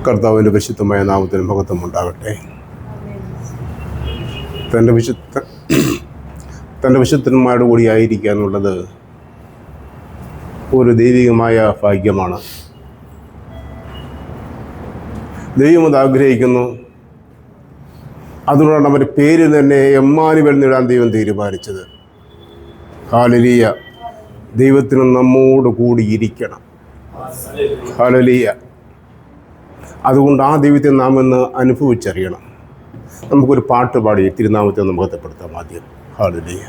കർത്താവിൻ്റെ പരിശുദ്ധമായ നാമത്തിന് മഹത്വം ഉണ്ടാകട്ടെ. തൻ്റെ വിശുദ്ധന്മാരുടെ കൂടി ആയിരിക്കാനുള്ളത് ഒരു ദൈവികമായ ഭാഗ്യമാണ്. ദൈവം അത് ആഗ്രഹിക്കുന്നു. അതുകൊണ്ടാണ് അവൻ്റെ പേര് തന്നെ എമ്മാനുവേൽ എന്നിടാൻ ദൈവം തീരുമാനിച്ചത്. ഹല്ലേലൂയ. ദൈവത്തിന് നമ്മോട് കൂടി ഇരിക്കണം. ഹല്ലേലൂയ. അതുകൊണ്ട് ആ ദൈവത്തെ നാം ഇന്ന് അനുഭവിച്ചറിയണം. നമുക്കൊരു പാട്ട് പാടി തിരുനാമത്തെ ഒന്ന് മഹത്വപ്പെടുത്താം ആദ്യം. ഹല്ലേലൂയ.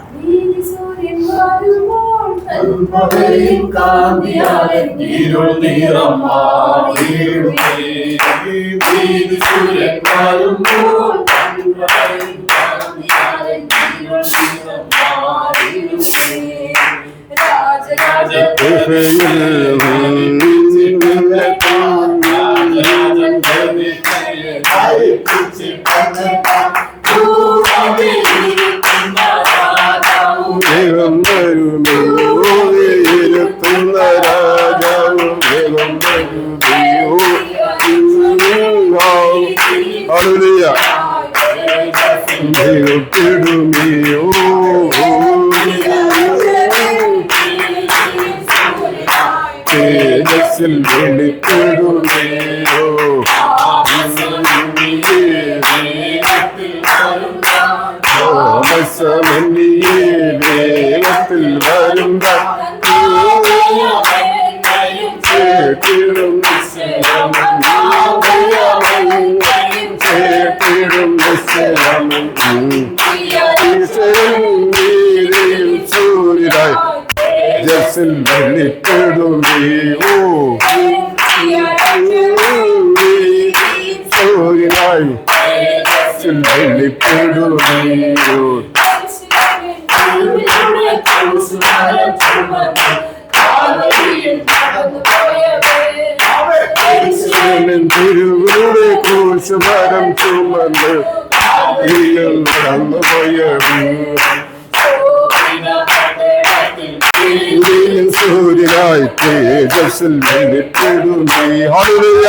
സൂര്യനായി തേജസ്സിൽ വെളിപ്പെടുമേ. ഹല്ലേലൂയ.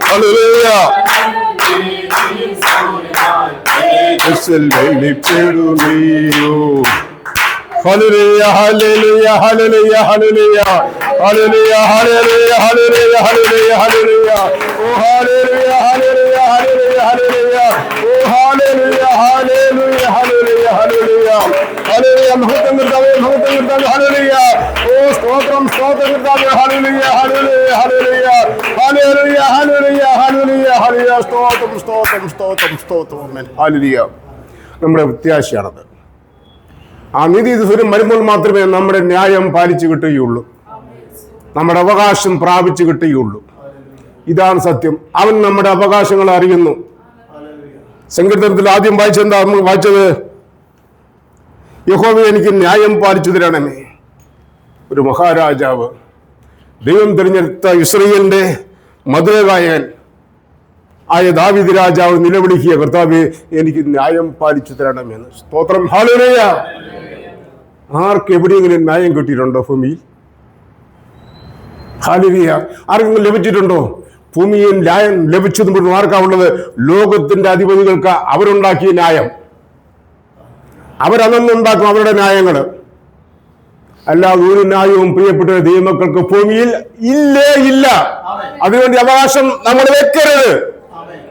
ഹല്ലേലൂയ. തേജസ്സിൽ വെളിപ്പെടുമേ. ഹല്ലേലൂയ. ഹല്ലേലൂയ. ഹല്ലേലൂയ. ഹല്ലേലൂയ. ഹല്ലേലൂയ. ഹല്ലേലൂയ. ഹല്ലേലൂയ. ഹല്ലേലൂയ. ഹല്ലേലൂയ. ഓ ഹല്ലേലൂയ. ഹല്ലേലൂയ. ഹല്ലേലൂയ. ഹല്ലേലൂയ. ഓ ഹല്ലേലൂയ. ഹല്ലേലൂയ. ഹല്ലേലൂയ. ഹല്ലേലൂയ. ഹല്ലേലൂയ. മഹത്വം കർത്താവേ, മഹത്വം കർത്താവേ. ഹല്ലേലൂയ. ഓ സ്തോത്രം, സ്തോത്രം കർത്താവേ. ഹല്ലേലൂയ. ഹല്ലേലൂയ. ഹല്ലേലൂയ. ഹല്ലേലൂയ. ഹല്ലേലൂയ. ഹല്ലേലൂയ. ഹല്ലേലൂയ. സ്തോത്രം, സ്തോത്രം, സ്തോത്രം, സ്തോത്രം. ആമേൻ. ഹല്ലേലൂയ. നമ്മുടെ പ്രത്യാശയാണത്. ആ നീതി ദിവസം വരുമ്പോൾ മാത്രമേ നമ്മുടെ ന്യായം പാലിച്ചു കിട്ടുകയുള്ളൂ, നമ്മുടെ അവകാശം പ്രാപിച്ചു കിട്ടുകയുള്ളൂ. ഇതാണ് സത്യം. അവൻ നമ്മുടെ അവകാശങ്ങൾ അറിയുന്നു. സങ്കീർത്തനത്തിൽ ആദ്യം വായിച്ചെന്താ നമ്മൾ വായിച്ചത്? യഹോവേ, എനിക്ക് ന്യായം പാലിച്ചു തരണമേ. ഒരു മഹാരാജാവ്, ദൈവം തിരഞ്ഞെടുത്ത ഇസ്രായേലിന്റെ മധുരഗായകൻ ആയ ദാവീദ് രാജാവ് നിലവിളിക്കുക, കർത്താവേ, എനിക്ക് ന്യായം പാലിച്ചു തരണമെന്ന്. സ്തോത്രം. ഹല്ലേലൂയ. ആർക്ക് എവിടെയെങ്കിലും ന്യായം കിട്ടിയിട്ടുണ്ടോ ഭൂമിയിൽ? ഹല്ലേലൂയ. ആർക്കെങ്കിലും ലഭിച്ചിട്ടുണ്ടോ? ഭൂമിയിൽ ന്യായം ലഭിച്ചതും ആർക്കാവുള്ളത്? ലോകത്തിന്റെ അധിപതികൾക്ക് അവരുണ്ടാക്കിയ ന്യായം. അവരന്നുണ്ടാക്കും അവരുടെ ന്യായങ്ങൾ. അല്ലാതെ ഒരു ന്യായവും പ്രിയപ്പെട്ട ദൈവമക്കൾക്ക് ഭൂമിയിൽ ഇല്ലേ ഇല്ല. അതിനുവേണ്ടി അവകാശം നമ്മൾ വെക്കരുത്.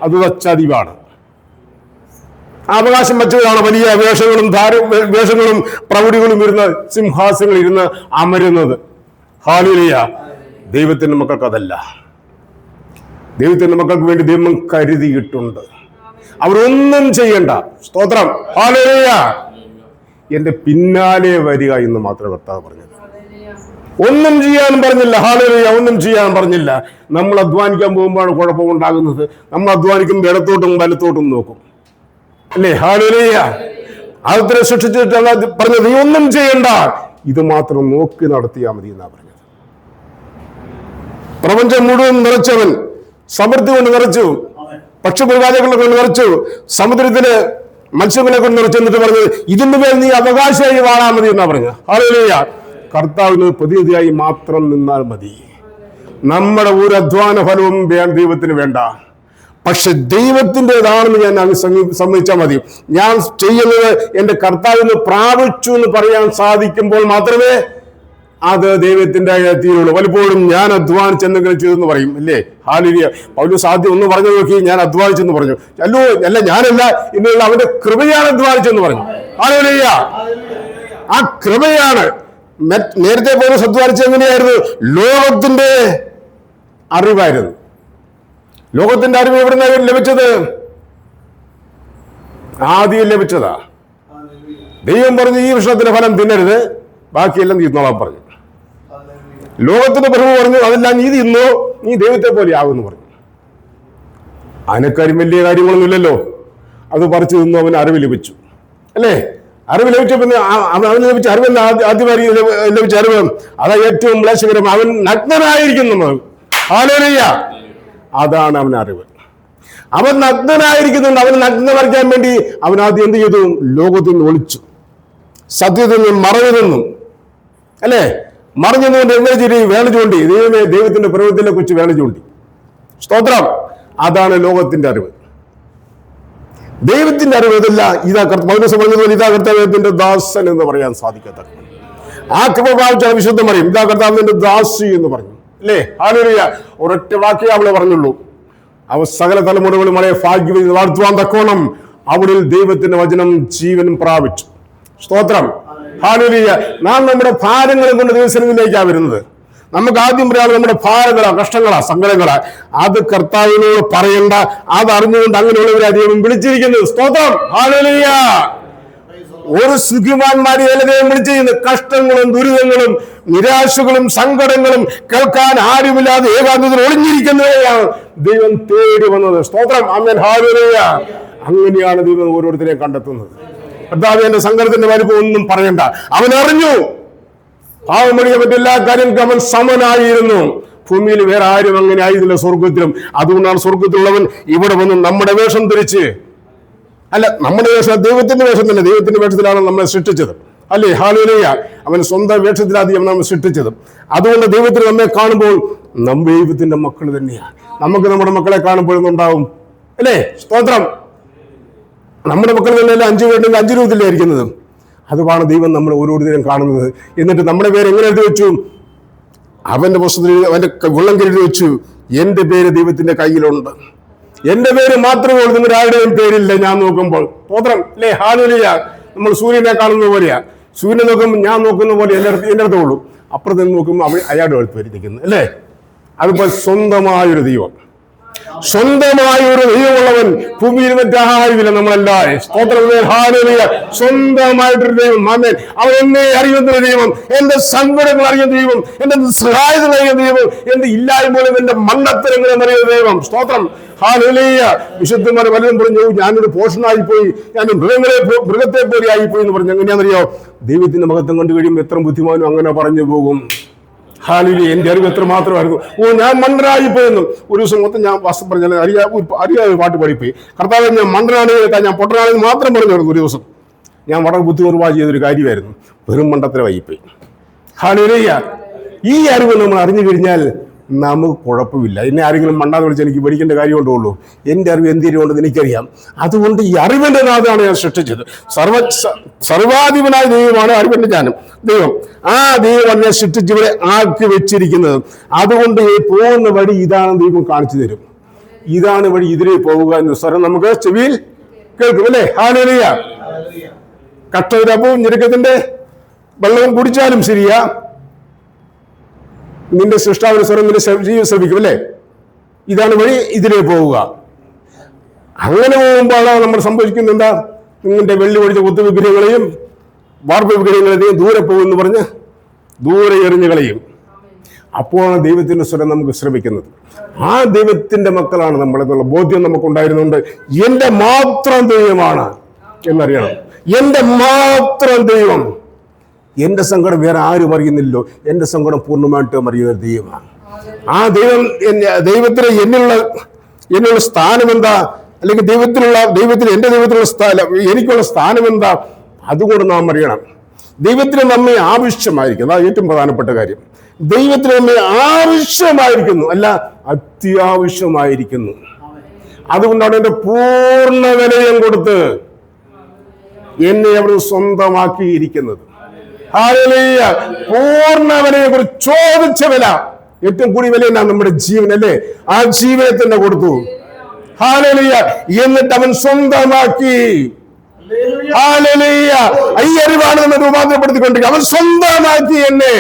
അത് ചതിവാണ്. അവകാശം വെച്ചവരാണ് വലിയ വേഷങ്ങളും പ്രൗഢികളും ഇരുന്ന് സിംഹാസനങ്ങളിൽ ഇരുന്ന് അമരുന്നത്. ഹല്ലേലൂയ. ദൈവത്തിന്റെ മക്കൾക്ക് അതല്ല. ദൈവത്തിന്റെ മക്കൾക്ക് വേണ്ടി ദൈവം കരുതിയിട്ടുണ്ട്. അവരൊന്നും ചെയ്യണ്ട. സ്തോത്രം. ഹല്ലേലൂയ. എന്റെ പിന്നാലെ വരിക എന്ന് മാത്രമേ കർത്താവ് പറഞ്ഞത്. ഒന്നും ചെയ്യാൻ പറഞ്ഞില്ല. ഹല്ലേലൂയ. ഒന്നും ചെയ്യാൻ പറഞ്ഞില്ല. നമ്മൾ അധ്വാനിക്കാൻ പോകുമ്പോഴാണ് കുഴപ്പമുണ്ടാകുന്നത്. നമ്മൾ അധ്വാനിക്കുമ്പോൾ ഇടത്തോട്ടും വലത്തോട്ടും നോക്കും, അല്ലേ? ഹല്ലേലൂയ. അതിനെ സൃഷ്ടിച്ചിട്ടാണ് പറഞ്ഞത്, നീ ഒന്നും ചെയ്യണ്ട, ഇത് മാത്രം നോക്കി നടത്തിയാൽ മതി എന്നാ പറഞ്ഞത്. പ്രപഞ്ചം മുഴുവൻ നിറച്ചവൻ സമൃദ്ധി കൊണ്ട് നിറച്ചു, പക്ഷിമൃഗാദികളെ കൊണ്ട് നിറച്ചു, സമുദ്രത്തില് മത്സ്യങ്ങളെ കൊണ്ട് നിറച്ചു. എന്നിട്ട് പറഞ്ഞത്, ഇതിന്റെ മേൽ നീ അവകാശമായി വാഴാൻ മതി എന്നാ പറഞ്ഞത്. ഹല്ലേലൂയ. കർത്താവിന് പ്രതിനിധിയായി മാത്രം നിന്നാൽ മതി. നമ്മുടെ ഒരു അധ്വാന ഫലവും ദൈവത്തിന് വേണ്ട. പക്ഷെ ദൈവത്തിൻ്റെതാണെന്ന് ഞാൻ അങ്ങ് സമ്മതിച്ചാൽ മതി. ഞാൻ ചെയ്യുന്നത് എൻ്റെ കർത്താവിന് പ്രാപിച്ചു എന്ന് പറയാൻ സാധിക്കുമ്പോൾ മാത്രമേ അത് ദൈവത്തിന്റെ തീരുള്ളൂ. പലപ്പോഴും ഞാൻ അധ്വാനിച്ച് എന്തെങ്കിലും ചെയ്തെന്ന് പറയും, അല്ലേ? ഹല്ലേലൂയ. പൗലോസ് ആദ്യം ഒന്ന് പറഞ്ഞു നോക്കി, ഞാൻ അധ്വാനിച്ചെന്ന് പറഞ്ഞു. അല്ല ഞാനല്ല, ഇന്നുള്ള അവന്റെ കൃപയാണ് അധ്വാനിച്ചെന്ന് പറഞ്ഞു. ഹല്ലേലൂയ. ആ കൃപയാണ്. നേരത്തെ പൗലോസ് അധ്വാനിച്ചത് എങ്ങനെയായിരുന്നു? ലോകത്തിന്റെ അറിവായിരുന്നു. ലോകത്തിന്റെ അറിവ് എവിടുന്നാണ് ലഭിച്ചത്? ആദ്യം ലഭിച്ചതാ. ദൈവം പറഞ്ഞു ഈ വൃക്ഷത്തിന്റെ ഫലം തിന്നരുത്, ബാക്കിയെല്ലാം തിന്നോളാൻ പറഞ്ഞു. ലോകത്തിന്റെ പ്രഭു പറഞ്ഞു അതെല്ലാം നീ തിന്നോ, നീ ദൈവത്തെ പോലെ ആകുമെന്ന് പറഞ്ഞു. അതിനെക്കാരും വലിയ കാര്യങ്ങളൊന്നുമില്ലല്ലോ. അത് പറിച്ചു തിന്നു, അവന് അറിവ് ലഭിച്ചു, അല്ലേ? അറിവ് ലഭിച്ചപ്പോ അവന് ലഭിച്ച അറിവെന്ന് ആദ്യമായി ലഭിച്ച അറിവ് അതാ ഏറ്റവും ക്ലേശകരം. അവൻ നഗ്നനായിരിക്കുന്നു. ഹല്ലേലൂയ. അതാണ് അവൻ അറിവ്. അവൻ നഗ്നനായിരിക്കുന്നുണ്ട്. അവൻ നഗ്നം വരയ്ക്കാൻ വേണ്ടി അവൻ ആദ്യം എന്ത് ചെയ്തു? ലോകത്തിൽ നിന്ന് ഒളിച്ചു, സത്യത്തിൽ നിന്നും മറഞ്ഞു നിന്നും, അല്ലേ? മറിഞ്ഞു നിന്നുകൊണ്ട് എങ്ങനെ ചെയ്തി? വേല ചൂണ്ടി. ദൈവമേ, ദൈവത്തിന്റെ പ്രവൃത്തിയെ കുറിച്ച് വേല ചൂണ്ടി. സ്തോത്രം. അതാണ് ലോകത്തിന്റെ അറിവ്. ദൈവത്തിന്റെ അറിവ് ഇതല്ല. ഇതാ പൗലോസ് പറഞ്ഞതുപോലെ ഇതാ കർത്താവിന്റെ ദാസൻ എന്ന് പറയാൻ സാധിക്കത്ത ആ കൃപ പ്രാപിച്ചാൽ വിശുദ്ധം പറയും ഇതാ കർത്താവിന്റെ ദാസി എന്ന് പറഞ്ഞു, അല്ലേ? ഹല്ലേലൂയ. ഒരൊറ്റ വാക്കേ അവളെ പറഞ്ഞുള്ളൂ. അവ സകല തലമുറകളും അവളെ ഭാഗ്യവതി വാഴ്ത്തുവാൻ തക്കോണം അവിടെ ദൈവത്തിന്റെ വചനം ജീവനും പ്രാപിച്ചു. സ്തോത്രം. ഹല്ലേലൂയ. നാം നമ്മുടെ ഭാരങ്ങളെ കൊണ്ട് ദൈവസന്നിധിയിലേക്കാണ് വരുന്നത്. നമുക്ക് ആദ്യം പറയാതെ നമ്മുടെ ഭാരങ്ങളാ, കഷ്ടങ്ങളാ, സങ്കടങ്ങളാ. അത് കർത്താവിനോട് പറയണ്ട. അത് അറിഞ്ഞുകൊണ്ട് അങ്ങനെയുള്ളവരെ ദൈവം വിളിച്ചിരിക്കുന്നത്. സ്തോത്രം. ഹല്ലേലൂയ. ഒരു സുഖിമാന്മാരെ ദൈവം വിളിച്ചിരിക്കുന്നത് കഷ്ടങ്ങളും ദുരിതങ്ങളും നിരാശകളും സങ്കടങ്ങളും കേൾക്കാൻ ആരുമില്ലാതെ ഏകാന്തത്തിൽ ഒളിഞ്ഞിരിക്കുന്നവരെയാണ് ദൈവം തേടി വന്നത്. സ്തോത്രം. ആമേൻ. ഹല്ലേലൂയ. അങ്ങനെയാണ് ദൈവം ഓരോരുത്തരെയും കണ്ടെത്തുന്നത്. കർത്താവ് എന്റെ സങ്കടത്തിന്റെ വലിപ്പം ഒന്നും പറയണ്ട. അവൻ അറിഞ്ഞു പാവമണിയെ പറ്റെല്ലാ കാര്യങ്ങൾക്കും അവൻ സമനായിരുന്നു. ഭൂമിയിൽ വേറെ ആരും അങ്ങനെ ആയിരുന്നില്ല സ്വർഗത്തിലും. അതുകൊണ്ടാണ് സ്വർഗത്തിലുള്ളവൻ ഇവിടെ വന്ന് നമ്മുടെ വേഷം ധരിച്ച്, അല്ല നമ്മുടെ വേഷം ദൈവത്തിന്റെ വേഷം തന്നെ, ദൈവത്തിന്റെ വേഷത്തിലാണ് നമ്മളെ സൃഷ്ടിച്ചത്, അല്ലേ? ഹല്ലേലൂയ. അവൻ സ്വന്തം വേഷത്തിലാദ്യം നമ്മെ സൃഷ്ടിച്ചത്. അതുകൊണ്ട് ദൈവത്തിന് നമ്മെ കാണുമ്പോൾ നമ്മ ദൈവത്തിന്റെ മക്കൾ തന്നെയാണ്. നമുക്ക് നമ്മുടെ മക്കളെ കാണുമ്പോഴൊന്നുണ്ടാവും, അല്ലേ? സ്തോത്രം. നമ്മുടെ മക്കൾ തന്നെ 5 പേരുണ്ടെങ്കിൽ 5 രൂപത്തിലായിരിക്കുന്നത്. അതുമാണ് ദൈവം നമ്മൾ ഓരോരുത്തരും കാണുന്നത്. എന്നിട്ട് നമ്മുടെ പേര് എങ്ങനെ എഴുതി വെച്ചു? അവന്റെ പുസ്തകത്തിൽ അവന്റെ ഉള്ളംകൈ എഴുതി വെച്ചു, എന്റെ പേര് ദൈവത്തിന്റെ കയ്യിലുണ്ട്. എന്റെ പേര് മാത്രമേ ഉള്ളൂ, നിങ്ങളുടെ ആരുടെയും പേരില്ല. ഞാൻ നോക്കുമ്പോൾ സ്തോത്രം, അല്ലേ? ഹല്ലേലൂയ. നമ്മൾ സൂര്യനെ കാണുന്ന പോലെയാ. സൂര്യനെ നോക്കുമ്പോൾ ഞാൻ നോക്കുന്ന പോലെ എൻ്റെ അടുത്തേ ഉള്ളൂ. അപ്പുറത്ത് നോക്കുമ്പോൾ അയാളുടെ അടുത്ത് വരിക്കുന്നത്, അല്ലേ? അതുപോലെ സ്വന്തമായൊരു ദൈവം, സ്വന്തമായൊരു ദൈവമുള്ളവൻ ഭൂമിയിൽ മറ്റാരുമില്ല. നമ്മളെല്ലാവരും സ്തോത്രം. ഹല്ലേലൂയ. സ്വന്തമായിട്ടൊരു ദൈവം. ആമേൻ. അവൻ എന്നെ അറിയുന്ന ദൈവം, എന്റെ സങ്കടങ്ങൾ അറിയുന്ന ദൈവം, എന്റെ സഹായങ്ങൾ അറിയുന്ന ദൈവം, എന്റെ ഇല്ലായ്മകളും എന്റെ മണ്ടത്തരങ്ങളും അറിയുന്ന ദൈവം. സ്തോത്രം. ഹല്ലേലൂയ. വിശുദ്ധന്മാർ വല്ലതും പറഞ്ഞു ഞാനൊരു പോഷനായിപ്പോയി, ഞാൻ മൃഗത്തെ പോലെ ആയിപ്പോയി എന്ന് പറഞ്ഞു. എങ്ങനെയാണെന്നറിയോ? ദൈവത്തിന്റെ മഹത്വം കണ്ടു കഴിയുമ്പോൾ എത്ര ബുദ്ധിമാനും അങ്ങനെ പറഞ്ഞു പോകും. ഹല്ലേലൂയ. എന്റെ അറിവ് എത്ര മാത്രമായിരുന്നു. ഞാൻ മണ്ടനായിപ്പോയെന്നും ഒരു ദിവസം മൊത്തം ഞാൻ വസ്തു പറഞ്ഞാൽ അറിയാതെ പാട്ട് പാടിപ്പോയി. കർത്താവ് ഞാൻ മണ്ടനാണെങ്കിൽ ഞാൻ പൊട്ടനാണെന്ന് മാത്രം പറഞ്ഞു. ഒരു ദിവസം ഞാൻ വളരെ ബുദ്ധിപൂർവ്വം ചെയ്തൊരു കാര്യമായിരുന്നു. വെറും മണ്ടത്തരമായിപ്പോയി. ഹല്ലേലൂയ. ഈ അറിവ് നമ്മൾ അറിഞ്ഞു കഴിഞ്ഞാൽ നമുക്ക് കുഴപ്പമില്ല. എന്നെ ആരെങ്കിലും മണ്ടാന്ന് വിളിച്ച് എനിക്ക് പഠിക്കേണ്ട കാര്യമുണ്ടോ? എൻ്റെ അറിവ് എന്തിനുണ്ടെന്ന് എനിക്കറിയാം. അതുകൊണ്ട് ഈ അറിവിൻ്റെ നാഥാണ് ഞാൻ സൃഷ്ടിച്ചത്. സർവാധിപനായ ദൈവമാണ് അറിവിൻ്റെ ജ്ഞാനം ദൈവം. ആ ദൈവമാണ് ഞാൻ സൃഷ്ടിച്ചവരെ ആക്കി വെച്ചിരിക്കുന്നത്. അതുകൊണ്ട് പോകുന്ന വഴി ഇതാണ് ദൈവം കാണിച്ചു തരും. ഇതാണ് വഴി, ഇതിലേ പോവുക എന്ന സ്വരം നമുക്ക് ചെവിയിൽ കേൾക്കും, അല്ലേ? ഹല്ലേലൂയ. കട്ടൊരപ്പവും ഞെരുക്കത്തിന്റെ വെള്ളവും കുടിച്ചാലും ശരിയാ, നിന്റെ സൃഷ്ടാവിന്റെ സ്വരം നിന്റെ ജീവൻ ശ്രമിക്കും, അല്ലേ? ഇതാണ് വഴി, ഇതിലേ പോവുക. അങ്ങനെ പോകുമ്പോഴാണ് നമ്മൾ സംഭവിക്കുന്നത് എന്താ? നിങ്ങളുടെ വെള്ളി ഒഴിച്ച കുത്തു വിഗ്രഹങ്ങളെയും വാർപ്പ് വിഗ്രഹങ്ങളെയും ദൂരെ പോകുമെന്ന് പറഞ്ഞ് ദൂരെ എറിഞ്ഞു കളയും. അപ്പോഴാണ് ദൈവത്തിന്റെ സ്വരം നമുക്ക് ശ്രമിക്കുന്നത്. ആ ദൈവത്തിന്റെ മക്കളാണ് നമ്മളെന്നുള്ള ബോധ്യം നമുക്കുണ്ടായിരുന്നുണ്ട്. എന്റെ മാത്രം ദൈവമാണ് എന്നറിയണം. എന്റെ മാത്രം ദൈവം. എന്റെ സങ്കടം വേറെ ആരും അറിയുന്നില്ലോ. എന്റെ സങ്കടം പൂർണ്ണമായിട്ടും അറിയുന്ന ദൈവമാണ്. ആ ദൈവത്തിന് എന്നുള്ള സ്ഥാനം എന്താ? അല്ലെങ്കിൽ എന്റെ ദൈവത്തിനുള്ള സ്ഥാനം, എനിക്കുള്ള സ്ഥാനം എന്താ? അതുകൊണ്ട് നാം അറിയണം. ദൈവത്തിന് നമ്മെ ആവശ്യമായിരിക്കുന്നു. അതാണ് ഏറ്റവും പ്രധാനപ്പെട്ട കാര്യം. ദൈവത്തിന് നമ്മെ ആവശ്യമായിരിക്കുന്നു, അല്ല അത്യാവശ്യമായിരിക്കുന്നു. അതുകൊണ്ടാണ് എന്റെ പൂർണ്ണ വിലയും കൊടുത്ത് എന്നെ അവർ സ്വന്തമാക്കിയിരിക്കുന്നത്. ഹല്ലേലൂയ. പൂർണ്ണ വിലയെ കുറിച്ച് ചോദിച്ച വില, ഏറ്റവും കൂടിയ വില എന്നാ നമ്മുടെ ജീവൻ അല്ലേ? ആ ജീവനെ തന്നെ കൊടുത്തു. ഹല്ലേലൂയ. എന്നിട്ട് അവൻ സ്വന്തമാക്കി. ഹല്ലേലൂയ. ഈ അറിവാണ് നമ്മൾ രൂപാന്തരപ്പെടുത്തിക്കൊണ്ടിരിക്കുക. അവൻ സ്വന്തമാക്കി എന്നെ.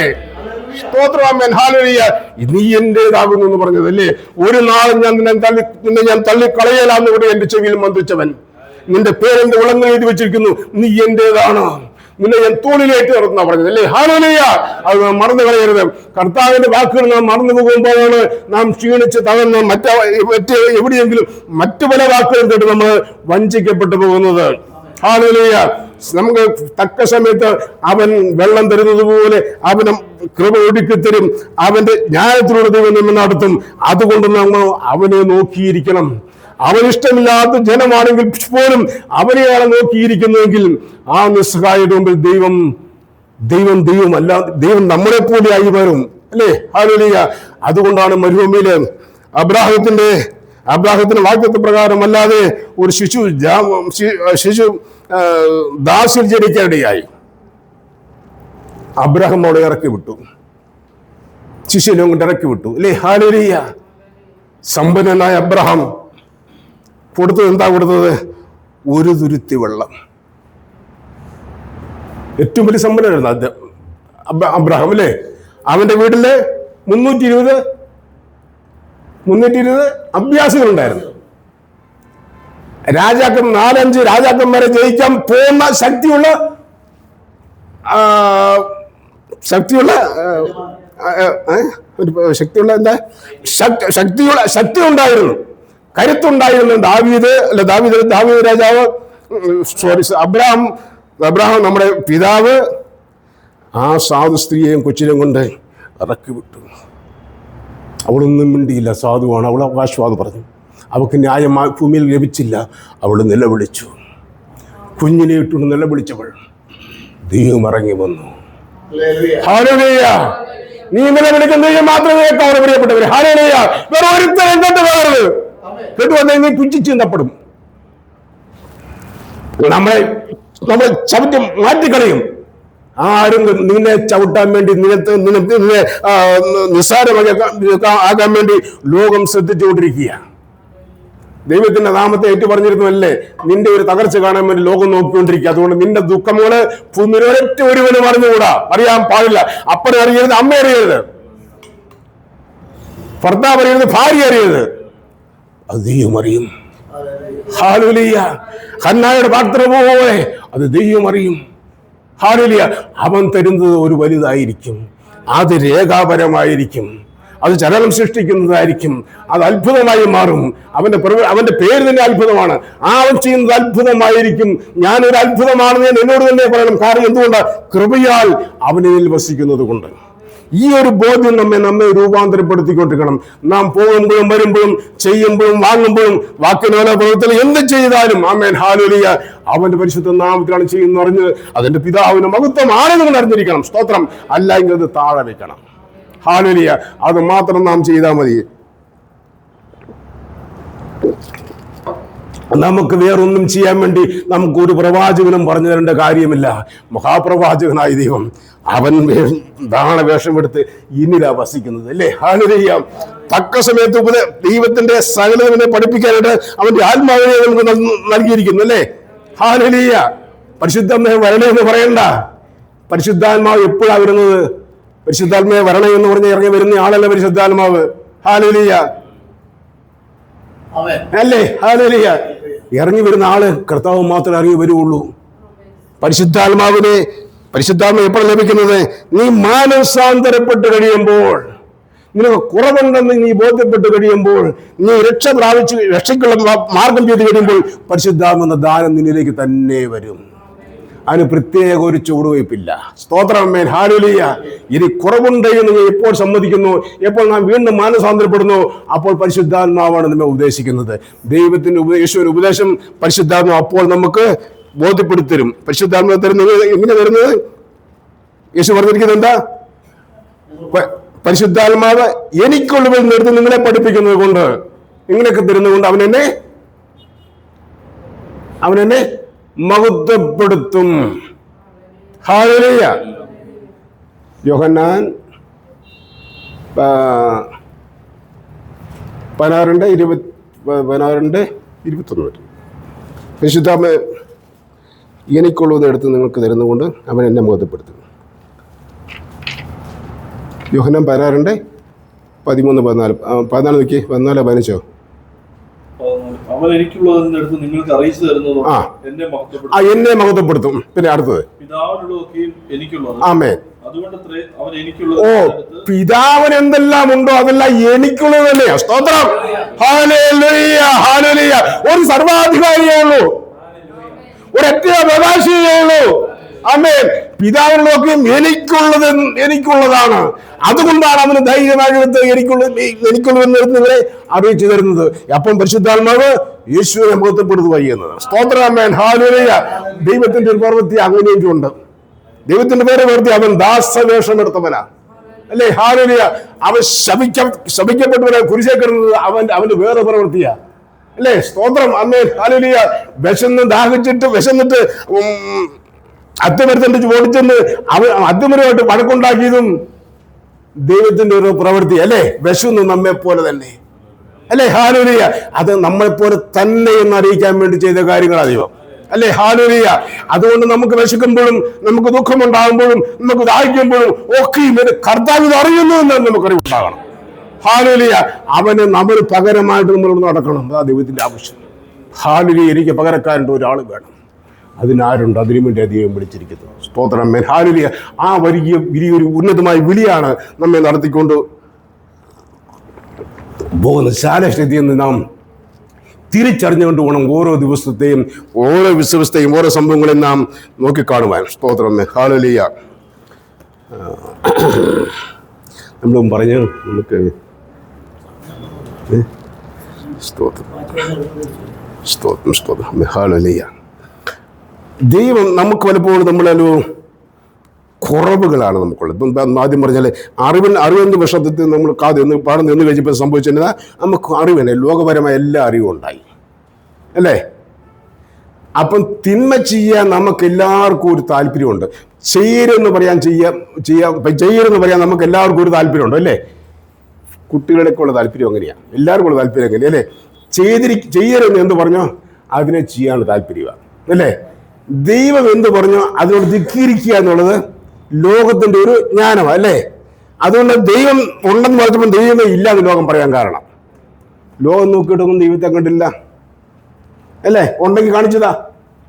സ്തോത്രം. ഹല്ലേലൂയ. നീ എന്റേതാകുന്നു എന്ന് പറഞ്ഞതല്ലേ? ഒരു നാളും നിന്നെ ഞാൻ തള്ളിക്കളയലാന്ന് കൂടി എന്റെ ചെവിയിൽ മന്ത്രിച്ചവൻ. നിന്റെ പേരെന്റെ ഉളങ്ങൾ എഴുതി വെച്ചിരിക്കുന്നു, നീ എന്റേതാണ്, നിന്നെ ഞാൻ തോളിലേറ്റ് നടത്തുന്ന പറഞ്ഞതല്ലേ? ഹല്ലേലൂയ. അത് മറന്നു കളയരുത്. കർത്താവിന്റെ വാക്കുകൾ നാം മറന്നു പോകുമ്പോഴാണ് നാം ക്ഷീണിച്ച് തകർന്ന് എവിടെയെങ്കിലും മറ്റു പല വാക്കുകൾ കേട്ട് നമ്മൾ വഞ്ചിക്കപ്പെട്ടു പോകുന്നത്. ഹല്ലേലൂയ. നമുക്ക് തക്ക സമയത്ത് അവൻ വെള്ളം തരുന്നത് പോലെ അവന് കൃപ ഒടുക്കി തരും. അവന്റെ ന്യായത്തിലൂടെ ദൈവം നമ്മെ നടത്തും. അതുകൊണ്ട് നമ്മൾ അവനെ നോക്കിയിരിക്കണം. അവനിഷ്ടമില്ലാത്ത ജനമാണെങ്കിൽ പോലും അവനെയാണ് നോക്കിയിരിക്കുന്നതെങ്കിൽ ആ നിസ്സഹായയുടെ മുമ്പിൽ ദൈവമല്ല, ദൈവം നമ്മളെ പോലെ ആയി വരും അല്ലേ? ഹല്ലേലൂയ. അതുകൊണ്ടാണ് മരുഭൂമിയില് അബ്രാഹത്തിന്റെ വാക്യത്തെ പ്രകാരം അല്ലാതെ ഒരു ശിശു ദാസിൽ ജനിക്കാനിടയായി. അബ്രാഹം അവിടെ ഇറക്കി വിട്ടു, ശിശുവിനെ കൊണ്ട് ഇറക്കി വിട്ടു അല്ലേ? ഹല്ലേലൂയ. സമ്പന്നനായ അബ്രാഹാം കൊടുത്തത് എന്താ കൊടുത്തത്? ഒരു തുരുത്തി വെള്ളം. ഏറ്റവും വലിയ സമ്പന്നനായിരുന്നു അബ്രാഹാം അല്ലേ? അവന്റെ വീട്ടില് 320 അഭ്യാസികളുണ്ടായിരുന്നു. 4-5 രാജാക്കന്മാരെ ജയിക്കാൻ പോകുന്ന ശക്തി ഉണ്ടായിരുന്നു, കരുത്തുണ്ടായിരുന്നു. ദാവീദ് രാജാവ്, അബ്രാഹാം നമ്മുടെ പിതാവ് ആ സാധു സ്ത്രീയെയും കൊച്ചിനെയും കൊണ്ട് ഇറക്കി വിട്ടു. അവളൊന്നും മിണ്ടിയില്ല, സാധുവാണ്, അവൾ അവകാശവാദം പറഞ്ഞു. അവൾക്ക് ന്യായമായ ഭൂമിയിൽ ലഭിച്ചില്ല. അവൾ നിലവിളിച്ചു. കുഞ്ഞിനെ ഇട്ടുകൊണ്ട് നിലവിളിച്ചവൾ ദൈവം ഇറങ്ങി വന്നു. ഹല്ലേലൂയ. നീ നിലവിളിക്കുന്ന ദൈവം മാത്രമേ കേൾക്കാവൂ പ്രിയപ്പെട്ടവരെ. ഹല്ലേലൂയ. വേറെ ഒരുത്തരം കേട്ടുപോകരുത്. കേട്ടുവന്നാൽ നീ പുച്ഛിച്ചിന്തപ്പെടും. നമ്മളെ ചവിട്ടി മാറ്റിക്കളയും. ആരും നിന്നെ ചവിട്ടാൻ വേണ്ടി നിന്നെ നിസ്സാരമാക്കാൻ വേണ്ടി ലോകം ശ്രദ്ധിച്ചുകൊണ്ടിരിക്കുക. ദൈവത്തിന്റെ നാമത്തെ ഏറ്റു പറഞ്ഞിരുന്നല്ലേ, നിന്റെ ഒരു തകർച്ച കാണാൻ വേണ്ടി ലോകം നോക്കിക്കൊണ്ടിരിക്കുക. അതുകൊണ്ട് നിന്റെ ദുഃഖമോള് ഭൂമിയിൽ ഒരൊറ്റ ഒരുവനും അറിഞ്ഞുകൂടാ, അറിയാൻ പാടില്ല. അപ്പനെ അറിയരുത്, അമ്മ അറിയരുത്, ഭർത്താവ് അറിയരുത്, ഭാര്യ അറിയരുത്, അത് ദൈവം അറിയും. ഹല്ലേലൂയ. ഹന്നായുടെ പാത്രം പോലെ അത് ദൈവം അറിയും. ഹല്ലേലൂയ. അവൻ തരുന്നത് ഒരു വലുതായിരിക്കും, അത് രേഖാപരമായിരിക്കും, അത് ചലനം സൃഷ്ടിക്കുന്നതായിരിക്കും, അത് അത്ഭുതമായി മാറും. അവന്റെ പേര് തന്നെ അത്ഭുതമാണ്. അവൻ ചെയ്യുന്നത് അത്ഭുതമായിരിക്കും. ഞാനൊരു അത്ഭുതമാണെന്ന് ഞാൻ എന്നോട് തന്നെ പറയണം. കാരണം എന്തുകൊണ്ടാണ്? കൃപയാൽ അവനിൽ വസിക്കുന്നത് കൊണ്ട്. ഈ ഒരു ബോധ്യം നമ്മെ രൂപാന്തരപ്പെടുത്തിക്കൊണ്ടിരിക്കണം. നാം പോകുമ്പോഴും വരുമ്പോഴും ചെയ്യുമ്പോഴും വാങ്ങുമ്പോഴും വാക്കിനോല പ്രവൃത്തിയിൽ എന്ത് ചെയ്താലും ആമേൻ ഹല്ലേലൂയ അവന്റെ പരിശുദ്ധ നാമത്തിലാണ് ചെയ്യുന്നത് അറിഞ്ഞ് അതിന്റെ പിതാവിന്റെ മഹത്വമാണെന്ന് നിങ്ങൾ അറിഞ്ഞിരിക്കണം. സ്തോത്രം. അല്ല എങ്കിൽ അത് താഴെ വെക്കണം. ഹല്ലേലൂയ. അത് മാത്രം നാം ചെയ്താൽ മതി. നമുക്ക് വേറൊന്നും ചെയ്യാൻ വേണ്ടി നമുക്കൊരു പ്രവാചകനും പറഞ്ഞു തരേണ്ട കാര്യമില്ല. മഹാപ്രവാചകനായ ദൈവം അവൻ വേഷം എടുത്ത് ഇന്നിലാ വസിക്കുന്നത് അല്ലേ? ഹല്ലേലൂയ. തക്ക സമയത്ത് ദൈവത്തിന്റെ സകലതിനെ പഠിപ്പിക്കാനായിട്ട് അവന്റെ ആത്മാവിനെ നമുക്ക് നൽകിയിരിക്കുന്നു അല്ലേ? ഹല്ലേലൂയ. പരിശുദ്ധാത്മാവേ വരണേ എന്ന് പറയണ്ട. പരിശുദ്ധാത്മാവ് എപ്പോഴാണ് വരുന്നത്? പരിശുദ്ധാത്മാവേ വരണേ എന്ന് പറഞ്ഞ് ഇറങ്ങി വരുന്ന ആളല്ല പരിശുദ്ധാത്മാവ്. ഹല്ലേലൂയ അല്ലേ? ഹല്ലേലൂയ. ഇറങ്ങി വരുന്ന ആള് കർത്താവ് മാത്രമേ ഇറങ്ങി വരുള്ളൂ. പരിശുദ്ധാത്മാവ് എപ്പോൾ ലഭിക്കുന്നത്? നീ മാനസാന്തരപ്പെട്ട് കഴിയുമ്പോൾ, നിനക്ക് കുറവുണ്ടെന്ന് നീ ബോധ്യപ്പെട്ട് കഴിയുമ്പോൾ, നീ രക്ഷയ്ക്കുള്ള മാർഗം ചെയ്ത് കഴിയുമ്പോൾ പരിശുദ്ധാത്മാവെന്ന ദാനം നിന്നിലേക്ക് തന്നെ വരും. അതിന് പ്രത്യേക ഒരു ചുവടുവയ്പ്പില്ല. സ്തോത്രം. ആമേൻ ഹല്ലേലൂയ. ഇനി കുറവുണ്ട് എന്ന് നീ എപ്പോൾ സമ്മതിക്കുന്നു, എപ്പോൾ നാം വീണ്ടും മാനസാന്തരപ്പെടുന്നു, അപ്പോൾ പരിശുദ്ധാത്മാവാണ് നമ്മെ ഉപദേശിക്കുന്നത്. ദൈവത്തിന്റെ യേശുവിന്റെ ഉപദേശം പരിശുദ്ധാത്മാവ് അപ്പോൾ നമുക്ക് ബോധ്യപ്പെടുത്തരും. പരിശുദ്ധാത്മാവ് തരുന്നത് എങ്ങനെ വരുന്നത്? യേശു പറഞ്ഞിരിക്കുന്നത് എന്താ? പരിശുദ്ധാത്മാവ് എനിക്കുള്ളവരിൽ നിർത്തി നിങ്ങളെ പഠിപ്പിക്കുന്നത് കൊണ്ട്, ഇങ്ങനെയൊക്കെ തരുന്നത് കൊണ്ട് അവൻ എന്നെ അവൻ എന്നെ മഹത്വപ്പെടുത്തും. ഹല്ലേലൂയ. യോഹന്നാൻ 16:21 പരിശുദ്ധാത്മ എനിക്കുള്ളത് എടുത്ത് നിങ്ങൾക്ക് തരുന്നതുകൊണ്ട് അവൻ എന്നെ മഹത്വപ്പെടുത്തും. യോഹന്നാൻ 16:13-14 നോക്കി 14-15. എന്നെ മഹത്വപ്പെടുത്തും. പിന്നെ അടുത്തത് ആമേൻ. ഓ, പിതാവിന് എന്തെല്ലാം ഉണ്ടോ അതെല്ലാം എനിക്കുള്ളത് തന്നെയാ. സ്തോത്രം. Hallelujah, hallelujah. ഒരു സർവാധികാരിയേ ഉള്ളൂ, ഒരൊറ്റ അവകാശിയേ ഉള്ളൂ. ആമേൻ. പിതാവിനൊക്കെയും എനിക്കുള്ളതാണ്. അതുകൊണ്ടാണ് അവന് ധൈര്യമായിട്ട് എനിക്കുള്ളതെന്ന് നിങ്ങളെ അറിയിച്ചു തരുന്നത്. അപ്പം പരിശുദ്ധാത്മാവ് യേശുവിനെ മഹത്വപ്പെടുത്തുക ചെയ്യുന്നത്. സ്തോത്രം. ആമേൻ. ഹല്ലേലൂയ. ദൈവത്തിന്റെ ഒരു പ്രവൃത്തി അങ്ങനെയൊക്കെ ഉണ്ട്. ദൈവത്തിന്റെ പേര് പ്രവൃത്തി. അവൻ ദാസവേഷം എടുത്തവനാ, അല്ലേ? ഹല്ലേലൂയ. അവൻ ശപിക്കപ്പെട്ടവനെ കുരിശേ കിടന്നത് അവന്റെ വേറെ പ്രവൃത്തിയാ, അല്ലേ? സ്തോത്രം. ആമേൻ. ഹല്ലേലൂയ. വിശന്നിട്ട് അത്യമരത്തണ്ടിച്ച് ഓടിച്ചെന്ന് അത്യമരുമായിട്ട് വഴക്കുണ്ടാക്കിയതും ദൈവത്തിന്റെ ഒരു പ്രവൃത്തി, അല്ലേ? വിശന്നു നമ്മെ പോലെ തന്നെ, അല്ലേ? ഹല്ലേലൂയ. അത് നമ്മളെപ്പോലെ തന്നെ എന്ന് അറിയിക്കാൻ വേണ്ടി ചെയ്ത കാര്യങ്ങളാണ് ദൈവം, അല്ലേ? ഹല്ലേലൂയ. അതുകൊണ്ട് നമുക്ക് വിശക്കുമ്പോഴും നമുക്ക് ദുഃഖമുണ്ടാകുമ്പോഴും നമുക്ക് ദാഹിക്കുമ്പോഴും ഒക്കെ കർത്താവ് ഇത് അറിയുന്നു എന്ന് നമുക്കറിവുണ്ടാകണം. ഹല്ലേലൂയ. അവന് നമ്മൾ പകരമായിട്ട് നമ്മൾ നടക്കണം. അതാ ദൈവത്തിന്റെ ആവശ്യം. ഹല്ലേലൂയ. എനിക്ക് പകരക്കാരൻ്റെ ഒരാൾ വേണം. അതിനാരുണ്ട്? അതിനുവേണ്ടി ദൈവം വിളിച്ചിരിക്കുന്നു. സ്തോത്രം. ഹല്ലേലൂയ. ആ വലിയൊരു ഉന്നതമായ വിളിയാണ് നമ്മെ നടത്തിക്കൊണ്ട് പോകുന്ന ശാലശക്തിയിൽ നിന്ന് നാം തിരിച്ചറിഞ്ഞുകൊണ്ട് വേണം ഓരോ ദിവസത്തെയും ഓരോ വിശ്വസ്തയും ഓരോ സംഭവങ്ങളെയും നാം നോക്കിക്കാണുവാൻ. സ്തോത്രം. ഹല്ലേലൂയ. നമ്മളും പറഞ്ഞ് നമുക്ക് സ്തോത്രം. ഹല്ലേലൂയ. ദൈവം നമുക്ക് പലപ്പോഴും നമ്മളൊരു കുറവുകളാണ് നമുക്കുള്ളത്. ഇപ്പം ആദ്യം പറഞ്ഞാൽ 60 വർഷത്തിൽ നമ്മൾ പാഠം നിന്ന് കഴിച്ചപ്പോൾ സംഭവിച്ചത് നമുക്ക് അറിവിനെ ലോകപരമായ എല്ലാ അറിവും ഉണ്ടായി, അല്ലേ? അപ്പം തിന്മ ചെയ്യാൻ നമുക്ക് എല്ലാവർക്കും ഒരു താല്പര്യമുണ്ട്. ചെയ്യരുതെന്ന് പറയാൻ നമുക്ക് എല്ലാവർക്കും ഒരു താല്പര്യമുണ്ട്, അല്ലേ? കുട്ടികളൊക്കെ ഉള്ള താല്പര്യം അങ്ങനെയാണ്, എല്ലാവർക്കും ഉള്ള താല്പര്യം അങ്ങനെ, അല്ലേ? ചെയ്യരുതെന്ന് എന്ത് പറഞ്ഞോ അതിനെ ചെയ്യാനുള്ള താല്പര്യമാണ്, അല്ലേ? ദൈവം എന്ത് പറഞ്ഞോ അതിനോട് ധിക്കരിക്കുക എന്നുള്ളത് ലോകത്തിന്റെ ഒരു ജ്ഞാനമാണ്, അല്ലേ? അതുകൊണ്ട് ദൈവം ഉണ്ടെന്ന് പറഞ്ഞപ്പോൾ ദൈവമേ ഇല്ലാതെ ലോകം പറയാൻ കാരണം ലോകം നോക്കിയിട്ടൊന്നും ദൈവത്തെ കണ്ടില്ല, അല്ലേ? ഉണ്ടെങ്കിൽ കാണിച്ചതാ.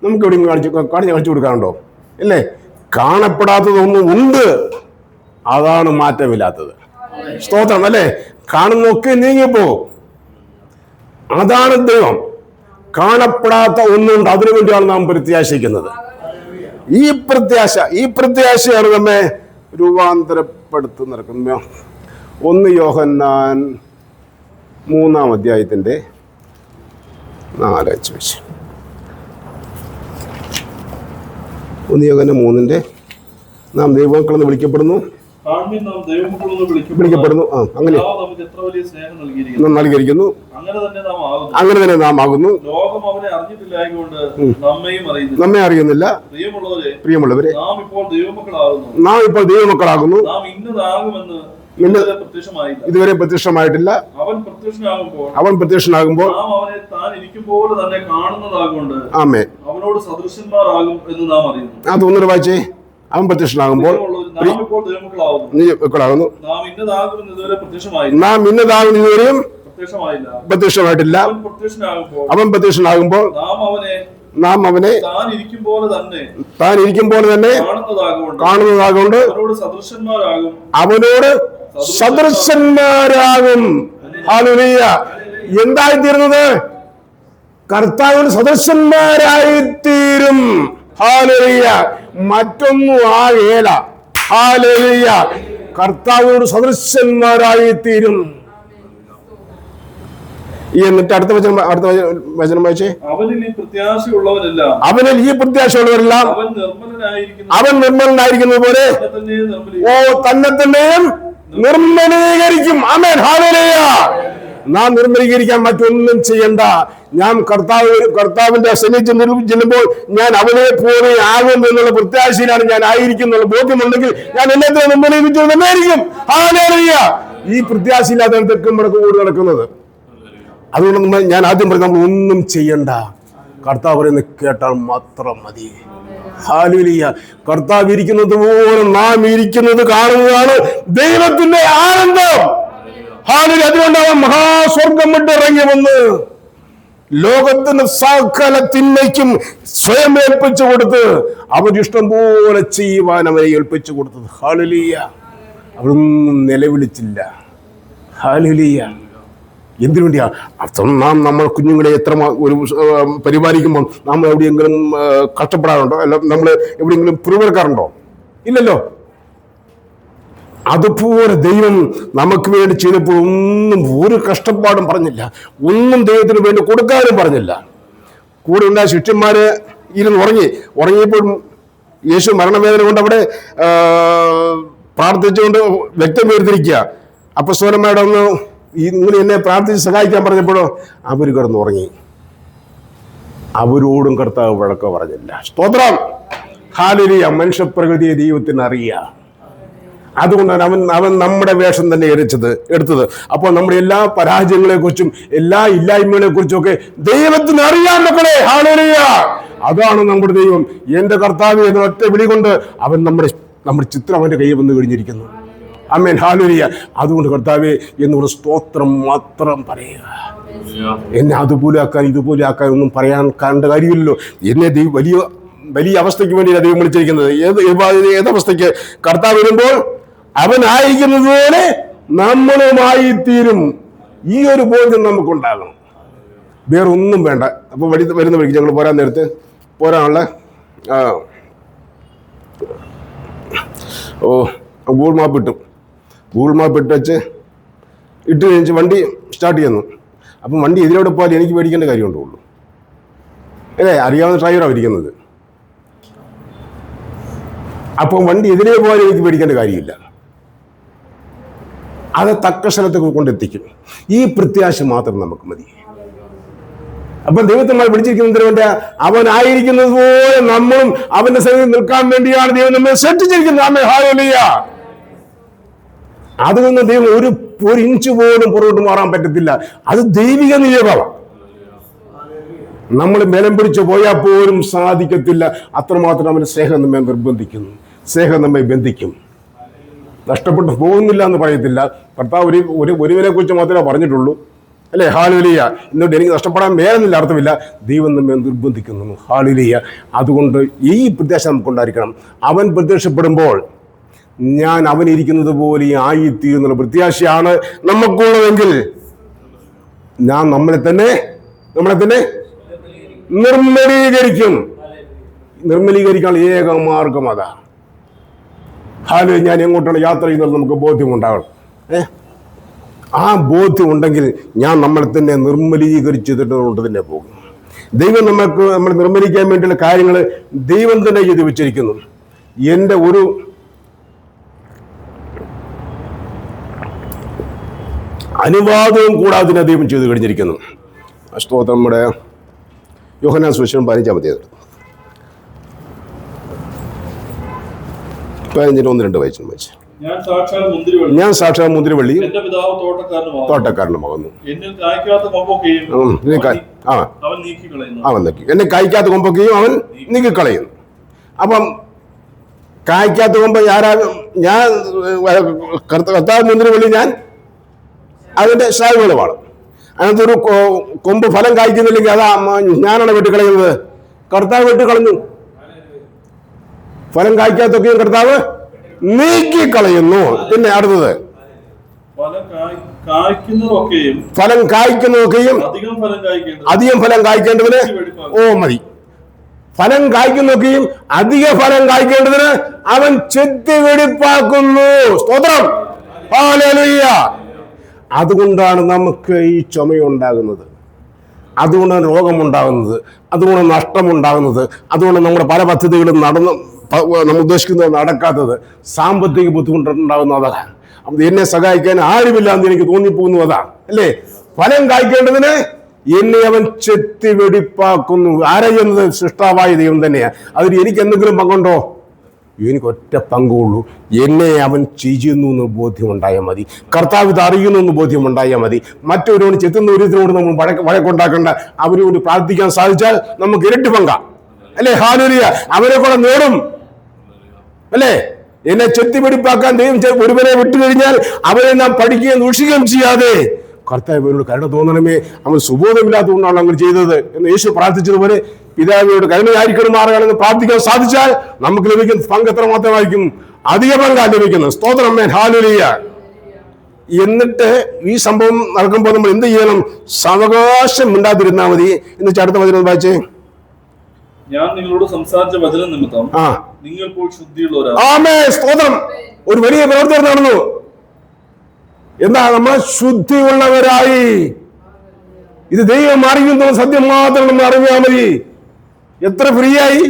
നമുക്ക് എവിടെയും കാണിച്ചു കൊടുക്കാറുണ്ടോ? അല്ലേ? കാണപ്പെടാത്തതൊന്നും ഉണ്ട്, അതാണ് മാറ്റമില്ലാത്തത്. സ്തോത്രം. അല്ലേ? കാണുന്നൊക്കെ നീങ്ങിപ്പോ, അതാണ് ദൈവം. കാണപ്പെടാത്ത ഒന്നുണ്ട്, അതിനു വേണ്ടിയാണ് നാം പ്രത്യാശിക്കുന്നത്. ഈ പ്രത്യാശയാണ് നമ്മെ രൂപാന്തരപ്പെടുത്തുന്നത്. 1 യോഹന്നാൻ 3-ാം അധ്യായത്തിന്റെ 4-5 വെച്ച് 1 യോഹന്നാൻ 3-ന്റെ നാം ദൈവമക്കളെന്ന് വിളിക്കപ്പെടുന്നു. അങ്ങനെ നൽകിയിരിക്കുന്നു. അങ്ങനെ തന്നെ നാം ആകുന്നു. നമ്മെ അറിയുന്നില്ല. പ്രിയമുള്ളവരെ, നാം ഇപ്പോൾ ദൈവമക്കളാകുന്നു. ഇതുവരെ പ്രത്യക്ഷമായിട്ടില്ല. അവൻ പ്രത്യക്ഷനാകുമ്പോൾ ആമേൻ. അതൊന്നര വായിച്ചേ. അവൻ പ്രത്യക്ഷനാകുമ്പോൾ നാം ഇന്നതാകുന്ന ഇതുവരെയും പ്രത്യക്ഷമായിട്ടില്ല. അവൻ പ്രത്യക്ഷനാകുമ്പോൾ നാം അവനെ താൻ ഇരിക്കും പോലെ തന്നെ കാണുന്നതാകൊണ്ട് അവനോട് സദൃശന്മാരാകും. ഹല്ലേലൂയ. എന്തായിത്തീരുന്നത്? കർത്താവിന് സദൃശന്മാരായിത്തീരും. ഹല്ലേലൂയ. മറ്റൊന്നും ആകേല. ഹല്ലേലൂയ. കർത്താവിനോട് സദൃശന്മാരായിത്തീരും. എന്നിട്ട് അടുത്ത വചനം വായിച്ചേ. അവനിൽ ഈ പ്രത്യാശയുള്ളവരെല്ലാം അവൻ നിർമ്മലനായിരിക്കുന്നത് പോലെ തന്നെ തന്നെയും നിർമ്മലീകരിക്കും. ആമേൻ. ഹല്ലേലൂയ. നാം നിർമ്മലീകരിക്കാൻ മറ്റൊന്നും ചെയ്യണ്ട. ഞാൻ കർത്താവിന്റെ സന്നിധിയിൽ ചെല്ലുമ്പോൾ ഞാൻ അവനെ പോലെ ആകും എന്നുള്ള പ്രത്യാശയിലാണ് ഞാൻ ആയിരിക്കുന്നുള്ള ബോധ്യമുണ്ടെങ്കിൽ ഞാൻ എല്ലാത്തിനും നിർമ്മലീകരിച്ചുകൊണ്ടായിരിക്കും. ഹല്ലേലൂയ. ഈ പ്രത്യാശയില്ലാതെ തെക്കും മുടക്ക് കൂടി നടക്കുന്നത്. അതുകൊണ്ട് ഞാൻ ആദ്യം പറഞ്ഞു, നമ്മൾ ഒന്നും ചെയ്യണ്ട, കർത്താവ് പറയുന്നത് കേട്ടാൽ മാത്രം മതി. ഹല്ലേലൂയ. കർത്താവ് ഇരിക്കുന്നത് പോലെ നാം ഇരിക്കുന്നത് കാണുന്നതാണ് ദൈവത്തിന്റെ ആനന്ദം. ഹല്ലേലൂയ. അതുകൊണ്ട് അവൻ മഹാസ്വർഗം വിട്ട് ഇറങ്ങി വന്ന് ലോകത്തിന് സകല തിന്മയ്ക്കും സ്വയം ഏൽപ്പിച്ചു കൊടുത്ത് അവരിഷ്ടം പോലെ ചെയ്യുവാൻ അവരെ ഏൽപ്പിച്ചു കൊടുത്തത്. ഹല്ലേലൂയ. അവരൊന്നും നിലവിളിച്ചില്ല. ഹല്ലേലൂയ. എന്തിനു വേണ്ടിയാ? നാം നമ്മൾ കുഞ്ഞുങ്ങളെ എത്ര ഒരു പരിപാലിക്കുമ്പോൾ നാം എവിടെയെങ്കിലും കഷ്ടപ്പെടാറുണ്ടോ? അല്ല, നമ്മൾ എവിടെയെങ്കിലും പിറുവിറക്കാറുണ്ടോ? ഇല്ലല്ലോ. അതുപോലെ ദൈവം നമുക്ക് വേണ്ടി ചെയ്തപ്പോൾ ഒന്നും ഒരു കഷ്ടപ്പാടും പറഞ്ഞില്ല, ഒന്നും ദൈവത്തിന് വേണ്ടി കൊടുക്കാനും പറഞ്ഞില്ല. കൂടെ ഉണ്ടായ ശിഷ്യന്മാര് ഉറങ്ങിയപ്പോൾ യേശു മരണവേദന കൊണ്ട് അവിടെ പ്രാർത്ഥിച്ചുകൊണ്ട് വ്യക്തം വേർതിരിക്കുക. അപ്പസ്തലന്മാരുടെ ഒന്ന് നിങ്ങൾ എന്നെ പ്രാർത്ഥിച്ച് സഹായിക്കാൻ പറഞ്ഞപ്പോഴോ അവർ കിടന്നുറങ്ങി. അവരോടും കർത്താവ് വഴക്കോ പറഞ്ഞില്ല. സ്തോത്രം. ഹല്ലേലൂയ. മനുഷ്യപ്രകൃതിയെ ദൈവത്തിന് അറിയാം. അതുകൊണ്ടാണ് അവൻ നമ്മുടെ വേഷം തന്നെ എടുത്തത്. അപ്പോൾ നമ്മുടെ എല്ലാ പരാജയങ്ങളെ കുറിച്ചും എല്ലാ ഇല്ലായ്മകളെ കുറിച്ചും ഒക്കെ ദൈവത്തിന് അറിയാൻ മക്കളെ. ഹല്ലേലൂയ. അതാണ് നമ്മുടെ ദൈവം. എന്റെ കർത്താവ് എന്ന ഒറ്റ വിളി കൊണ്ട് അവൻ നമ്മുടെ ചിത്രം അവന്റെ കയ്യിൽ വന്ന് കഴിഞ്ഞിരിക്കുന്നു. ആമേൻ. ഹല്ലേലൂയ. അതുകൊണ്ട് കർത്താവേ എന്നുള്ള സ്തോത്രം മാത്രം പറയുക. എന്നെ അതുപോലെ ആക്കാൻ ഇതുപോലെ ആക്കാൻ ഒന്നും പറയാൻ കാണേണ്ട കാര്യമില്ലല്ലോ. എന്നെ വലിയ വലിയ അവസ്ഥയ്ക്ക് വേണ്ടിയാണ് ദൈവം വിളിച്ചിരിക്കുന്നത്. ഏതവസ്ഥയ്ക്ക്? കർത്താവ് വരുമ്പോൾ അവനായിരിക്കുന്നത് പോലെ നമ്മളുമായി തീരും. ഈ ഒരു ബോധ്യം നമുക്കുണ്ടാകണം. വേറെ ഒന്നും വേണ്ട. അപ്പൊ വരുന്ന വഴിക്ക് ഞങ്ങൾ പോരാൻ നേരത്ത് പോരാനുള്ള ഗൂഗിൾ മാപ്പ് ഇട്ടു. ഗൂഗിൾ മാപ്പ് ഇട്ട് വെച്ച് ഇട്ട് കഴിഞ്ഞ് വണ്ടി സ്റ്റാർട്ട് ചെയ്യുന്നു. അപ്പം വണ്ടി എതിരോടെ പോയാൽ എനിക്ക് പേടിക്കേണ്ട കാര്യമുണ്ടുള്ളൂ അല്ലേ? അറിയാവുന്ന ഡ്രൈവറാണ് ഇരിക്കുന്നത്. അപ്പം വണ്ടി എതിരെ പോയാൽ എനിക്ക് പേടിക്കേണ്ട കാര്യമില്ല. അത് തക്ക സ്ഥലത്ത് കൊണ്ടെത്തിക്കും. ഈ പ്രത്യാശ മാത്രം നമുക്ക് മതി. അപ്പം ദൈവത്തെ നമ്മൾ വിളിച്ചിരിക്കുന്നതിന് വേണ്ടി അവനായിരിക്കുന്നത് പോലെ നമ്മളും അവന്റെ സന്നിധിയിൽ നിൽക്കാൻ വേണ്ടിയാണ് ദൈവം നമ്മെ സൃഷ്ടിച്ചിരിക്കുന്നത്. ആമേൻ. ഹല്ലേലൂയ. അതുകൊണ്ട് ദൈവം ഒരു ഇഞ്ച് പോലും പുറകോട്ട് മാറാൻ പറ്റത്തില്ല. അത് ദൈവിക നിയമമാണ്. നമ്മൾ ബലം പിടിച്ചു പോയാൽ പോലും സാധിക്കത്തില്ല. അത്രമാത്രം അവന്റെ സ്നേഹം നമ്മെ നിർബന്ധിക്കുന്നു, സ്നേഹം നമ്മെ ബന്ധിക്കും. നഷ്ടപ്പെട്ടു പോകുന്നില്ല എന്ന് പറയത്തില്ല. കർത്താവ് ഒരുവിനെ കുറിച്ച് മാത്രമേ പറഞ്ഞിട്ടുള്ളൂ അല്ലേ? ഹല്ലേലൂയ. എന്നിട്ട് എനിക്ക് നഷ്ടപ്പെടാൻ വേറെന്നില്ല, അർത്ഥമില്ല. ദൈവം നമ്മെ നിർബന്ധിക്കുന്നു. ഹല്ലേലൂയ. അതുകൊണ്ട് ഈ പ്രത്യാശ നമുക്കുണ്ടായിരിക്കണം. അവൻ പ്രത്യക്ഷപ്പെടുമ്പോൾ ഞാൻ അവനിരിക്കുന്നത് പോലെ ആയിത്തീരുന്നുള്ള പ്രത്യാശയാണ് നമുക്കുള്ളതെങ്കിൽ ഞാൻ നമ്മളെ തന്നെ നിർമ്മലീകരിക്കും. നിർമ്മലീകരിക്കാൻ ഏക മാർഗം അതാ. ഞാൻ എങ്ങോട്ടാണ് യാത്ര ചെയ്യുന്നത് നമുക്ക് ബോധ്യമുണ്ടാകണം. ആ ബോധ്യം ഉണ്ടെങ്കിൽ ഞാൻ നമ്മളെ തന്നെ നിർമ്മലീകരിച്ചിട്ടുണ്ട് തന്നെ പോകും. ദൈവം നമ്മൾ നിർമ്മലിക്കാൻ വേണ്ടിയുള്ള കാര്യങ്ങൾ ദൈവം തന്നെ ചെയ്ത് വെച്ചിരിക്കുന്നു. എൻ്റെ ഒരു അനുവാദവും കൂടാതെ ദൈവം ചെയ്തു കഴിഞ്ഞിരിക്കുന്നു. സ്തോത്രം. നമ്മുടെ യോഹന്നാൻ സുവിശേഷം 15-ാം അധ്യായം 15-1-2 വായിച്ചു. ഞാൻ സാക്ഷാൽ മുന്തിരിവള്ളി തോട്ടക്കാരനുമാകുന്നു. അവൻ നീക്കി. എന്നെ കായ്ക്കാത്ത കൊമ്പൊക്കെയും അവൻ നീക്കിക്കളയുന്നു. അപ്പം കായ്ക്കാത്ത കൊമ്പ് ഞാൻ കർത്താവ് മുന്തിരിവള്ളി, ഞാൻ അതിന്റെ ശാഖകളുമാണ്. അതിനകത്തൊരു കൊമ്പ് ഫലം കായ്ക്കുന്നില്ലെങ്കിൽ അതാ ഞാനാണ് വെട്ടിക്കളയുന്നത്. കർത്താവ് വെട്ടിക്കളഞ്ഞു. ഫലം കായ്ക്കാത്തൊക്കെയും കർത്താവ് നീക്കിക്കളയുന്നു. പിന്നെ അടുത്തത് ഫലം കായ്ക്കുന്നതൊക്കെയും അധികം ഫലം കായ്ക്കേണ്ടതിന് മതി. ഫലം കായ്ക്കുന്നതൊക്കെയും അധിക ഫലം കായ്ക്കേണ്ടതിന് അവൻ ചെത്തി വെടിപ്പാക്കുന്നു. സ്തോത്രം. ഹല്ലേലൂയ. അതുകൊണ്ടാണ് നമുക്ക് ഈ ചുമയുണ്ടാകുന്നത്, അതുകൊണ്ടാണ് രോഗമുണ്ടാകുന്നത്, അതുകൊണ്ട് നഷ്ടമുണ്ടാകുന്നത്, അതുകൊണ്ട് നമ്മുടെ പല പദ്ധതികളും നമ്മൾ ഉദ്ദേശിക്കുന്നത് നടക്കാത്തത്, സാമ്പത്തിക ബുദ്ധിമുട്ടുണ്ടാകുന്നത് അതാണ്. എന്നെ സഹായിക്കാൻ ആരുമില്ല എന്ന് എനിക്ക് തോന്നിപ്പോകുന്നു, അതാ അല്ലേ? ഫലം കായ്ക്കേണ്ടതിന് എന്നെ അവൻ ചെത്തി വെടിപ്പാക്കുന്നു. ആരെയുന്നത്? സൃഷ്ടാവായ ദൈവം തന്നെയാണ്. അതിൽ എനിക്ക് എന്തെങ്കിലും പങ്കുണ്ടോ? എനിക്ക് ഒറ്റ പങ്കുള്ളൂ. എന്നെ അവൻ ചെയ്യുന്നു എന്ന് ബോധ്യമുണ്ടായാൽ മതി. കർത്താവ് ഇത് അറിയുന്നു എന്ന് ബോധ്യമുണ്ടായാൽ മതി. മറ്റൊരുവന് ചെത്തുന്ന ഒരുത്തിനോട് നമ്മൾ വഴക്കുണ്ടാക്കേണ്ട. അവരോട് പ്രാർത്ഥിക്കാൻ സാധിച്ചാൽ നമുക്ക് ഇരട്ടി പങ്കാം, അല്ലേ? ഹല്ലേലൂയ. അവരെ കൂടെ നേടും, അല്ലേ? എന്നെ ചെത്തി വെടിപ്പാക്കാൻ ദൈവം ഒരുവനെ വിട്ടുകഴിഞ്ഞാൽ അവരെ നാം പഠിക്കുകയും ദൂഷിക്കുകയും ചെയ്യാതെ കർത്താവിനോട് കരുണ തോന്നണമേ, അവൻ സുബോധമില്ലാത്തതുകൊണ്ടാണ് അങ്ങനെ ചെയ്തത് എന്ന് യേശു പ്രാർത്ഥിച്ചതുപോലെ പിതാവിനോട് കരുണയായിരിക്കണമാറാണെന്ന് പ്രാർത്ഥിക്കാൻ സാധിച്ചാൽ നമുക്ക് ലഭിക്കുന്ന പങ്ക് എത്ര മാത്രമായിരിക്കും? അധിക പങ്കാണ് ലഭിക്കുന്നത്. സ്തോത്രം, ഹല്ലേലൂയ. എന്നിട്ട് ഈ സംഭവം നടക്കുമ്പോൾ നമ്മൾ എന്ത് ചെയ്യണം? സാവകാശം മിണ്ടാതിരുന്നാൽ മതി. എന്ന് അടുത്ത വചനം വായിച്ചേ. ഞാൻ നിങ്ങളോട് സംസാരിച്ച വചനം നിമിത്തം നിങ്ങൾ ഇപ്പോൾ ശുദ്ധിയുള്ളവരാണ്. ആമേൻ, സ്തോത്രം. ഒരു വലിയ പ്രവർത്തനം നടന്നു. എന്താ? നമ്മൾ ശുദ്ധിയുള്ളവരായി. ഇത് ദൈവം അറിയുന്ന സത്യം മാത്രം നമ്മൾ അറിഞ്ഞാൽ മതി. എത്ര ഫ്രീ ആയി,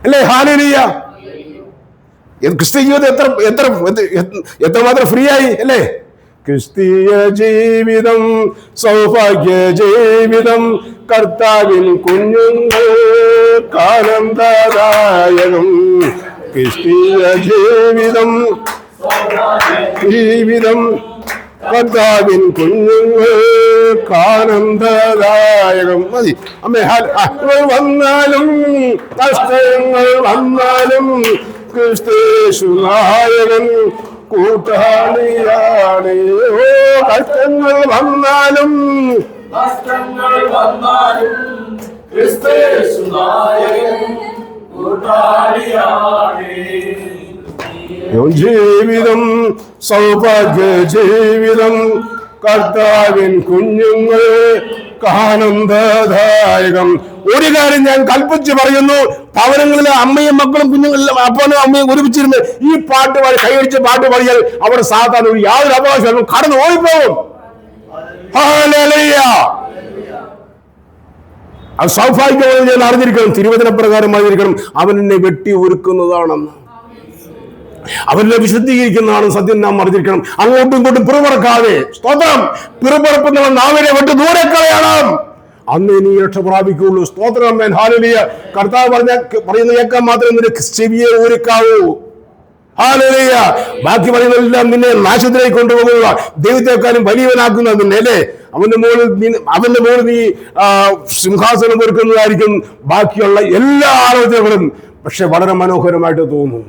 അല്ലേ? ഹല്ലേലൂയ. ക്രിസ്തീയ ജീവിതം എത്രമാത്രം ഫ്രീ ആയി, അല്ലേ? ക്രിസ്തീയ ജീവിതം സൗഭാഗ്യ ജീവിതം, കർത്താവിൻ കുഞ്ഞുങ്ങൾ ആനന്ദദായകം. ക്രിസ്തീയ ജീവിതം കർത്താവിൻ കുഞ്ഞുങ്ങൾ ആനന്ദദായകം. മതി അമ്മേ. വന്നാലും കഷ്ടങ്ങൾ വന്നാലും ക്രിസ്തേശു നായകൻ കൂട്ടാളിയാണ്. ഓ, കഷ്ടങ്ങൾ വന്നാലും ക്രിസ്തേശു നായകൻ കൂട്ടാളിയാണ്. ജീവിതം സൗഭാഗ്യ ജീവിതം, കർത്താവിൻ കുഞ്ഞുങ്ങൾ ആനന്ദദായകം. ഒരു കാര്യം ഞാൻ കൽപ്പിച്ച് പറയുന്നു, ഭവനങ്ങളിലെ അമ്മയും മക്കളും കുഞ്ഞുങ്ങളിലും അപ്പനും അമ്മയും ഒരുമിച്ചിരുന്ന് ഈ പാട്ട് പാടി കൈയടിച്ച് പാട്ട് പാടിയാൽ അവിടെ സാധാരണ ഒരു യാതൊരു അവകാശം കടന്നു ഓടിപ്പോകും. ഹല്ലേലൂയ. അത് സൗഭാഗ്യമായി ഞാൻ അറിഞ്ഞിരിക്കണം, തിരുവചന പ്രകാരമായിരിക്കണം. അവൻ എന്നെ വെട്ടി ഒരുക്കുന്നതാണെന്ന്, അവനെ വിശുദ്ധീകരിക്കുന്നതാണ് സത്യം നാം അറിഞ്ഞിരിക്കണം. അങ്ങോട്ടും ഇങ്ങോട്ടും പിറുപിറക്കാതെ, സ്തോത്രം, പിറുപിറക്കുന്നവൻ നാവിനെ വിട്ട് ദൂരെ കളയണം. അന്ന് നീ രക്ഷ പ്രാപിക്കുള്ളൂ. സ്തോത്രം, ഹല്ലേലൂയ. കർത്താവ് പറയുന്ന കേൾക്കാൻ മാത്രമേ നിന്റെ ചെവിയെ ഒരുക്കാവൂ. ഹല്ലേലൂയ. ബാക്കി പറയുന്നതെല്ലാം നിന്നെ നാശത്തിലേക്ക് കൊണ്ടുപോകുക, ദൈവത്തെക്കാളും വലിയവനാക്കുന്ന നിന്നെ, അല്ലേ? അവന്റെ മുകളിൽ നീ സിംഹാസനം ഒരുക്കുന്നതായിരിക്കും ബാക്കിയുള്ള എല്ലാ ആലോചനകളും. പക്ഷെ വളരെ മനോഹരമായിട്ട് തോന്നും,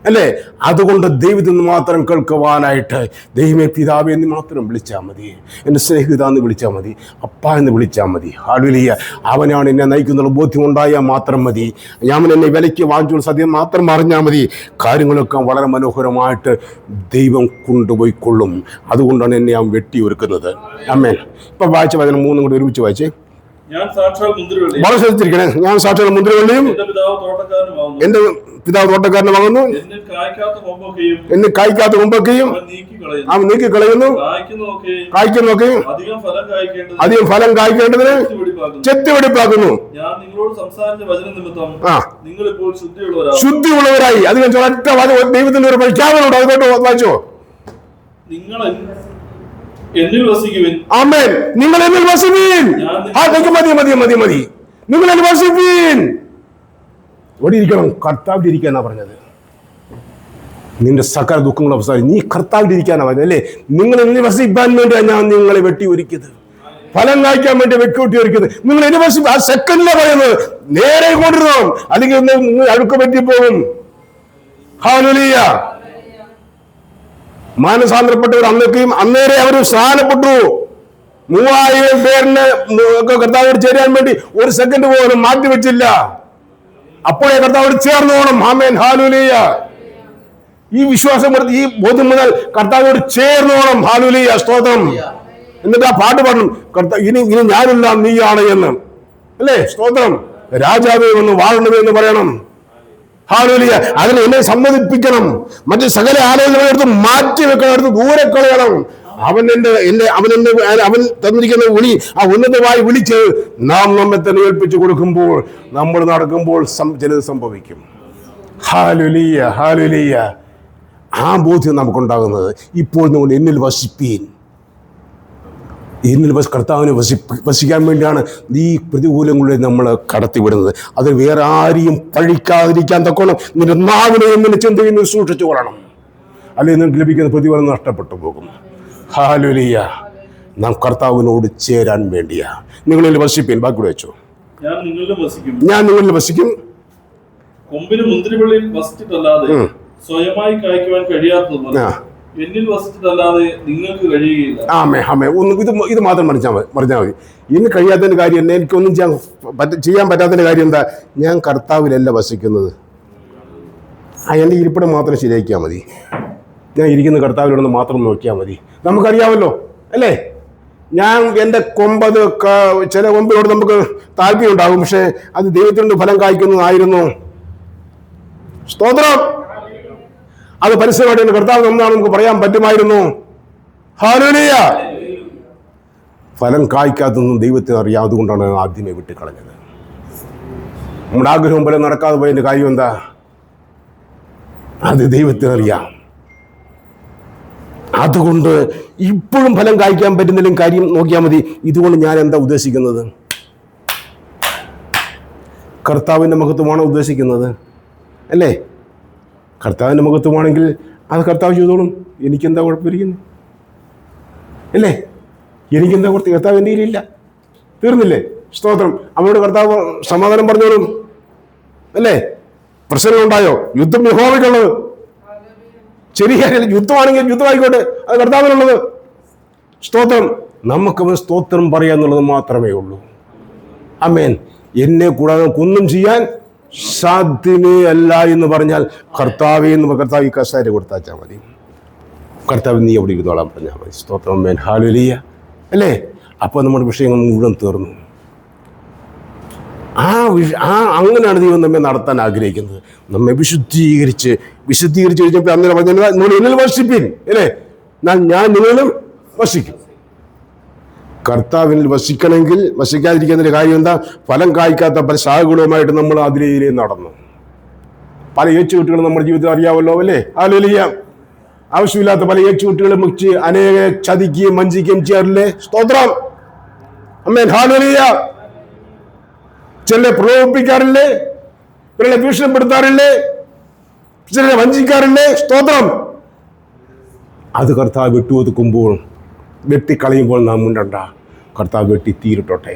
അല്ലേ? അതുകൊണ്ട് ദൈവത്തിൽ നിന്ന് മാത്രം കേൾക്കുവാനായിട്ട് ദൈവമേ പിതാവേ എന്ന് മാത്രം വിളിച്ചാൽ മതി. എൻ്റെ സ്നേഹിത എന്ന് വിളിച്ചാൽ മതി, അപ്പ എന്ന് വിളിച്ചാൽ മതി. ഹല്ലേലൂയ. അവനാണ് എന്നെ നയിക്കുന്ന ബോധ്യം ഉണ്ടായാൽ മാത്രം മതി. ഞാൻ എന്നെ വിലയ്ക്ക് വാങ്ങിച്ചുള്ള സത്യം മാത്രം അറിഞ്ഞാൽ മതി. കാര്യങ്ങളൊക്കെ വളരെ മനോഹരമായിട്ട് ദൈവം കൊണ്ടുപോയിക്കൊള്ളും. അതുകൊണ്ടാണ് എന്നെ അവൻ വെട്ടി ഒരുക്കുന്നത്. ആമേൻ. ഇപ്പം വായിച്ച വചനം 3 കൂടി ഒരുമിച്ച് വായിച്ചേ. ഞാൻ സാക്ഷാൽ മുന്തിരിവള്ളിയും, വളരെ ശ്രദ്ധിച്ചിരിക്കണേ. ഞാൻ സാക്ഷാൽ മുന്തിരിവള്ളിയും എന്റെ പിതാവ് തോട്ടക്കാരനുമാകുന്നു. എന്നെ കായ്ക്കാത്ത കൊമ്പൊക്കെയും അവൻ നീക്കിക്കളയുന്നു. കായ്ക്കുന്നൊക്കെയും അധികം ഫലം കായ്ക്കേണ്ടതിന് ചെത്തിവെടിപ്പാക്കുന്നു. ശുദ്ധിയുള്ളവരായി. അതിന് ഒറ്റ ദൈവത്തിന്റെ ഒരു പ്രഖ്യാപനമുണ്ട്. അതുകൊണ്ട് വായിച്ചോ. ആമേൻ. നിങ്ങൾ എന്നിൽ വസിപ്പീൻ. മതി. നിങ്ങൾ എന്നിൽ വസിപ്പീൻ. ഇവിടെ ഇരിക്കണം, കർത്താവിലിരിക്കാനാ പറഞ്ഞത്. നിന്റെ സകല ദുഃഖങ്ങളും അവസാനം നീ കർത്താവിലിരിക്കാനാ പറഞ്ഞത്, അല്ലേ? നിങ്ങൾ എന്നിൽ വസിപ്പാൻ വേണ്ടിയാണ് ഞാൻ നിങ്ങളെ വെട്ടി ഒരുക്കിയത്, ഫലം കായ്ക്കാൻ വേണ്ടി വെട്ടി ഒരുക്കിയത്. നിങ്ങൾ എന്നെ വസിപ്പ് ആ സെക്കൻഡിലാണ് പറയുന്നത്. നേരെ കൊണ്ടിരുന്നോ, അല്ലെങ്കിൽ നിങ്ങൾ അഴുക്ക് പറ്റിപ്പോകും. ഹല്ലേലൂയ. മാനസാന്തരപ്പെട്ടവർ അന്നേരെ അവർ സ്നാനപ്പെട്ടു. 3000 പേരിന് കർത്താവോട് ചേരാൻ വേണ്ടി ഒരു സെക്കൻഡ് പോലും മാറ്റിവെച്ചില്ല. അപ്പോഴേ കർത്താവോട് ചേർന്ന് പോകണം. ആമേൻ, ഹല്ലേലൂയ. ഈ വിശ്വാസം, ഈ ബോധ്യം മുതൽ കർത്താവോട് ചേർന്ന് പോകണം. ഹല്ലേലൂയ, സ്തോത്രം. എന്നിട്ട് ആ പാട്ട് പാടണം, ഇനി ഞാനില്ല നീയാണ് എന്ന്, അല്ലേ? സ്തോത്രം. രാജാവേ ഒന്ന് വാഴണമേ എന്ന് പറയണം. ഹല്ലേലൂയ. അതിനെ എന്നെ സമ്മതിപ്പിക്കണം. മറ്റ് സകല ആലോചനകളെടുത്ത് മാറ്റി വെക്കണം, എടുത്ത് ദൂരെ കളയണം. അവൻ തന്നിരിക്കുന്ന വിളി, ആ ഉന്നതമായി വിളിച്ച് നാം നമ്മെ തന്നെ ഏൽപ്പിച്ചു കൊടുക്കുമ്പോൾ, നമ്മൾ നടക്കുമ്പോൾ ചിലത് സംഭവിക്കും. Hallelujah, hallelujah. ആ ബോധ്യം നമുക്കുണ്ടാകുന്നത് ഇപ്പോൾ നമ്മൾ എന്നിൽ വസിപ്പീൻ. എന്നിൽ കർത്താവിനെ വസിക്കാൻ വേണ്ടിയാണ് ഈ പ്രതികൂലങ്ങളെ നമ്മൾ കടത്തിവിടുന്നത്. അത് വേറെ ആരെയും പഴിക്കാതിരിക്കാൻ തക്കോണം നിന്റെ നാവിനെ എങ്ങനെ ചിന്തയിൽ സൂക്ഷിച്ചു കൊള്ളണം, അല്ലെങ്കിൽ നിങ്ങൾക്ക് ലഭിക്കുന്ന പ്രതിഫലം നഷ്ടപ്പെട്ടു പോകും. ഹല്ലേലൂയ. നാം കർത്താവിനോട് ചേരാൻ വേണ്ടിയാ. നിങ്ങളിൽ വസിപ്പിൻ. ബാക്കി വെച്ചു. ഞാൻ നിങ്ങളിൽ വസിക്കും. കൊമ്പിന് മുന്തിരിവള്ളിയിൽ വസിച്ചിട്ടല്ലാതെ സ്വയമായി കായ്ക്കുവാൻ കഴിയാത്തത് എന്നിൽ വസിച്ചിട്ടല്ലാതെ നിങ്ങൾക്ക് കഴിയുകയില്ല. ആമേ. ഇത് മാത്രം പറഞ്ഞാൽ മതി. ഇന്ന് കഴിയാത്തതിന്റെ കാര്യം എന്നെ എനിക്കൊന്നും ചെയ്യാൻ പറ്റാത്തതിന്റെ കാര്യം എന്താ? ഞാൻ കർത്താവിലല്ല വസിക്കുന്നത്. എൻ്റെ ഇരിപ്പിടം മാത്രം ശരിയാക്കിയാൽ മതി. ഞാൻ ഇരിക്കുന്ന കർത്താവിനോടൊന്ന് മാത്രം നോക്കിയാൽ മതി. നമുക്കറിയാമല്ലോ അല്ലേ? ഞാൻ എൻ്റെ കൊമ്പത് ചില കൊമ്പിനോട് നമുക്ക് താല്പര്യം ഉണ്ടാകും, പക്ഷെ അത് ദൈവത്തിൻ്റെ ഫലം കായ്ക്കുന്നതായിരുന്നു. സ്തോത്രം. അത് പരസ്യമായിട്ട് കർത്താവ് എന്നാണ് നമുക്ക് പറയാൻ പറ്റുമായിരുന്നു. ഹല്ലേലൂയ. ഫലം കായ്ക്കാത്തൊന്നും ദൈവത്തിന് അറിയാം. അതുകൊണ്ടാണ് ആദ്യമേ വിട്ടുകളഞ്ഞത്. നമ്മുടെ ആഗ്രഹം പോലെ നടക്കാതെ പോയതിൻ്റെ കാര്യം എന്താ? അത് ദൈവത്തിനറിയാം. അതുകൊണ്ട് ഇപ്പോഴും ഫലം കായ്ക്കാൻ പറ്റുന്നില്ലെങ്കിൽ കാര്യം നോക്കിയാൽ മതി. ഇതുകൊണ്ട് ഞാൻ എന്താ ഉദ്ദേശിക്കുന്നത്? കർത്താവിൻ്റെ മഹത്വമാണ് ഉദ്ദേശിക്കുന്നത് അല്ലേ? കർത്താവിൻ്റെ മഹത്വമാണെങ്കിൽ അത് കർത്താവ് ചെയ്തോളും. എനിക്കെന്താ കുഴപ്പമിരിക്കുന്നു അല്ലേ? എനിക്കെന്താ കൊടുത്ത്? കർത്താവ് എൻ്റെ കയ്യിലില്ല. തീർന്നില്ലേ? സ്തോത്രം. അവനോട് കർത്താവ് സമാധാനം പറഞ്ഞോളും അല്ലേ? പ്രശ്നം ഉണ്ടായോ? യുദ്ധം യഹോവയ്ക്കുള്ളത്. ശരി, യുദ്ധമാണെങ്കിൽ യുദ്ധമായിക്കോട്ടെ, അത് കർത്താവിനുള്ളത്. സ്തോത്രം. നമുക്കവൻ സ്തോത്രം പറയാന്നുള്ളത് മാത്രമേ ഉള്ളൂ. ആമേൻ. എന്നെ കൂടാതെ ഒന്നും ചെയ്യാൻ സാധ്യമേ അല്ല എന്ന് പറഞ്ഞാൽ കർത്താവ് ഈ കസേര കൊടുത്താച്ചാൽ മതി. കർത്താവ് നീ അവിടെ ഇരുന്നോളാൻ പറഞ്ഞാൽ മതി. സ്തോത്രം. ആമേൻ. ഹല്ലേലൂയ അല്ലേ? അപ്പോൾ നമ്മുടെ വിഷയങ്ങൾ മുഴുവൻ തീർന്നു. അങ്ങനെയാണ് ദൈവം നമ്മെ നടത്താൻ ആഗ്രഹിക്കുന്നത്. നമ്മെ വിശുദ്ധീകരിച്ച് കഴിഞ്ഞപ്പോൾ അങ്ങനെ പറഞ്ഞാൽ നിങ്ങൾ എന്നിൽ വർഷിപ്പിൻ അല്ലേ? ഞാൻ നിങ്ങളും വസിക്കും. കർത്താവിനിൽ വസിക്കണമെങ്കിൽ വസിക്കാതിരിക്കുന്നതിൻ്റെ കാര്യം എന്താ? ഫലം കായ്ക്കാത്ത പല ശാഖകളുമായിട്ട് നമ്മൾ അതിലേ നടന്നു. പല ഏച്ചുകുട്ടികളും നമ്മുടെ ജീവിതത്തിൽ അറിയാമല്ലോ അല്ലേ? ഹല്ലേലൂയ. ആവശ്യമില്ലാത്ത പല ഏച്ചുകുട്ടികളും മുച്ച് അനേക ചതിക്കുകയും വഞ്ചിക്കുകയും ചെയ്യാറില്ലേ? സ്തോത്രം. ആമേൻ. ഹല്ലേലൂയ. ചിലരെ പ്രലോഭിപ്പിക്കാറില്ലേ? ചിലരെ ഭീഷണിപ്പെടുത്താറില്ലേ? ചിലരെ വഞ്ചിക്കാറില്ലേ? സ്തോത്രം. അത് കർത്താവ് വിട്ടുകൊടുക്കുമ്പോൾ, വെട്ടിക്കളയുമ്പോൾ നാം മുണ്ടണ്ട. കർത്താവ് വെട്ടി തീരിട്ടോട്ടെ.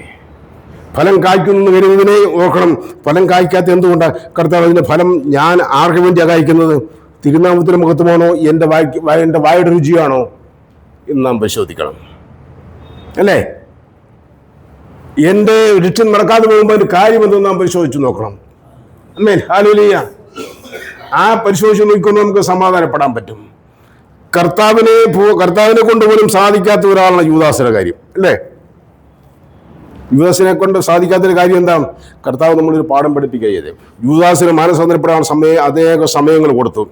ഫലം കായ്ക്കുന്നു വരുന്നതിനെ ഓർക്കണം. ഫലം കായ്ക്കാത്ത എന്തുകൊണ്ടാണ്? കർത്താവ് അതിൻ്റെ ഫലം ഞാൻ ആർക്ക് വേണ്ടിയാണ് കായ്ക്കുന്നത്? തിരുനാമത്തിൻ്റെ മഹത്വമാണോ? എൻ്റെ വായുടെ രുചിയാണോ എന്ന് നാം പരിശോധിക്കണം അല്ലേ? എൻ്റെ ലക്ഷ്യം നടക്കാതെ പോകുമ്പോൾ അതിൻ്റെ കാര്യം എന്തെന്ന് നാം പരിശോധിച്ച് നോക്കണം. ആമേൻ. ഹല്ലേലൂയ. ആ പരിശോധിച്ച് നോക്കിക്കൊണ്ട് നമുക്ക് സമാധാനപ്പെടാൻ പറ്റും. കർത്താവിനെ കൊണ്ട് പോലും സാധിക്കാത്ത ഒരാളാണ് യൂദാസിന്റെ കാര്യം അല്ലേ? യൂദാസിനെ കൊണ്ട് സാധിക്കാത്തൊരു കാര്യം എന്താ? കർത്താവ് നമ്മളൊരു പാഠം പഠിപ്പിക്കുക ചെയ്തത്. യൂദാസിന് മാനസാന്തരപ്പെടാൻ അനേക സമയങ്ങൾ കൊടുത്തു.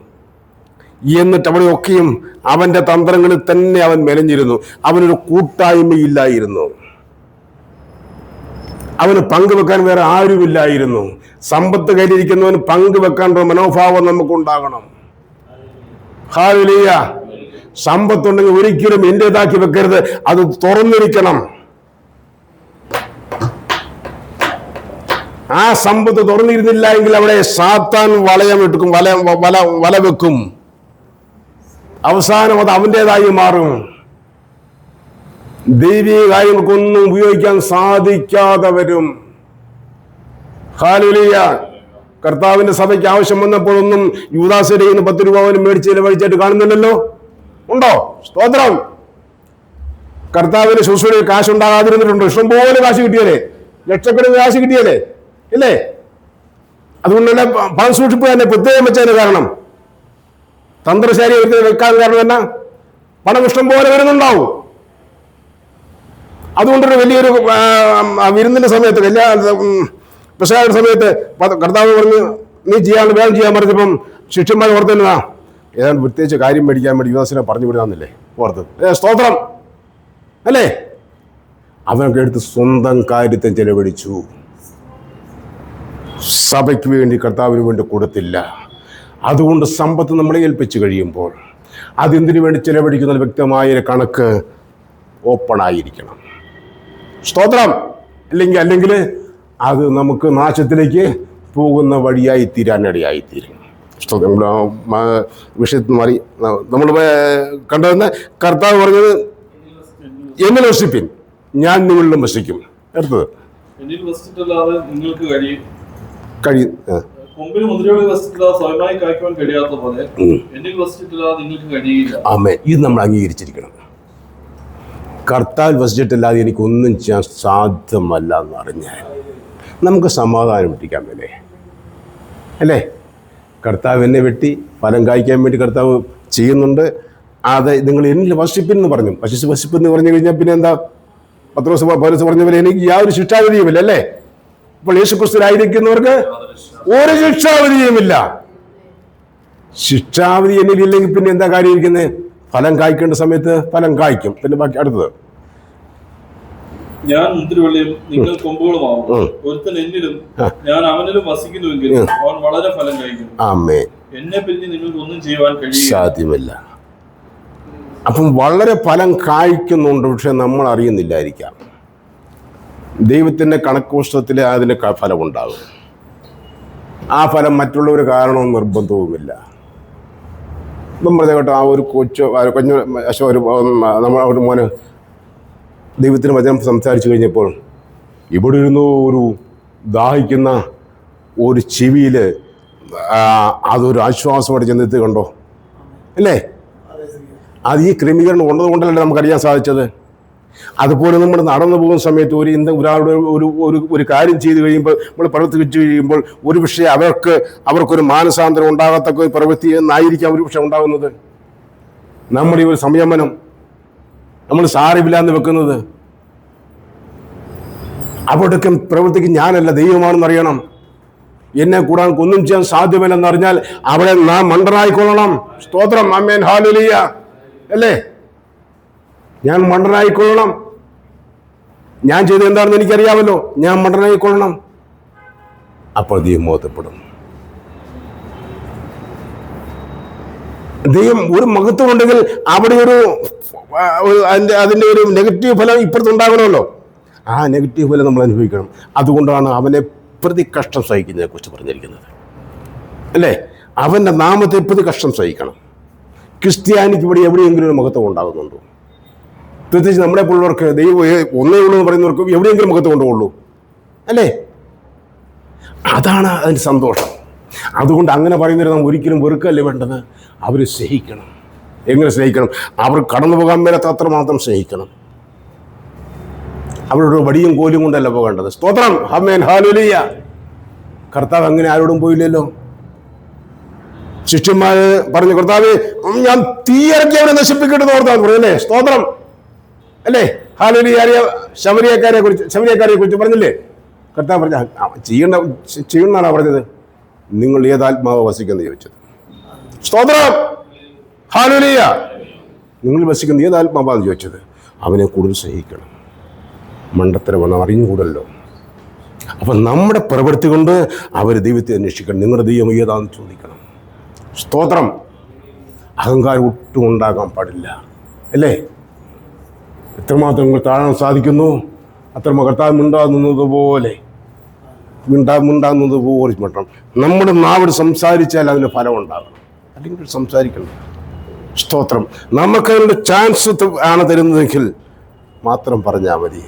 എന്നിട്ട് അവിടെയൊക്കെയും അവൻ്റെ തന്ത്രങ്ങളിൽ തന്നെ അവൻ മെനഞ്ഞിരുന്നു. അവനൊരു കൂട്ടായ്മയില്ലായിരുന്നു. അവന് പങ്കുവെക്കാൻ വേറെ ആരുമില്ലായിരുന്നു. സമ്പത്ത് കയ്യിലിരിക്കുന്നവന് പങ്കുവെക്കാനുള്ള മനോഭാവം നമുക്കുണ്ടാകണം. ഹല്ലേലൂയ. സമ്പത്തുണ്ടെങ്കിൽ ഒരിക്കലും എന്റേതാക്കി വെക്കരുത്. അത് തുറന്നിരിക്കണം. ആ സമ്പത്ത് തുറന്നിരുന്നില്ല എങ്കിൽ അവിടെ സാത്താൻ വല വെക്കും. അവസാനം അത് അവൻ്റെതായി മാറും. ദൈവീക കാര്യങ്ങൾക്കൊന്നും ഉപയോഗിക്കാൻ സാധിക്കാതെ വരും. ഹല്ലേലൂയ. കർത്താവിന്റെ സഭയ്ക്ക് ആവശ്യം വന്നപ്പോഴൊന്നും യൂദാസിന്റെ കയ്യിൽ നിന്ന് 10 രൂപ പോലും മേടിച്ച് ചിലവഴിച്ചായിട്ട് കാണുന്നില്ലല്ലോ. ഉണ്ടോ? സ്തോത്രം. കർത്താവിന്റെ ശുശ്രൂഷയിൽ കാശുണ്ടാകാതിരുന്നിട്ടുണ്ടോ? ഇഷ്ടംപോലെ കാശ് കിട്ടിയല്ലേ? ലക്ഷക്കണക്കിന് കാശ് കിട്ടിയല്ലേ? ഇല്ലേ? അതുകൊണ്ട് തന്നെ പണം സൂക്ഷിപ്പ് തന്നെ പ്രത്യേകം വെച്ചതിന് കാരണം, തന്ത്രശാലി വെക്കാൻ കാരണം എന്നാ? പണം ഇഷ്ടംപോലെ വരുന്നുണ്ടാവും. അതുകൊണ്ടൊരു വലിയൊരു വിരുന്നിന്റെ സമയത്ത്, പെസഹയുടെ സമയത്ത് കർത്താവ് പറഞ്ഞു നീ വേഗം ചെയ്യാൻ പറഞ്ഞപ്പം ശിഷ്യന്മാർ ഓർത്തന്നാ ഏതാണ്ട് പ്രത്യേകിച്ച് കാര്യം മേടിക്കാൻ വേണ്ടി യൂദാസിനെ പറഞ്ഞു വിടാന്നില്ലേ ഓർത്ത്? സ്തോത്രം അല്ലേ? അവനൊക്കെ എടുത്ത് സ്വന്തം കാര്യത്തെ ചെലവഴിച്ചു. സഭയ്ക്ക് വേണ്ടി, കർത്താവിന് വേണ്ടി കൊടുത്തില്ല. അതുകൊണ്ട് സമ്പത്ത് നമ്മളെ ഏൽപ്പിച്ചു കഴിയുമ്പോൾ അതെന്തിനു വേണ്ടി ചെലവഴിക്കുന്ന വ്യക്തമായ കണക്ക് ഓപ്പണായിരിക്കണം. സ്തോത്രം. അല്ലെങ്കിൽ അത് നമുക്ക് നാശത്തിലേക്ക് പോകുന്ന വഴിയായി തീരാനിടയായിത്തീരും. നമ്മൾ വിഷയത്തിൽ മാറി നമ്മൾ കണ്ടതെന്ന് കർത്താവ് പറഞ്ഞത് എന്നിൽ വസിപ്പിൻ, ഞാൻ നിങ്ങളിലും വസിക്കും. അടുത്തത് എന്നിൽ വസിച്ചിട്ടല്ലാതെ നിങ്ങൾക്ക് കഴിയും. കൊമ്പിന് മുന്തിരിവള്ളി വസിച്ചിട്ടില്ലാതെ സ്വയമായി കായ്ക്കുവാൻ കഴിയാത്ത പോലെ എന്നിൽ വസിച്ചിട്ടില്ലാതെ നിങ്ങൾക്ക് കഴിയില്ല. ആമേൻ. ഇത് നമ്മൾ അംഗീകരിച്ചിരിക്കണം. കർത്താവിൽ വസിച്ചിട്ടില്ലാതെ എനിക്കൊന്നും ചെയ്യാൻ സാധ്യമല്ല എന്ന് അറിഞ്ഞാൽ നമുക്ക് സമാധാനം ഇട്ടിക്കാൻ മേലേ, അല്ലേ? കർത്താവ് എന്നെ വെട്ടി ഫലം കായ്ക്കാൻ വേണ്ടി കർത്താവ് ചെയ്യുന്നുണ്ട്. അത് നിങ്ങൾ എന്നിൽ വസിപ്പിന്ന് പറഞ്ഞു. വസിപ്പെന്ന് പറഞ്ഞു കഴിഞ്ഞാൽ പിന്നെ എന്താ? പത്രോസ് പൗലോസ് പറഞ്ഞ പോലെ എനിക്ക് യാതൊരു ശിക്ഷാവിധിയുമില്ല, അല്ലേ? ഇപ്പോൾ യേശുക്രിസ്തുവിലായിരിക്കുന്നവർക്ക് ഒരു ശിക്ഷാവിധിയുമില്ല. ശിക്ഷാവിധി എന്നിലില്ലെങ്കിൽ പിന്നെ എന്താ കാര്യം ഇരിക്കുന്നത്? ഫലം കായ്ക്കേണ്ട സമയത്ത് ഫലം കായ്ക്കും. പിന്നെ ബാക്കി അടുത്തത്, ഞാൻ മുന്തിരിവള്ളിയും നിങ്ങൾ കൊമ്പുകളുമാവും. ഒരുത്തൻ എന്നിലും ഞാൻ അവനിലും വസിക്കുന്നുവെങ്കിൽ അവൻ വളരെ ഫലം കഴിക്കും. ആമേൻ. എന്നെ പിരിഞ്ഞ് നിങ്ങൾക്ക് ഒന്നും ചെയ്യുവാൻ സാധ്യമല്ല. അപ്പം വളരെ ഫലം കായ്ക്കുന്നുണ്ട്, പക്ഷെ നമ്മൾ അറിയുന്നില്ലായിരിക്കാം. ദൈവത്തിൻ്റെ കണക്കുപുസ്തകത്തിൽ അതിന് ഫലം ഉണ്ടാകും. ആ ഫലം മറ്റുള്ളവർ കാരണവും നിർബന്ധവുമില്ല. ഇപ്പം പറഞ്ഞ കേട്ടോ, ആ ഒരു ഒരു മോന് ദൈവത്തിന് വചനം സംസാരിച്ചു കഴിഞ്ഞപ്പോൾ ഇവിടെ ഇരുന്നു ഒരു ദാഹിക്കുന്ന ഒരു ചെവിയിൽ അതൊരു ആശ്വാസമായിട്ട് ചെന്നെത്തി, കണ്ടോ, അല്ലേ? അത് ഈ ക്രമീകരണം ഉള്ളതുകൊണ്ടല്ലേ നമുക്കറിയാൻ സാധിച്ചത്. അതുപോലെ നമ്മൾ നടന്നു പോകുന്ന സമയത്ത് ഒരാളുടെ ഒരു കാര്യം ചെയ്തു കഴിയുമ്പോൾ, നമ്മൾ പ്രവർത്തിച്ചു കഴിയുമ്പോൾ ഒരു പക്ഷേ അവർക്കൊരു മാനസാന്തരം ഉണ്ടാകത്തക്ക ഒരു പ്രവൃത്തി എന്നായിരിക്കാം ഒരു പക്ഷേ ഉണ്ടാകുന്നത്. നമ്മുടെ ഈ ഒരു സംയമനം നമ്മൾ സാരമില്ലാന്ന് വെക്കുന്നത്, അവിടേക്കും പ്രവൃത്തിക്ക് ഞാനല്ല ദൈവമാണെന്നറിയണം. എന്നെ കൂടാൻ ഒന്നും ചെയ്യാൻ സാധ്യമല്ലെന്നറിഞ്ഞാൽ അവിടെ നാം മണ്ടനായിക്കൊള്ളണം. സ്തോത്രം. ആമേൻ. ഹല്ലേലൂയ. അല്ലേ? ഞാൻ മണ്ടനായിക്കൊള്ളണം. ഞാൻ ചെയ്ത് എന്താണെന്ന് എനിക്കറിയാമല്ലോ. ഞാൻ മണ്ടനായിക്കൊള്ളണം. അപ്പോൾ ദൈവം മോഹത്തപ്പെടും. ദൈവം ഒരു മഹത്വം ഉണ്ടെങ്കിൽ അവിടെ അതിൻ്റെ ഒരു നെഗറ്റീവ് ഫലം ഇപ്പുറത്തുണ്ടാകണമല്ലോ. ആ നെഗറ്റീവ് ഫലം നമ്മൾ അനുഭവിക്കണം. അതുകൊണ്ടാണ് അവനെ പ്രതി കഷ്ടം സഹിക്കുന്നതിനെ കുറിച്ച് പറഞ്ഞിരിക്കുന്നത്, അല്ലേ? അവൻ്റെ നാമത്തെ പ്രതി കഷ്ടം സഹിക്കണം. ക്രിസ്ത്യാനിക്ക് ഇവിടെ എവിടെയെങ്കിലും ഒരു മഹത്വം ഉണ്ടാകുന്നുണ്ടോ? പ്രത്യേകിച്ച് നമ്മളെ പോലുള്ളവർക്ക് ദൈവം ഒന്നേ ഉള്ളൂ എന്ന് പറയുന്നവർക്ക് എവിടെയെങ്കിലും മഹത്വം കൊണ്ടുള്ളൂ, അല്ലേ? അതാണ് അതിൻ്റെ സന്തോഷം. അതുകൊണ്ട് അങ്ങനെ പറയുന്നവരെ നാം ഒരിക്കലും വെറുക്കല്ലേ വേണ്ടത്. അവർ സ്നേഹിക്കണം. എങ്ങനെ സ്നേഹിക്കണം? അവർ കടന്നു പോകാൻ മേലത്ത് അത്രമാത്രം സ്നേഹിക്കണം. അവരുടെ വടിയും കോലും കൊണ്ടല്ല പോകേണ്ടത്. സ്തോത്രം. ആമേൻ. ഹല്ലേലൂയ. കർത്താവ് അങ്ങനെ ആരോടും പോയില്ലല്ലോ. ശിഷ്യന്മാർ പറഞ്ഞു, കർത്താവേ, ഞാൻ തീയിറക്കി അവനെ നശിപ്പിക്കട്ടെ ഓർത്താന്ന് പറഞ്ഞല്ലേ? സ്തോത്രം, അല്ലേ? ഹല്ലേലൂയ. ശമരിയക്കാരെ കുറിച്ച് പറഞ്ഞില്ലേ? കർത്താവ് പറഞ്ഞ ചെയ്യണമെന്നാണ് പറഞ്ഞത്. നിങ്ങൾ ഏതാത്മാവ് വസിക്കുന്നത് ചോദിച്ചത്. സ്തോത്രം. ഹല്ലേലൂയ. നിങ്ങൾ വസിക്കുന്നത് ഏതാത്മാവാന്ന് ചോദിച്ചത്. അവനെ കൂടുതൽ സ്നേഹിക്കണം. മണ്ടത്തരമെന്ന് അറിഞ്ഞുകൂടല്ലോ. അപ്പം നമ്മുടെ പ്രവൃത്തി കൊണ്ട് അവർ ദൈവത്തെ അന്വേഷിക്കണം. നിങ്ങളുടെ ദൈവം ഏതാണെന്ന് ചോദിക്കണം. സ്തോത്രം. അഹങ്കാരം ഒട്ടും ഉണ്ടാകാൻ പാടില്ല, അല്ലേ? എത്രമാത്രം നിങ്ങൾ താഴാൻ സാധിക്കുന്നു അത്രമാത്രം കർത്താവ് മിണ്ടാകുന്നതുപോലെ മട്ടം നമ്മുടെ നാവിട് സംസാരിച്ചാൽ അതിന് ഫലം ഉണ്ടാകണം, അല്ലെങ്കിൽ സംസാരിക്കണം. സ്തോത്രം. നമുക്കതിൻ്റെ ചാൻസ് ആണ് തരുന്നതെങ്കിൽ മാത്രം പറഞ്ഞാൽ മതി.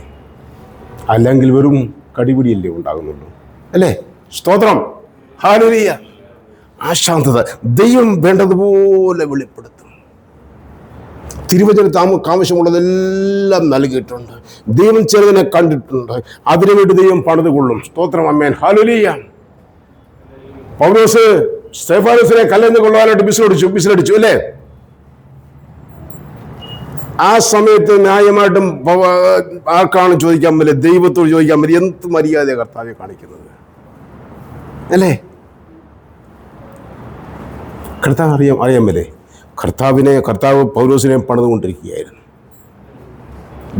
അല്ലെങ്കിൽ വെറും കടിപിടിയല്ലേ ഉണ്ടാകുന്നുള്ളൂ, അല്ലേ? സ്തോത്രം. ഹല്ലേലൂയ. ആശാന്തത ദൈവം വേണ്ടതുപോലെ വെളിപ്പെടുത്തും. തിരുവചനത്തിൽ ആവശ്യമുള്ളതെല്ലാം നൽകിയിട്ടുണ്ട്. ദൈവം ചെറുതിനെ കണ്ടിട്ടുണ്ട്. അതിനുവേണ്ടി ദൈവം പണിതുകൊള്ളും. സ്തോത്രം. ആമേൻ. ഹല്ലേലൂയ. പൗലോസ് സ്തെഫാനോസിനെ കല്ലെന്ന് കൊള്ളുവാനായിട്ട് ബിസിലടിച്ചു, അല്ലേ? ആ സമയത്ത് ന്യായമായിട്ടും ആർക്കാണ് ചോദിക്കാൻ പറ്റില്ല? ദൈവത്തോട് ചോദിക്കാൻ പറ്റില്ല. എന്ത് മര്യാദ കർത്താവെ കാണിക്കുന്നത്, അല്ലേ? കർത്താവ് അറിയാൻ പറ്റേ? കർത്താവ് പൗലോസിനെ പണിതുകൊണ്ടിരിക്കുകയായിരുന്നു.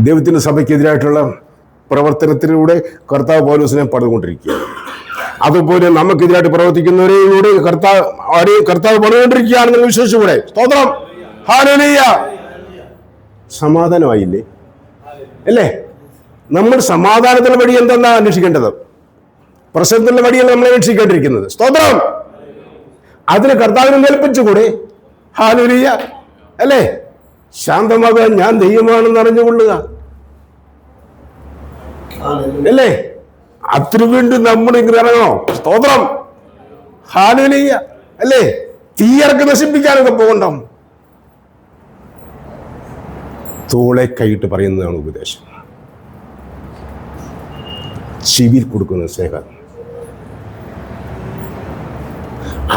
ദൈവത്തിൻ്റെ സഭയ്ക്കെതിരായിട്ടുള്ള പ്രവർത്തനത്തിലൂടെ കർത്താവ് പൗലോസിനെ പണിതുകൊണ്ടിരിക്കുകയാണ്. അതുപോലെ നമുക്കെതിരായിട്ട് പ്രവർത്തിക്കുന്നവരെയൂടെ കർത്താവ് പണിതുകൊണ്ടിരിക്കുകയാണെന്ന് വിശ്വസിച്ചുകൂടെ? സ്തോത്രം. ഹല്ലേലൂയ. സമാധാനമായില്ലേ, അല്ലേ? നമ്മൾ സമാധാനത്തിൻ്റെ വഴി എന്തെന്നാ അന്വേഷിക്കേണ്ടത്? പ്രശ്നത്തിൻ്റെ വഴിയല്ല നമ്മൾ അന്വേഷിക്കേണ്ടിരിക്കുന്നത്. സ്തോത്രം. അതിന് കർത്താവിനെ ഏൽപ്പിച്ചുകൂടെ? ഹല്ലേലൂയ. അല്ലേ? ശാന്തമാകാൻ ഞാൻ ദൈവമാണെന്ന് അറിഞ്ഞുകൊള്ളുക. അല്ലേ? അതിനു വേണ്ടി നമ്മൾ ഇങ്ങനെ ഇറങ്ങണോ? സ്തോത്രം. ഹല്ലേലൂയ. അല്ലേ? തീയർക്ക് നശിപ്പിക്കാനൊക്കെ പോകണ്ടോ? തോളെ കൈയിട്ട് പറയുന്നതാണ് ഉപദേശം. ചെവിയിൽ കൊടുക്കുന്ന സ്നേഹം.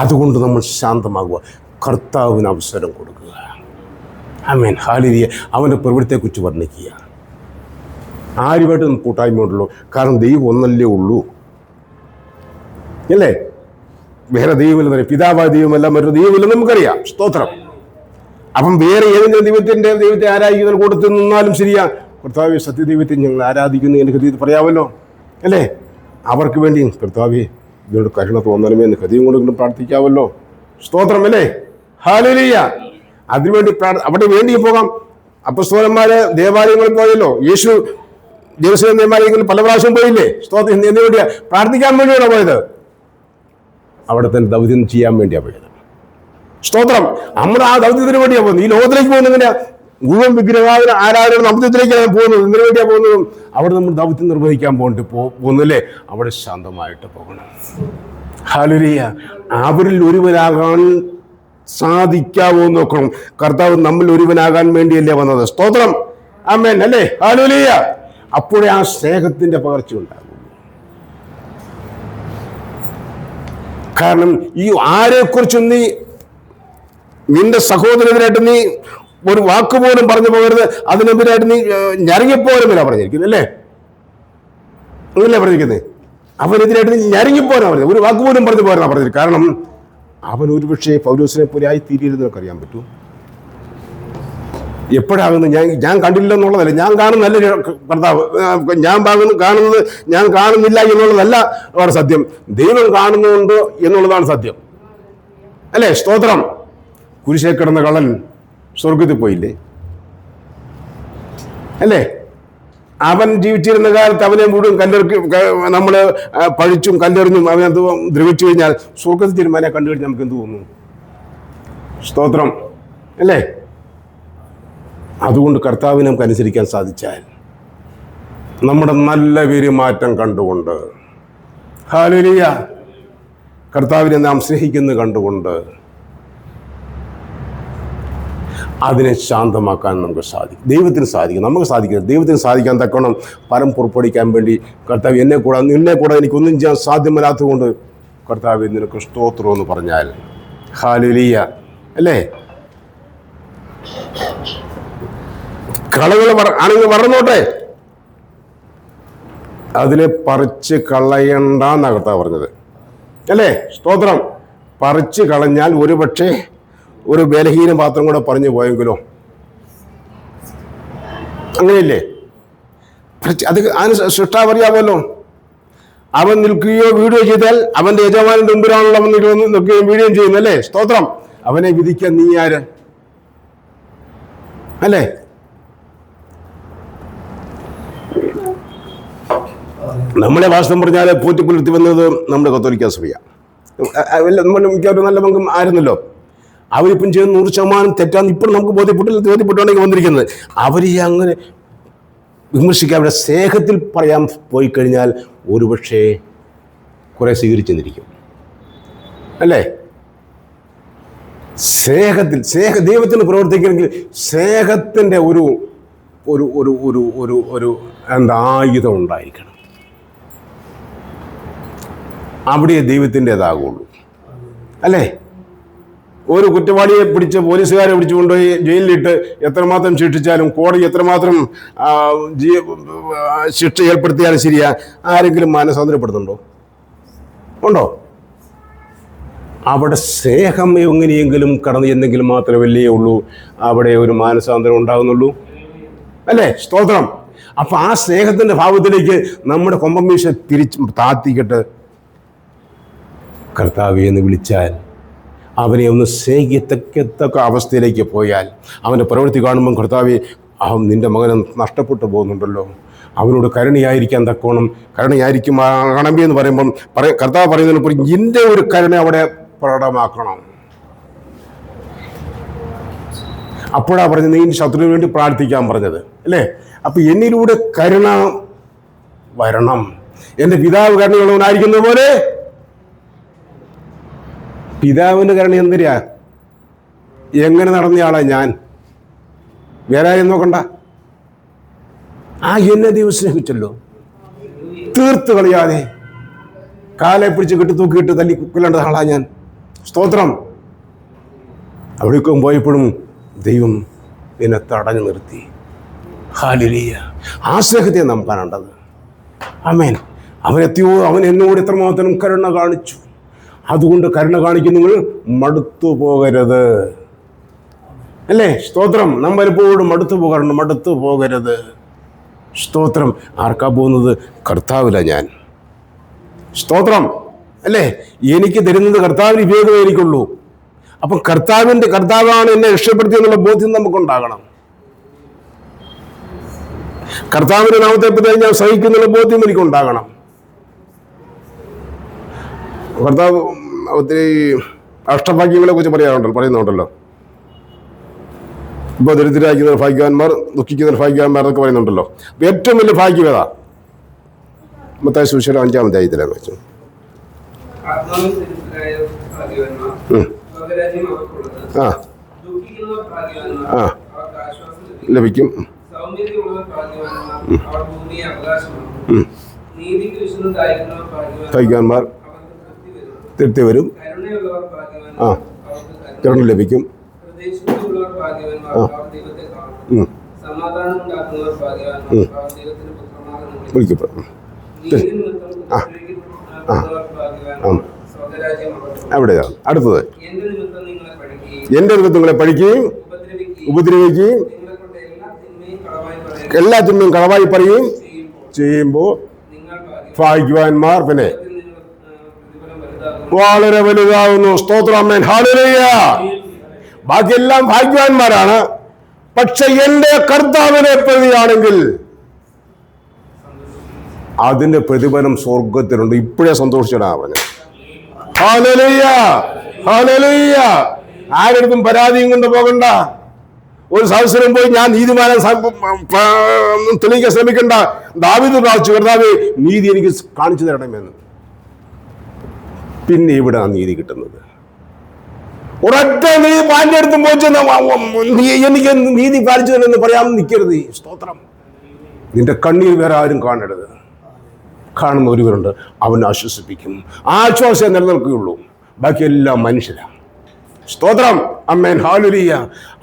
അതുകൊണ്ട് നമ്മൾ ശാന്തമാകുക, കർത്താവിന് അവസരം കൊടുക്കുക. ആമേൻ. ഹല്ലേലൂയ. അവൻ്റെ പ്രവൃത്തിയെക്കുറിച്ച് വർണ്ണിക്കുക. ആരുമായിട്ട് നമുക്ക് കൂട്ടായ്മയുണ്ടല്ലോ. കാരണം ദൈവം ഒന്നല്ലേ ഉള്ളൂ. അല്ലേ? വേറെ ദൈവമില്ലെന്ന് പറയും. പിതാവായ ദൈവമല്ല, മറ്റൊരു ദൈവമില്ലെന്ന് നമുക്കറിയാം. സ്തോത്രം. അപ്പം വേറെ ഏതെങ്കിലും ദൈവത്തെ ആരാധിക്കുന്നതിന് കൂട്ടത്തിൽ നിന്നാലും ശരിയാ, കർത്താവേ സത്യദൈവത്തെ ഞങ്ങൾ ആരാധിക്കുന്നു എന്ന് ഹൃദയത്തിൽ പറയാമല്ലോ. അല്ലേ? അവർക്ക് വേണ്ടി കർത്താവേ ഇതിനോട് കരുണ തോന്നണമേ എന്ന് ഹൃദയം കൊണ്ട് പ്രാർത്ഥിക്കാമല്ലോ. സ്തോത്രം. അല്ലേ? ഹല്ലേലൂയ. അതിനുവേണ്ടി അവിടെ വേണ്ടി പോകാം. അപ്പസ്തോലന്മാര് ദേവാലയങ്ങളിൽ പോയല്ലോ. യേശു ജെറുസലേം ദേവാലയങ്ങളിൽ പല പ്രാവശ്യം പോയില്ലേ? സ്തോത്രം. എന്തിനു വേണ്ടിയാ? പ്രാർത്ഥിക്കാൻ വേണ്ടിയാണോ പോയത്? അവിടെ തന്നെ ദൗത്യം ചെയ്യാൻ വേണ്ടിയാണ് പോയത്. സ്തോത്രം. നമ്മൾ ആ ദൗത്യത്തിന് വേണ്ടിയാണ് പോകുന്നത്. ഈ ലോകത്തിലേക്ക് പോകുന്നത് എങ്ങനെയാ? മുഴുവൻ വിഗ്രഹാദന ആരാധന ദൗത്യത്തിലേക്കാണ് പോകുന്നത്. ഇതിനു വേണ്ടിയാണ് പോകുന്നതും. അവിടെ നമ്മൾ ദൗത്യം നിർവഹിക്കാൻ പോകുന്നല്ലേ? അവിടെ ശാന്തമായിട്ട് പോകണം. ഹല്ലേലൂയ. അവരിൽ ഒരുവനാകാൻ സാധിക്കാവോ നോക്കണം. കർത്താവ് നമ്മൾ ഒരുവനാകാൻ വേണ്ടിയല്ലേ വന്നത്. സ്തോത്രം. ആമേൻ. അല്ലേ? ഹല്ലേലൂയ. അപ്പോഴേ ആ സ്നേഹത്തിന്റെ പകർച്ച ഉണ്ടാകും. കാരണം ഈ ആരെക്കുറിച്ചും നിന്റെ സഹോദരനായിട്ട് നീ ഒരു വാക്കുപോലും പറഞ്ഞു പോകരുത്. അതിനെതിരായിട്ട് നീ ഞരങ്ങിപ്പോരുമില്ല പറഞ്ഞിരിക്കുന്നത്. അല്ലേ? അങ്ങനല്ലേ പറഞ്ഞിരിക്കുന്നത്? അവനെതിരായിട്ട് നീ ഞരങ്ങിപ്പോരാ പറഞ്ഞത്. ഒരു വാക്കുപോലും പറഞ്ഞു പോരാ പറഞ്ഞത്. കാരണം അവൻ ഒരുപക്ഷെ പൗലോസിനെ പോലെ ആയി തീരുന്നത് അറിയാൻ പറ്റൂ. എപ്പോഴാകുന്നു ഞാൻ കണ്ടില്ലെന്നുള്ളതല്ല, ഞാൻ കാണുന്നല്ല കർത്താവ്. ഞാൻ കാണുന്നത് ഞാൻ കാണുന്നില്ല എന്നുള്ളതല്ല അവിടെ സത്യം. ദൈവം കാണുന്നുണ്ട് എന്നുള്ളതാണ് സത്യം. അല്ലേ? സ്തോത്രം. കുരിശേ കിടന്ന കള്ളൻ സ്വർഗത്തിൽ പോയില്ലേ? അല്ലേ? അവൻ ജീവിച്ചിരുന്ന കാലത്ത് അവനെ മുഴുവൻ നമ്മൾ പഴിച്ചും കല്ലെറിഞ്ഞും അവനത് ദ്രവിച്ചു കഴിഞ്ഞാൽ സ്വർഗത്തിൽ തീരുമാനം കണ്ടു കഴിഞ്ഞാൽ നമുക്ക് എന്ത് തോന്നുന്നു? സ്തോത്രം. അല്ലേ? അതുകൊണ്ട് കർത്താവിനെ നമുക്ക് അനുസരിക്കാൻ സാധിച്ചാൽ നമ്മുടെ നല്ല പെരുമാറ്റം കണ്ടുകൊണ്ട്, ഹല്ലേലൂയ, കർത്താവിനെ നാം സ്നേഹിക്കുന്നത് കണ്ടുകൊണ്ട് അതിനെ ശാന്തമാക്കാൻ നമുക്ക് സാധിക്കും. ദൈവത്തിന് സാധിക്കും. നമുക്ക് സാധിക്കുന്നത് ദൈവത്തിന് സാധിക്കാൻ തക്കണം പരം പുറപ്പെടുവിക്കാൻ വേണ്ടി കർത്താവ് നിന്നെ കൂടെ എനിക്കൊന്നും ചെയ്യാൻ സാധ്യമല്ലാത്തത് കൊണ്ട് കർത്താവ് നിനക്ക് സ്തോത്രം എന്ന് പറഞ്ഞാൽ ഹല്ലേലൂയ. അല്ലേ? കളകൾ ആണെങ്കിൽ വളർന്നോട്ടെ, അതിനെ പറിച്ച് കളയണ്ടെന്നാണ് കർത്താവ് പറഞ്ഞത്. അല്ലേ? സ്തോത്രം. പറിച്ച് കളഞ്ഞാൽ ഒരുപക്ഷെ ഒരു ബലഹീന പാത്രം കൂടെ പറഞ്ഞു പോയെങ്കിലോ. അങ്ങനെയല്ലേ? അത് അതിന് സൃഷ്ടാവ് അറിയാമല്ലോ. അവൻ നിൽക്കുകയോ വീഡിയോ ചെയ്താൽ അവന്റെ യജമാനന്റെ മുമ്പിലാണല്ലോ അവൻ നിൽക്കുകയും വീഡിയോ ചെയ്യുന്നല്ലേ? സ്തോത്രം. അവനെ വിധിക്കാൻ നീ ആര്? അല്ലേ? നമ്മളെ വാസ്തവം പറഞ്ഞാൽ പൂറ്റിപ്പുലർത്തി വന്നത് നമ്മുടെ കത്തോലിക്ക സഭയാണ്. നമ്മൾ മിക്കവാറും നല്ല പങ്കും ആയിരുന്നല്ലോ. അവരിപ്പം ചെയ്യുന്ന 100% തെറ്റാന്ന് ഇപ്പോഴും നമുക്ക് ബോധ്യപ്പെട്ടുകൊണ്ടെങ്കിൽ വന്നിരിക്കുന്നത്. അവരെ അങ്ങനെ വിമർശിക്കാൻ അവിടെ സ്നേഹത്തിൽ പറയാൻ പോയി കഴിഞ്ഞാൽ ഒരുപക്ഷെ കുറെ സ്വീകരിച്ചെന്നിരിക്കും. അല്ലേ? ദൈവത്തിന് പ്രവർത്തിക്കണമെങ്കിൽ സ്നേഹത്തിൻ്റെ ഒരു ഒരു ഒരു ഒരു ഒരു ഒരു എന്താ ആയുധം ഉണ്ടായിരിക്കണം. അവിടെ ദൈവത്തിൻ്റെതാകുള്ളൂ. അല്ലേ? ഒരു കുറ്റവാളിയെ പിടിച്ച് പോലീസുകാരെ പിടിച്ചു കൊണ്ടുപോയി ജയിലിലിട്ട് എത്രമാത്രം ശിക്ഷിച്ചാലും കോടതി എത്രമാത്രം ശിക്ഷ ഏർപ്പെടുത്തിയാലും ശരിയാ, ആരെങ്കിലും മാനസാന്തരപ്പെടുന്നുണ്ടോ? ഉണ്ടോ? അവിടെ സ്നേഹം എങ്ങനെയെങ്കിലും കടന്നു ചെന്നെങ്കിലും മാത്രമല്ലേ ഉള്ളൂ അവിടെ ഒരു മാനസാന്തരം ഉണ്ടാകുന്നുള്ളൂ. അല്ലേ? സ്തോത്രം. അപ്പം ആ സ്നേഹത്തിൻ്റെ ഭാവത്തിലേക്ക് നമ്മുടെ കൊമ്പമീശ താത്തിക്കിട്ട് കർത്താവേ എന്ന് വിളിച്ചാൽ, അവനെ ഒന്ന് സ്നേഹിക്കത്തക്ക അവസ്ഥയിലേക്ക് പോയാൽ, അവൻ്റെ പ്രവൃത്തി കാണുമ്പം കർത്താവേ നിൻ്റെ മകനെ നഷ്ടപ്പെട്ടു പോകുന്നുണ്ടല്ലോ, അവനോട് കരുണയായിരിക്കാൻ തക്കോണം. കരുണയായിരിക്കുമാണമേ എന്ന് പറയുമ്പം കർത്താവ് പറയുന്നതിനപ്പുറം എൻ്റെ ഒരു കരുണ അവിടെ പ്രകടമാക്കണം. അപ്പോഴാണ് പറഞ്ഞത് നീ ശത്രുവിന് വേണ്ടി പ്രാർത്ഥിക്കാൻ പറഞ്ഞത് അല്ലേ? അപ്പൊ എന്നിലൂടെ കരുണ വരണം. എൻ്റെ പിതാവ് കരുണയുള്ളവനായിരിക്കുന്ന പോലെ പിതാവിൻ്റെ കരുണ എന്തിനാ? എങ്ങനെ നടന്നയാളാ ഞാൻ? വേറെ ആരും നോക്കണ്ട. എന്നെ ദൈവം സ്നേഹിച്ചല്ലോ, തീർത്ത് കളയാതെ കാലെ പിടിച്ച് കെട്ടി തൂക്കിയിട്ട് തല്ലി കൊല്ലേണ്ട ആളാ ഞാൻ. സ്തോത്രം. അവിടേക്കും പോയപ്പോഴും ദൈവം എന്നെ തടഞ്ഞു നിർത്തി. ഹല്ലേലൂയ. ആ സ്നേഹത്തെ നാം കാണേണ്ടത്. ആമേൻ. അവൻ എന്നോട് എത്രമാത്രം കരുണ കാണിച്ചു. അതുകൊണ്ട് കരുണ കാണിക്കുന്ന നിങ്ങൾ മടുത്തു പോകരുത് അല്ലേ? സ്തോത്രം. നാം പലപ്പോഴും മടുത്തു പോകരുത്. സ്തോത്രം. ആർക്കാ പോകുന്നത്? കർത്താവില ഞാൻ. സ്തോത്രം അല്ലേ? എനിക്ക് തരുന്നത് കർത്താവിന് ഉപയോഗമേ എനിക്കുള്ളൂ. അപ്പം കർത്താവാണ് എന്നെ രക്ഷപ്പെടുത്തിയെന്നുള്ള ബോധ്യം നമുക്കുണ്ടാകണം. കർത്താവിന്റെ നാമത്തെ പറ്റി ഞാൻ സഹിക്കുന്നുള്ള ബോധ്യം എനിക്കുണ്ടാകണം. കർത്താവ് ഒത്തിരി അഷ്ടഭാഗ്യങ്ങളെ കുറിച്ച് പറയുന്നുണ്ടല്ലോ. ഇപ്പോൾ ദരിദ്രരായിരിക്കുന്നവർ ഭാഗ്യവാന്മാർ, ദുഃഖിക്കുന്നവർ ഭാഗ്യവാന്മാർ എന്നൊക്കെ പറയുന്നുണ്ടല്ലോ. ഏറ്റവും വലിയ ഭാഗ്യവേദ മത്തായി സുവിശേഷം 5-ാം അധ്യായത്തിലാണ് വെച്ചു. ലഭിക്കും. ഭാഗ്യവാന്മാർ തൃപ്തി വരും. കരുണ ലഭിക്കും. വിളിക്കപ്പെടും. അവിടെയാണ് അടുത്തത്. എന്റെ നിമിത്തം നിങ്ങളെ പഠിക്കുകയും ഉപദ്രവിക്കുകയും എല്ലാ തിന്മയും കളവായി പറയുകയും ചെയ്യുമ്പോൾ ഭാഗ്യവാന്മാർ. പിന്നെ വളരെ വലുതാകുന്നു. സ്തോത്രം. ആമേൻ. ഹല്ലേലൂയ. ബാക്കിയെല്ലാം ഭാഗ്യവാന്മാരാണ്. പക്ഷെ എന്റെ കർത്താവിനെ പ്രതിയാണെങ്കിൽ അതിന്റെ പ്രതിഫലം സ്വർഗത്തിലുണ്ട്. ഇപ്പോഴേ സന്തോഷിച്ചിടാ പറഞ്ഞത്. ഹല്ലേലൂയ. ഹല്ലേലൂയ. ആരെടുത്തും പരാതിയും കൊണ്ട് പോകണ്ട. ഒരു സഹസ്രം പോയി ഞാൻ നീതിമാനെ തെളിയിക്കാൻ ശ്രമിക്കണ്ട. ദാവീദ് പ്രാർത്ഥിച്ചു, കർത്താവേ നീതി എനിക്ക് കാണിച്ചു തരണമെന്ന്. പിന്നെ ഇവിടെ ആ നീതി കിട്ടുന്നത്. ഒരൊറ്റ നീതി പാൻ്റെ അടുത്തും പോയി എനിക്ക് നീതി പാലിച്ചു തരുമെന്ന് പറയാമെന്ന് നിൽക്കരുത്. സ്തോത്രം. നിന്റെ കണ്ണീർ വേറെ ആരും കാണരുത്. കാണുന്ന ഒരുവരുണ്ട്, അവൻ ആശ്വസിപ്പിക്കും. ആ ആശ്വാസം നിലനിൽക്കുകയുള്ളൂ. ബാക്കിയെല്ലാം മനുഷ്യരാണ്. സ്തോത്രം. ആമേൻ. ഹല്ലേലൂയ.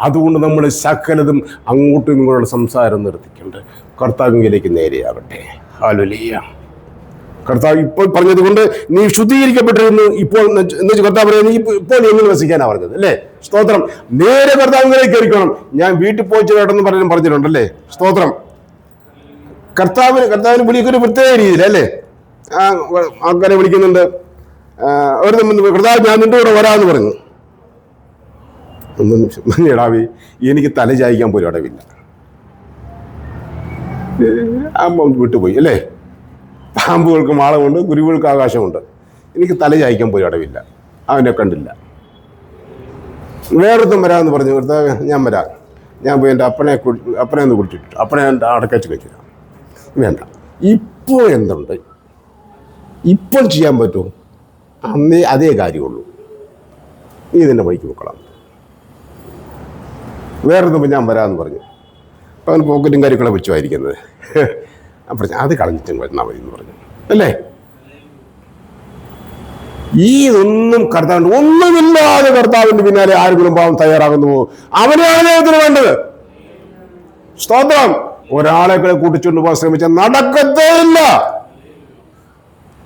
അതുകൊണ്ട് നമ്മൾ സകലതും അങ്ങോട്ടും ഇങ്ങോട്ടുള്ള സംസാരം നിർത്തിക്കൊണ്ട് കർത്താവിലേക്ക് നേരെയാകട്ടെ. ഹല്ലേലൂയ. കർത്താവ് ഇപ്പോൾ പറഞ്ഞതുകൊണ്ട് നീ ശുദ്ധീകരിക്കപ്പെട്ടിരുന്നു. ഇപ്പോൾ എന്ന് കർത്താവ് പറയുന്നത് ഇപ്പോൾ എങ്ങനെ വസിക്കാനാണ് പറഞ്ഞത് അല്ലേ? സ്തോത്രം. നേരെ കർത്താവിലേക്ക് കയറിക്കണം. ഞാൻ വീട്ടിൽ പോയി ചേട്ടന്ന് പറഞ്ഞിട്ടുണ്ടല്ലേ? സ്തോത്രം. കർത്താവിന് വിളിക്കൊരു പ്രത്യേക രീതിയിലല്ലേ ആൾക്കാരെ വിളിക്കുന്നുണ്ട്. അവർ കർത്താവ് ഞാൻ നിന്റെ കൂടെ വരാമെന്ന് പറഞ്ഞു. ഇടാവി എനിക്ക് തല ചായ്ക്കാൻ പോലും ഇടവില്ല. വിട്ടുപോയി അല്ലേ? പാമ്പുകൾക്ക് മാളമുണ്ട്, കുരുവികൾക്ക് ആകാശമുണ്ട്. എനിക്ക് തല ചായ്ക്കാൻ പോലും ഇടവില്ല. അവനെ കണ്ടില്ല. വേറൊരുത്തും വരാമെന്ന് പറഞ്ഞു. കർത്താവ് ഞാൻ വരാം. ഞാൻ പോയി എൻ്റെ അപ്പനെ ഒന്ന് കുടിച്ചിട്ട് അപ്പനെ എൻ്റെ അടക്കച്ച് വെച്ചില്ല. വേണ്ട. ഇപ്പോൾ എന്തുണ്ട്? ഇപ്പോൾ ചെയ്യാൻ പറ്റുമോ? അന്നേ അതേ കാര്യമുള്ളൂ. നീ ഇതിൻ്റെ വഴിക്ക് വെക്കണം. വേറൊന്നും ഞാൻ വരാമെന്ന് പറഞ്ഞു. അപ്പം അവൻ പോക്കറ്റും കാര്യങ്ങളെ വെച്ചുമായിരിക്കുന്നത്. അപ്പം അത് കളഞ്ഞിട്ടും വരുന്നാൽ മതി എന്ന് പറഞ്ഞു അല്ലേ? ഇതൊന്നും കർത്താവിൻ്റെ ഒന്നുമില്ലാതെ കർത്താവിൻ്റെ പിന്നാലെ ആരെങ്കിലും പാവം തയ്യാറാകുന്നുവോ? അവനെയാണ് ദൈവത്തിന് വേണ്ടത്. സ്തോത്രം. ഒരാളെ കൂട്ടിച്ചുകൊണ്ട് പോകാൻ ശ്രമിച്ചാൽ നടക്കത്തേയില്ല.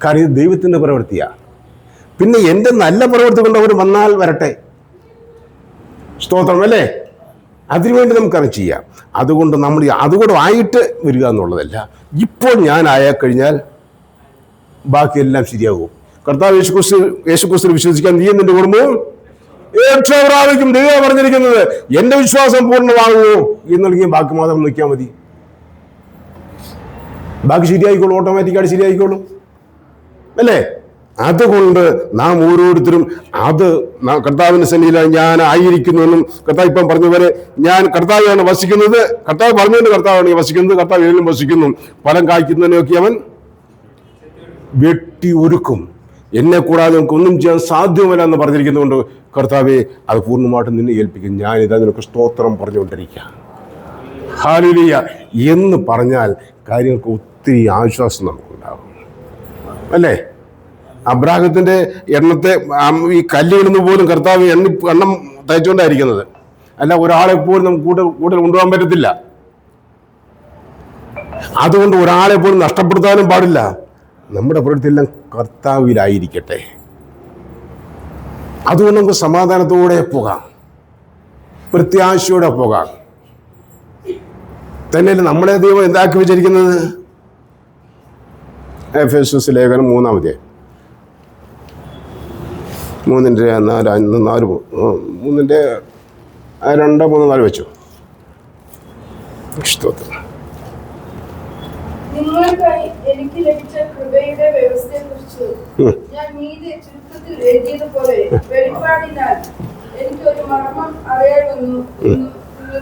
കാര്യം ദൈവത്തിൻ്റെ പ്രവൃത്തിയാ. പിന്നെ എൻ്റെ നല്ല പ്രവൃത്തി കൊണ്ട് അവർ വന്നാൽ വരട്ടെ. സ്തോത്രം അല്ലേ? അതിനുവേണ്ടി നമുക്കത് ചെയ്യാം. അതുകൊണ്ട് നമ്മൾ അതുകൂടെ ആയിട്ട് വരിക എന്നുള്ളതല്ല. ഇപ്പോൾ ഞാൻ ആയാൽ ബാക്കിയെല്ലാം ശരിയാകും. കർത്താവ് യേശുക്രിസ്തു വിശ്വസിക്കാൻ നീ നിന്റെ കുടുംബവും രക്ഷ പ്രാപിക്കും. ദൈവം പറഞ്ഞിരിക്കുന്നത് എൻ്റെ വിശ്വാസം പൂർണ്ണമാകുമോ എന്നുണ്ടെങ്കിൽ ബാക്കി മാത്രം നോക്കിയാൽ മതി. ബാക്കി ശരിയായിക്കോളും, ഓട്ടോമാറ്റിക്കായിട്ട് ശരിയായിക്കോളും അല്ലേ? അതുകൊണ്ട് നാം ഓരോരുത്തരും അത് കർത്താവിന്റെ സന്നിധിയിലാണ് ഞാൻ ആയിരിക്കുന്നുവെന്നും കർത്താവ് ഇപ്പം പറഞ്ഞ പോലെ ഞാൻ കർത്താവാണ് വസിക്കുന്നത്, കർത്താവ് പറഞ്ഞുകൊണ്ട് കർത്താവാണ് വസിക്കുന്നത്, കർത്താവ് ഏതിലും വസിക്കുന്നു, ഫലം കായ്ക്കുന്നതിനൊക്കെ അവൻ വെട്ടി ഒരുക്കും. എന്നെ കൂടാതെ നമുക്ക് ഒന്നും ചെയ്യാൻ സാധ്യമല്ല എന്ന് പറഞ്ഞിരിക്കുന്നതുകൊണ്ട് കർത്താവെ അത് പൂർണ്ണമായിട്ടും നിന്നെ ഏൽപ്പിക്കും. ഞാനിതാ നിനക്ക് സ്തോത്രം പറഞ്ഞുകൊണ്ടിരിക്കുക. ഹല്ലേലൂയ എന്ന് പറഞ്ഞാൽ കാര്യങ്ങൾക്ക് ഒത്തിരി ആശ്വാസം നമുക്കുണ്ടാകും അല്ലേ? അബ്രാഹത്തിന്റെ എണ്ണത്തെ ഈ കല്ലിടുന്ന പോലും കർത്താവ് എണ്ണം തയ്ച്ചുകൊണ്ടായിരിക്കുന്നത്. അല്ല, ഒരാളെ പോലും നമുക്ക് കൂടുതൽ കൊണ്ടുപോകാൻ പറ്റത്തില്ല. അതുകൊണ്ട് ഒരാളെ പോലും നഷ്ടപ്പെടുത്താനും പാടില്ല. നമ്മുടെ പ്രവൃത്തിയെല്ലാം കർത്താവിലായിരിക്കട്ടെ. അതുകൊണ്ട് നമുക്ക് സമാധാനത്തോടെ പോകാം, പ്രത്യാശയോടെ പോകാം. തന്നെ നമ്മളെ ദൈവം എന്താക്കി വെച്ചിരിക്കുന്നത്? എഫെസസ് ലേഖനം 3-ാം അധ്യായം 3:2-4 വെച്ചു. നിങ്ങൾക്കായി എനിക്ക് ലഭിച്ച കൃപയുടെ വ്യവസ്ഥയെക്കുറിച്ച് ഞാൻ മീതെ ചുരുക്കത്തിൽ എഴുതിയതുപോലെ വെളിപ്പാടിനാൽ എനിക്കൊരു മർമ്മം അറിയാമെന്നു നിങ്ങൾ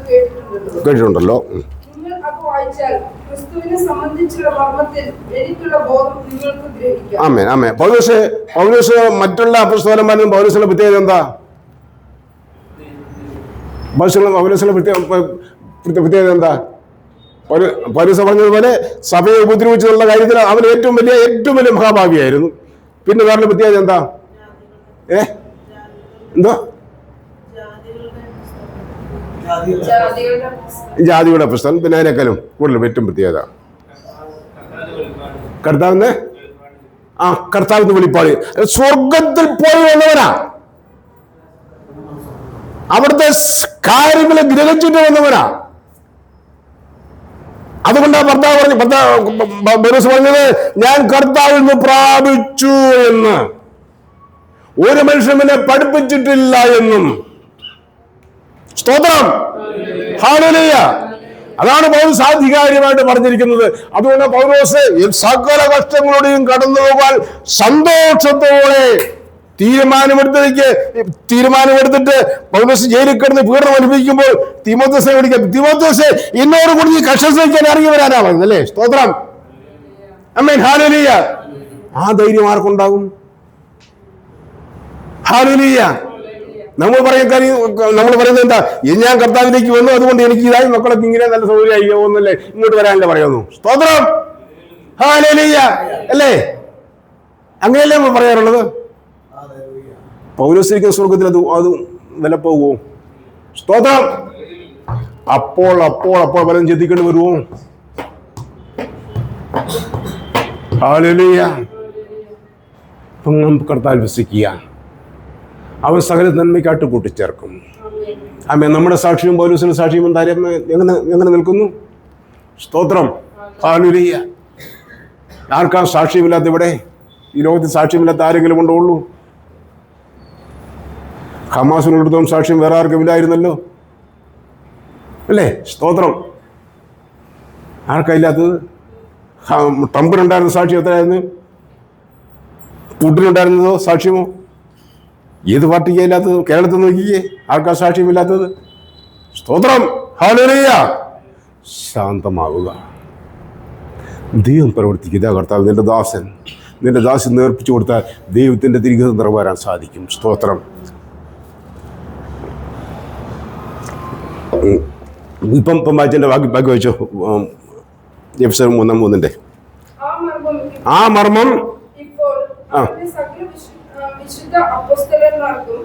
കേട്ടിട്ടുണ്ടല്ലോ. നിങ്ങൾ അത് വായിച്ചാൽ ക്രിസ്തുവിനെ സംബന്ധിച്ചുള്ള മർമ്മത്തിൽ എനിക്കുള്ള ബോധം നിങ്ങൾക്ക് ഗ്രഹിക്കാം. ആമേൻ, ആമേൻ. പൗലോസ് മറ്റുള്ള അപ്പോസ്തലന്മാരും പൗലോസിന്റെ പ്രത്യേകത എന്താ? പൗലോസിന്റെ പ്രത്യേകത എന്താ? പൗലോസ് പറഞ്ഞതുപോലെ സഭയെ ഉപദ്രവിച്ചെന്നുള്ള കാര്യത്തിൽ അവൻ ഏറ്റവും വലിയ മഹാഭാവിയായിരുന്നു. പിന്നെ വേറെ പ്രത്യേകത എന്താ? എന്തോ? ജാതിയുടെ പുസ്തകം. പിന്നെ അതിനേക്കാളും കൂടുതൽ ഏറ്റവും പ്രത്യേകത കർത്താവിന്റെ വെളിപ്പാട്. സ്വർഗത്തിൽ പോയി വന്നവനാ, അവിടുത്തെ കാര്യങ്ങളെ ഗ്രഹിച്ചിട്ട് വന്നവനാ. അതുകൊണ്ടാണ് പൗലോസ് പറഞ്ഞത് ഞാൻ കർത്താവിൽ നിന്ന് പ്രാപിച്ചു എന്ന്. ഒരു മനുഷ്യൻ എന്നെ പഠിപ്പിച്ചിട്ടില്ല എന്നും. സ്തോത്രം, ഹല്ലേലൂയ. അതാണ് പൗലോസ് ആധികാരികമായിട്ട് പറഞ്ഞിരിക്കുന്നത്. അതുകൊണ്ട് പൗലോസ് സകല കഷ്ടങ്ങളോടെയും കടന്നു പോകാൻ സന്തോഷത്തോടെ തീരുമാനമെടുത്തിട്ട് പൗലോസ് ജയിലിൽ കിടന്ന് പീഡനം അനുഭവിക്കുമ്പോൾ തിമോഥെയോസിനെ വിളിക്കാം, തിമോഥെയോസേ എന്നോട് കൂടി ഈ കഷ്ടം സഹിക്കാൻ ഇറങ്ങി വരാനാ പറഞ്ഞത് അല്ലേ? സ്തോത്രം, ആമേൻ, ഹല്ലേലൂയ. ആ ധൈര്യം ആർക്കുണ്ടാകും? ഹല്ലേലൂയ. നമ്മൾ പറയുന്നത് എന്താ? ഞാൻ കർത്താവിലേക്ക് വന്നു, അതുകൊണ്ട് എനിക്ക് ഇതായി, മക്കളൊക്കെ ഇങ്ങനെ നല്ല സൗകര്യമായി ഒന്നല്ലേ ഇങ്ങോട്ട് വരാനല്ലേ പറയുന്നു. സ്തോത്രം, ഹല്ലേലൂയ അല്ലേ? അങ്ങനെയല്ലേ നമ്മൾ പറയാറുള്ളത്? പൗലോസിരിക്കുന്ന സ്വർഗത്തിൽ അത് വില പോകുമോ? സ്തോത്രം. അപ്പോൾ പലതും ചിന്തിക്കേണ്ടി വരുമോ? ഹല്ലേലൂയ. നമുക്ക് കർത്താവിൽ വിശ്വസിക്കുക, അവൻ സകല നന്മയ്ക്കാട്ട് കൂട്ടിച്ചേർക്കും. ആമേൻ. നമ്മുടെ സാക്ഷിയും പൗലോസിന്റെ സാക്ഷിയും എങ്ങനെ നിൽക്കുന്നു? സ്തോത്രം, ഹല്ലേലൂയ. ആർക്കാണ് സാക്ഷ്യമില്ലാത്ത ഇവിടെ? ഈ ലോകത്തിൽ സാക്ഷ്യമില്ലാത്ത ആരെങ്കിലും കൊണ്ടുള്ളൂ? ഹമാസിനോടത്തോളം സാക്ഷ്യം വേറെ ആർക്കും ഇല്ലായിരുന്നല്ലോ അല്ലേ? സ്തോത്രം. ആർക്കില്ലാത്തത്? ട്രംപിനുണ്ടായിരുന്ന സാക്ഷ്യം എത്രയായിരുന്നു? പുട്ടിനുണ്ടായിരുന്നതോ സാക്ഷ്യമോ? ഏത് പാർട്ടിക്കാ ഇല്ലാത്തത്? കേരളത്തിൽ നോക്കിയേ, ആർക്കാ സാക്ഷ്യമില്ലാത്തത്? സ്തോത്രം, ഹല്ലേലൂയ. ശാന്തമാവുക, ദൈവം പ്രവർത്തിക്കുക. കർത്താവ് നിന്റെ ദാസൻ നേർപ്പിച്ചു കൊടുത്താൽ ദൈവത്തിന്റെ തിരികെ നിറവേറാൻ സാധിക്കും. സ്തോത്രം. ഇപ്പം വായിച്ചതിന്റെ ബാക്കി വായിച്ചോ. എഫെസർ 3:3 ആ മർമ്മം വിശുദ്ധ അപ്പോസ്തലന്മാർക്കും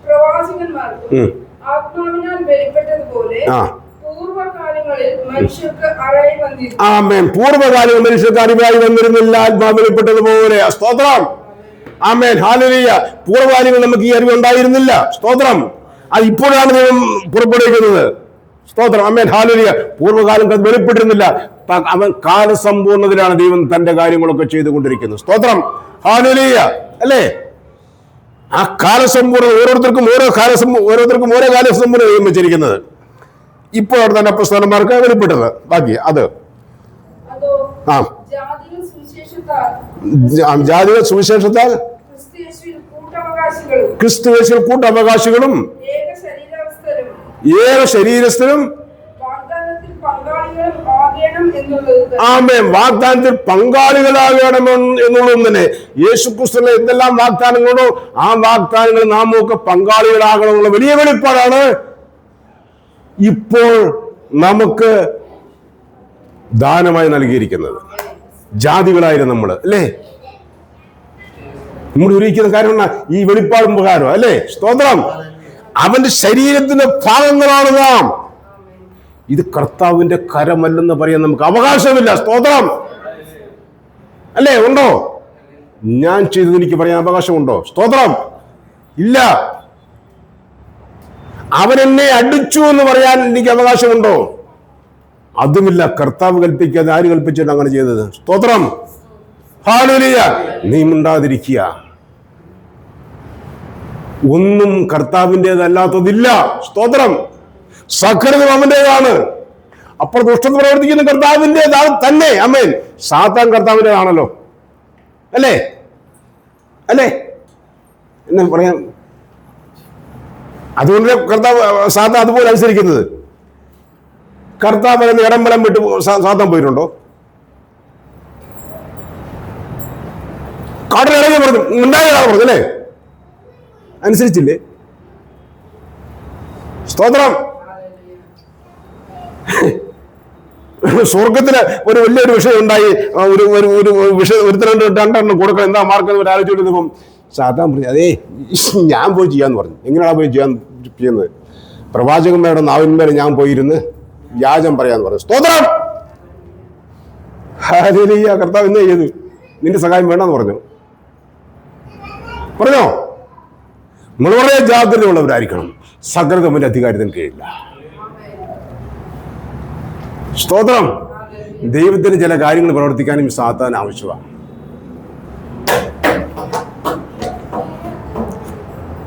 പ്രവാചകന്മാർക്കും ആത്മാവിനാൽ വെളിപ്പെട്ടതുപോലെ പൂർവ്വകാലങ്ങളിൽ മനുഷ്യർക്ക് അറിവായി വന്നിരുന്നു. ആമേൻ. പൂർവ്വകാലങ്ങളിൽ മനുഷ്യർക്ക് അറിവായി വന്നിരുന്നില്ല, ആത്മാവ് വെളിപ്പെട്ടതുപോലെ. സ്തോത്രം, ആമേൻ, ഹല്ലേലൂയ. പൂർവ്വകാലങ്ങളിൽ നമുക്ക് ഈ അറിവ് ഉണ്ടായിരുന്നില്ല. സ്തോത്രം. അത് ഇപ്പോഴാണ് ദൈവം പുറപ്പെടുവിക്കുന്നത്. സ്തോത്രം, ആമേൻ, ഹല്ലേലൂയ. പൂർവ്വകാലം വെളിപ്പെട്ടിരുന്നില്ല. അവൻ കാലസമ്പൂർണ്ണതയിലാണ് ദൈവം തന്റെ കാര്യങ്ങളൊക്കെ ചെയ്തുകൊണ്ടിരിക്കുന്നത്. സ്തോത്രം, ഹല്ലേലൂയ അല്ലേ? ആ കാലസമ്പൂർണ്ണ ഓരോരുത്തർക്കും ഓരോ കാലസമ്പൂർണ്ണ ദൈവം വെച്ചിരിക്കുന്നത്. ഇപ്പോൾ അവിടെ തന്നെ അപ്പോസ്തലന്മാർക്ക് വെളിപ്പെട്ടത്. ബാക്കി അതോ ആ, ജാതികൾ സുവിശേഷത്താൽ ജാതികൾ സുവിശേഷത്താൽ ക്രിസ്തുയേശുവിൽ കൂട്ടവകാശികളും ഏക ശരീരസ്ഥരും ആമേൻ വാഗ്ദാനത്തിൽ പങ്കാളികളാകണം എന്നുള്ളത് തന്നെ. യേശു ക്രിസ്തുവിന്റെ എന്തെല്ലാം വാഗ്ദാനങ്ങളോ ആ വാഗ്ദാനങ്ങൾ നാം ഒക്കെ പങ്കാളികളാകണമെന്നുള്ള വലിയ വെളിപ്പാടാണ് ഇപ്പോൾ നമുക്ക് ദാനമായി നൽകിയിരിക്കുന്നത്. ജാതികളായിരുന്നു നമ്മൾ, അല്ലേ? നമ്മൾ ഉരിക്കുന്ന കാര്യം ഈ വെളിപ്പാടും പ്രകാരം, അല്ലേ? സ്തോത്രം. അവന്റെ ശരീരത്തിന്റെ ഭാഗങ്ങളാണ് നാം. ഇത് കർത്താവിന്റെ കരമല്ലെന്ന് പറയാൻ നമുക്ക് അവകാശമില്ല. സ്തോത്രം, അല്ലേ? ഉണ്ടോ? ഞാൻ ചെയ്തത് എനിക്ക് പറയാൻ അവകാശമുണ്ടോ? സ്തോത്രം, ഇല്ല. അവൻ എന്നെ അടിച്ചു എന്ന് പറയാൻ എനിക്ക് അവകാശമുണ്ടോ? അതുമില്ല. കർത്താവ് കൽപ്പിക്കാതെ ആര് കൽപ്പിച്ചിട്ട് അങ്ങനെ ചെയ്തത്? സ്തോത്രം, ഹല്ലേലൂയ. നീ മിണ്ടാതിരിക്കുക. ഒന്നും കർത്താവിൻ്റെതല്ലാത്തതില്ല. സ്തോത്രം. സകലതും അവൻ്റെതാണ്. അപ്പോൾ ദുഷ്ടത പ്രവർത്തിക്കുന്ന കർത്താവിൻ്റെതാണ് തന്നെ. ആമേൻ. സാത്താൻ കർത്താവിൻ്റെതാണല്ലോ, അല്ലേ? അല്ലേ? എന്ന് പറയാം. അതുകൊണ്ട് കർത്താവ് സാത്താൻ അതുപോലെ അനുസരിക്കുന്നത്. കർത്താവ് ഇടംബലം വിട്ട് സാത്താൻ പോയിട്ടുണ്ടോ? കാട്ടിലിറങ്ങി പറഞ്ഞു, ഉണ്ടായതാണ് പറഞ്ഞു, അല്ലേ? അനുസരിച്ചില്ലേ? സ്തോത്രം. സ്വർഗത്തിന് ഒരു വലിയൊരു വിഷയം ഉണ്ടായി. ഒരു വിഷയം രണ്ടെണ്ണം കൊടുക്കണം, എന്താ മാർക്ക് എന്ന് ആലോചിച്ചിരുന്നപ്പം സാത്താൻ പറഞ്ഞു, അതേ ഞാൻ പോയി ചെയ്യാന്ന് പറഞ്ഞു. എങ്ങനെയാണ് പോയി ചെയ്യുന്നത്? പ്രവാചകന്മാരുടെ നാവിന്മേലെ ഞാൻ പോയിരുന്ന് വ്യാജം പറയാന്ന് പറഞ്ഞു. സ്തോത്രം. ഹല്ലേലൂയ. കർത്താവ് എന്നെ ചെയ്തു? നിന്റെ സഹായം വേണമെന്ന് പറഞ്ഞോ? നമ്മൾ വളരെ ജാഗ്രതയുള്ളവരായിരിക്കണം. സകലതമ്മിന്റെ അധികാരത്തിന് കീഴില്ല. സ്തോത്രം. ദൈവത്തിന് ചില കാര്യങ്ങൾ പ്രവർത്തിക്കാനും സാത്താൻ ആവശ്യമാണ്,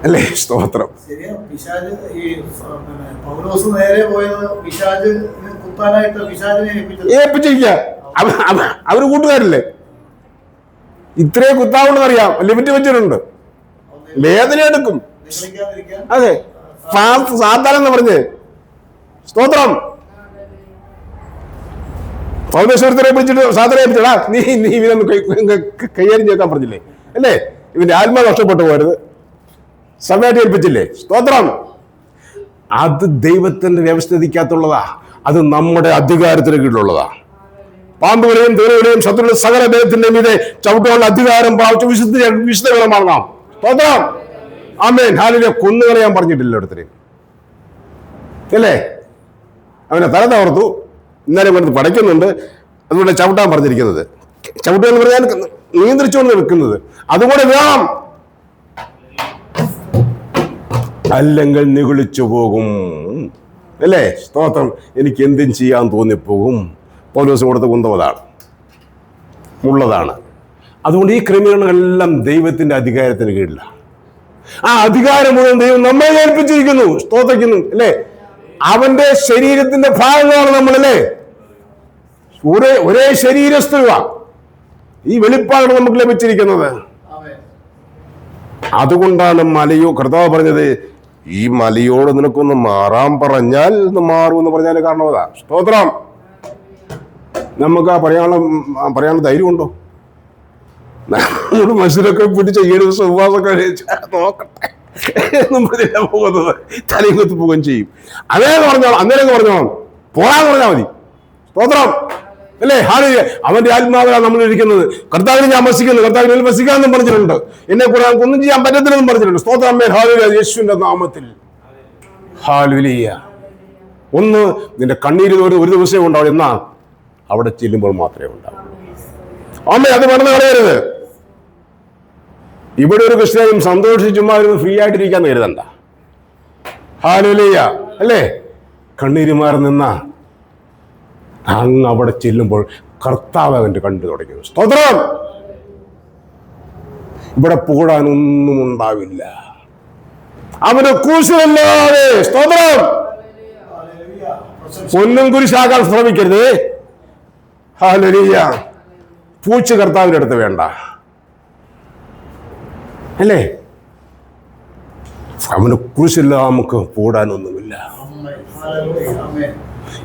അല്ലേ? സ്തോത്രം. ഏൽപ്പിച്ചിരിക്കുക. അവര് കൂട്ടുകാരല്ലേ? ഇത്രേ കുത്താവുണ്ടെന്ന് അറിയാം. ലിമിറ്റ് വെച്ചിട്ടുണ്ട്. വേദന എടുക്കും. അതെ, സാത്താനെന്ന് പറഞ്ഞ്. സ്തോത്രം. പൗലോസ്വരത്തിനെ വിളിച്ചിട്ട് സാത്താനെ ഏൽപ്പിച്ചടാ, നീ ഇവനൊന്ന് കൈകാര്യം ചെയ്യാൻ പറഞ്ഞില്ലേ, അല്ലേ? ഇവന്റെ ആത്മാവ് നഷ്ടപ്പെട്ടു പോരുത്, സമയമായിട്ട് ഏൽപ്പിച്ചില്ലേ? സ്തോത്രം. അത് ദൈവത്തിന്റെ വ്യവസ്ഥിതിക്കകത്തുള്ളതാ. അത് നമ്മുടെ അധികാരത്തിന് കീഴിലുള്ളതാ. പാമ്പുകളെയും തേളുകളെയും ശത്രുക്കളുടെ സകല ദൈവത്തിന്റെ മീതെ ചവിട്ടുകളുടെ അധികാരം പ്രാപിച്ച വിശുദ്ധകളമാണ് നാം. സ്തോത്രം. ആമേൻ. ഹല്ലേലൂയ. കൊന്നുകളയാൻ പറഞ്ഞിട്ടില്ല ഒരുത്തരെയും, അല്ലേ? അവനെ തല തകർത്തു, ഇന്നലെ കൊണ്ട് പടയ്ക്കുന്നുണ്ട്. അതുകൊണ്ട് ചവിട്ടാൻ പറഞ്ഞിരിക്കുന്നത്. ചവിട്ടുക എന്ന് പറഞ്ഞാൽ നിയന്ത്രിച്ചുകൊണ്ട് നിൽക്കുന്നത്. അതുകൂടെ വേണം, അല്ലെങ്കിൽ നിഗളിച്ചു പോകും, അല്ലേ? സ്തോത്രം. എനിക്ക് എന്തും ചെയ്യാൻ തോന്നിപ്പോകും. പൗലോസ് കൊടുത്ത കുന്തമതാണ്, ഉള്ളതാണ്. അതുകൊണ്ട് ഈ ക്രമീകരണങ്ങളെല്ലാം ദൈവത്തിന്റെ അധികാരത്തിന് കീഴില്ല. ആ അധികാരം മുഴുവൻ ദൈവം നമ്മെ ഏൽപ്പിച്ചിരിക്കുന്നു. സ്തോത്രിക്കുന്നു, അല്ലേ? അവന്റെ ശരീരത്തിന്റെ ഭാഗങ്ങളാണ് നമ്മളല്ലേ? ഒരേ ശരീരസ്ഥ ഈ വെളിപ്പാടാണ് നമുക്ക് ലഭിച്ചിരിക്കുന്നത്. അതുകൊണ്ടാണ് കർത്താവ് പറഞ്ഞത്, ഈ മലയോട് നിനക്കൊന്ന് മാറാൻ പറഞ്ഞാൽ മാറുമെന്ന് പറഞ്ഞാൽ കാരണം അതാ. സ്തോത്രം. നമുക്ക് ആ പറയാനുള്ള ധൈര്യമുണ്ടോ? മനുഷ്യരൊക്കെ പിടിച്ച 7 ദിവസം ഉപവാസമൊക്കെ നോക്കട്ടെ എന്നും പറഞ്ഞാ പോകുന്നത്, തലയും കൊത്തി പോവുകയും ചെയ്യും. അതേന്ന് പറഞ്ഞോളാം, അന്നേരം പറഞ്ഞോളാം, പോകാന്ന് പറഞ്ഞാൽ മതി. സ്തോത്രം, അല്ലേ? ഹല്ലേലൂയ. അവന്റെ ആത്മാവിലാണ് നമ്മൾ ഇരിക്കുന്നത്. കർത്താവിനെ ഞാൻ വസിക്കുന്നു, കർത്താവിനെ വസിക്കാമെന്നും പറഞ്ഞിട്ടുണ്ട്. എന്നെ കൂടെ നമുക്ക് ഒന്നും ചെയ്യാൻ പറ്റത്തില്ലെന്നും പറഞ്ഞിട്ടുണ്ട്. സ്തോത്രം. അമ്മേ ഹല്ലേലൂയ. യേശുവിന്റെ നാമത്തിൽ ഹല്ലേലൂയ. ഒന്ന് നിന്റെ കണ്ണീര് ഒരു ദിവസമേ ഉണ്ടാവും, എന്നാ അവിടെ ചെല്ലുമ്പോൾ മാത്രമേ ഉണ്ടാവും. അമ്മേ, അത് മറന്നു കളയരുത്. ഇവിടെ ഒരു ക്രിസ്ത്യാനും സന്തോഷിച്ചുമാ ഫ്രീ ആയിട്ടിരിക്കാൻ കരുതണ്ട. ഹല്ലേലൂയ, അല്ലേ? കണ്ണീരുമാറി നിന്ന അങ്ങ് അവിടെ ചെല്ലുമ്പോൾ കർത്താവ് അവന്റെ കണ്ടു തുടങ്ങി. സ്തോത്രം. ഇവിടെ പുകഴാനൊന്നും ഉണ്ടാവില്ല. അവന് കൂശലല്ലാതെ. സ്തോത്രം. പൊന്നും കുരിശാകാൻ ശ്രമിക്കരുത്. ഹല്ലേലൂയ. പൂച്ച കർത്താവിൻ്റെ അടുത്ത് വേണ്ട, അല്ലേ? അവന് കുരിശില്ല, നമുക്ക് പൂടാനൊന്നുമില്ല.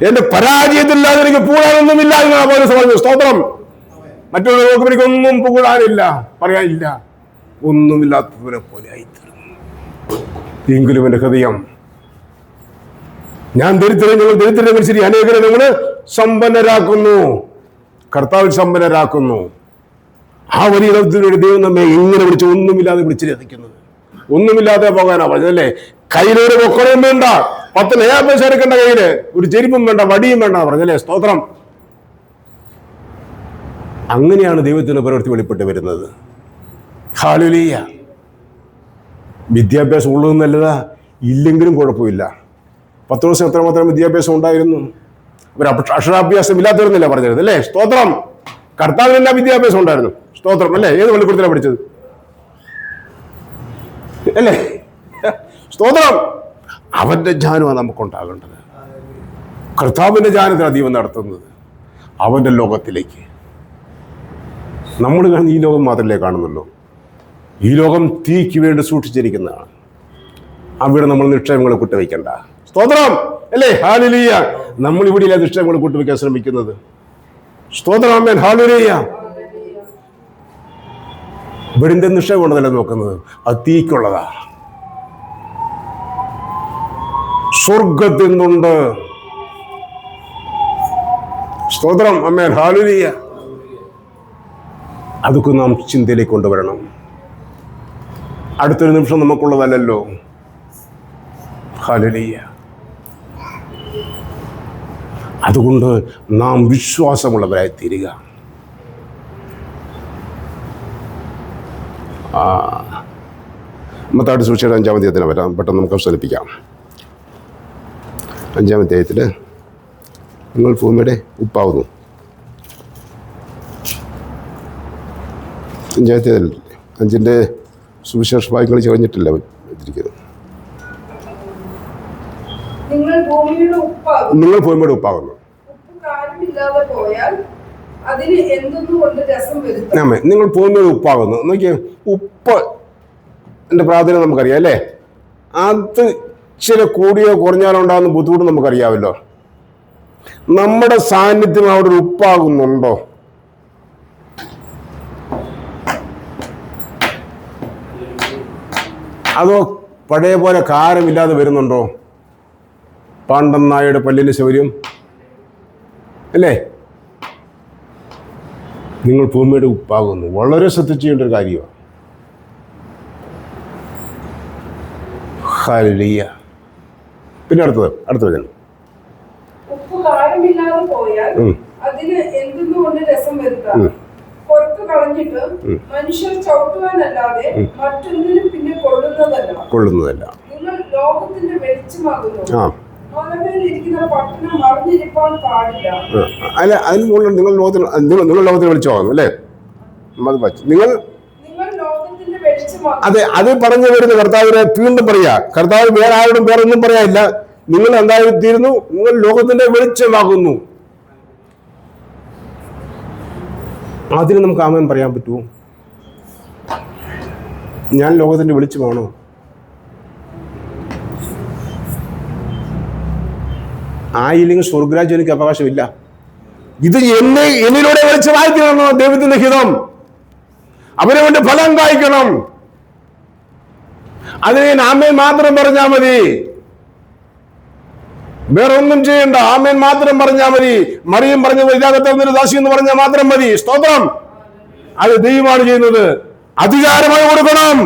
എന്റെ പരാജയത്തില്ലാതെ എനിക്ക് പൂടാനൊന്നുമില്ല എന്നാണ് പൗലോസ് പറഞ്ഞത്. സ്തോത്രം. മറ്റുള്ളവർക്ക് എനിക്കൊന്നും പൂടാനില്ല, പറയാനില്ല, ഒന്നുമില്ലാത്തവരെ പോലെ ആയിത്തീരും. എങ്കിലും എൻ്റെ ഹൃദയം, ഞാൻ ദരിദ്രങ്ങൾ ശരി, അനേകരെ നിങ്ങൾ സമ്പന്നരാക്കുന്നു, കർത്താവിൽ സമ്പന്നരാക്കുന്നു. ആ വലിയ ദൗത്യത്തിനുവേണ്ടി ദൈവം നമ്മെ ഇങ്ങനെ വിളിച്ച് ഒന്നുമില്ലാതെ വിളിച്ചിരിക്കുന്നത്. ഒന്നുമില്ലാതെ പോകാനാ പറഞ്ഞതല്ലേ? കയ്യിലൊരു പൊക്കണവും വേണ്ട, 10 നയാ പൈസ എടുക്കേണ്ട, കയ്യില് ഒരു ചെരുപ്പും വേണ്ട, വടിയും വേണ്ട പറഞ്ഞല്ലേ? സ്തോത്രം. അങ്ങനെയാണ് ദൈവത്തിന്റെ പ്രവൃത്തി വെളിപ്പെട്ട് വരുന്നത്. ഹല്ലേലൂയ. വിദ്യാഭ്യാസം ഉള്ളതും നല്ലതാ, ഇല്ലെങ്കിലും കുഴപ്പമില്ല. 10 ദിവസം എത്രമാത്രം വിദ്യാഭ്യാസം ഉണ്ടായിരുന്നു? ഒരു അക്ഷരാഭ്യാസം ഇല്ലാത്തവരെന്നല്ല പറഞ്ഞത്, അല്ലേ? സ്തോത്രം. കർത്താവിനെല്ലാം വിദ്യാഭ്യാസം ഉണ്ടായിരുന്നു. സ്തോത്രം, അല്ലേ? ഏത് വെളിപ്പെടുത്തലാണ് പഠിച്ചത്, അല്ലേ? സ്തോത്രം. അവന്റെ ജ്ഞാനമാണ് നമുക്കുണ്ടാകേണ്ടത്. കർത്താവിന്റെ ജ്ഞാനത്തിലാണ് ദൈവം നടത്തുന്നത്, അവന്റെ ലോകത്തിലേക്ക്. നമ്മൾ ഈ ലോകം മാത്രമല്ലേ കാണുന്നുള്ളൂ. ഈ ലോകം തീക്ക് വേണ്ടി സൂക്ഷിച്ചിരിക്കുന്നതാണ്. അവിടെ നമ്മൾ നിക്ഷേപങ്ങൾ കൂട്ടുവയ്ക്കണ്ട. സ്തോത്രം, അല്ലേ? ഹല്ലേലൂയ. നമ്മൾ ഇവിടെയില്ല നിക്ഷേപങ്ങൾ കൂട്ടുവയ്ക്കാൻ ശ്രമിക്കുന്നത്. സ്തോത്രം. ആമേൻ. ഹല്ലേലൂയ. ഇവിടിന്റെ നിക്ഷേപമുള്ളതല്ല നോക്കുന്നത്, അത് തീക്കുള്ളതാ. സ്വർഗത്തിൽ നിന്നുണ്ട്. സ്തോത്രം. ആമേൻ. ഹല്ലേലൂയ. അതൊക്കെ നാം ചിന്തയിലേക്ക് കൊണ്ടുവരണം. അടുത്തൊരു നിമിഷം നമുക്കുള്ളതല്ലല്ലോ. ഹല്ലേലൂയ. അതുകൊണ്ട് നാം വിശ്വാസമുള്ളവരായി തീരുക. മത്തായിയുടെ സുവിശേഷം 5-ാം അധ്യായത്തിൽ വരാം. പെട്ടെന്ന് നമുക്ക് അവസാനിപ്പിക്കാം. 5-ാം അധ്യായത്തിൽ നിങ്ങൾ ഭൂമിയുടെ ഉപ്പാവുന്നു. 5-ാം അധ്യായത്തിൽ 5-ന്റെ സുവിശേഷ ഭാഗങ്ങൾ ചേർന്നിട്ടില്ല വെച്ചിരിക്കുന്നത്. നിങ്ങൾ ഭൂമിയുടെ ഉപ്പാകുന്നു. ഉപ്പ് കാര്യമില്ലാതെ പോയാൽ അതിന് എന്തൊന്നുകൊണ്ട് രസം വരുത്താം. നിങ്ങൾ ഭൂമിയുടെ ഉപ്പാകുന്നു. നോക്കിയേ, ഉപ്പ് എൻ്റെ പ്രാധാന്യം നമുക്കറിയാം, അല്ലേ? അത് ഇച്ചിരി കൂടിയോ കുറഞ്ഞാലോ ഉണ്ടാകുന്ന ബുദ്ധിമുട്ട് നമുക്കറിയാമല്ലോ. നമ്മുടെ സാന്നിധ്യം അവിടെ ഒരു ഉപ്പാകുന്നുണ്ടോ? അതോ പഴയ പോലെ കാരമില്ലാതെ വരുന്നുണ്ടോ? പാണ്ഡം നായയുടെ പല്ലിന് ശൗര്യം, അല്ലേ? നിങ്ങൾ ഭൂമിയുടെ ഉപ്പാകുന്നു. വളരെ ശ്രദ്ധിച്ചു ചെയ്യേണ്ട ഒരു കാര്യമാണ്. ഹല്ലേലൂയ. പിന്നെ അടുത്ത വചനം, ഉപ്പ് കാര്യമില്ലാതെ പോയാൽ അതിന് എന്തുകൊണ്ട് രസം വരുത്താം. പുറത്തു കളഞ്ഞിട്ട് മനുഷ്യർ ചവിട്ടുവാനല്ലാതെ മറ്റൊന്നിനും പിന്നെ കൊള്ളുന്നതല്ല. നിങ്ങൾ ലോകത്തിന്റെ വെളിച്ചമാകുന്നു. പട്ടണം മറിഞ്ഞിരിപ്പാൻ പാടില്ല. അല്ല, അതിന് മുകളിൽ നിങ്ങൾ ലോകത്തിന് വെളിച്ചമാകുന്നു, അല്ലേ? നിങ്ങൾ ലോകത്തിന്റെ വെളിച്ചമാകുന്നു. അതെ, അത് പറഞ്ഞു വരുന്ന കർത്താവിനെ വീണ്ടും പറയാ. കർത്താവ് വേറെ ആരോടും വേറെ ഒന്നും പറയാനില്ല. നിങ്ങൾ എന്തായിത്തീരുന്നു? നിങ്ങൾ ലോകത്തിന്റെ വെളിച്ചമാകുന്നു. അതിന് നമുക്ക് ആമേൻ പറയാൻ പറ്റുമോ? ഞാൻ ലോകത്തിന്റെ വെളിച്ചമാണോ? ആയില്ലെങ്കിൽ സ്വർഗ്ഗരാജ്യം എനിക്ക് അവകാശമില്ല. ഇത് എന്നിലൂടെ വെളിച്ചമായിത്തീരണോ ദൈവത്തിന്റെ ഹിതം. അവനെ കൊണ്ട് ഫലം കായ്ക്കണം. അതിന് ആമേൻ മാത്രം പറഞ്ഞാൽ മതി, വേറെ ഒന്നും ചെയ്യണ്ട. ആമേൻ മാത്രം പറഞ്ഞാൽ മതി. മറിയം പറഞ്ഞത് ഇതാകത്തൊരു ദാസി എന്ന് പറഞ്ഞാൽ മാത്രം മതി. സ്തോത്രം. അത് ദൈവമാണ് ചെയ്യുന്നത്. അധികാരമായി കൊടുക്കണം.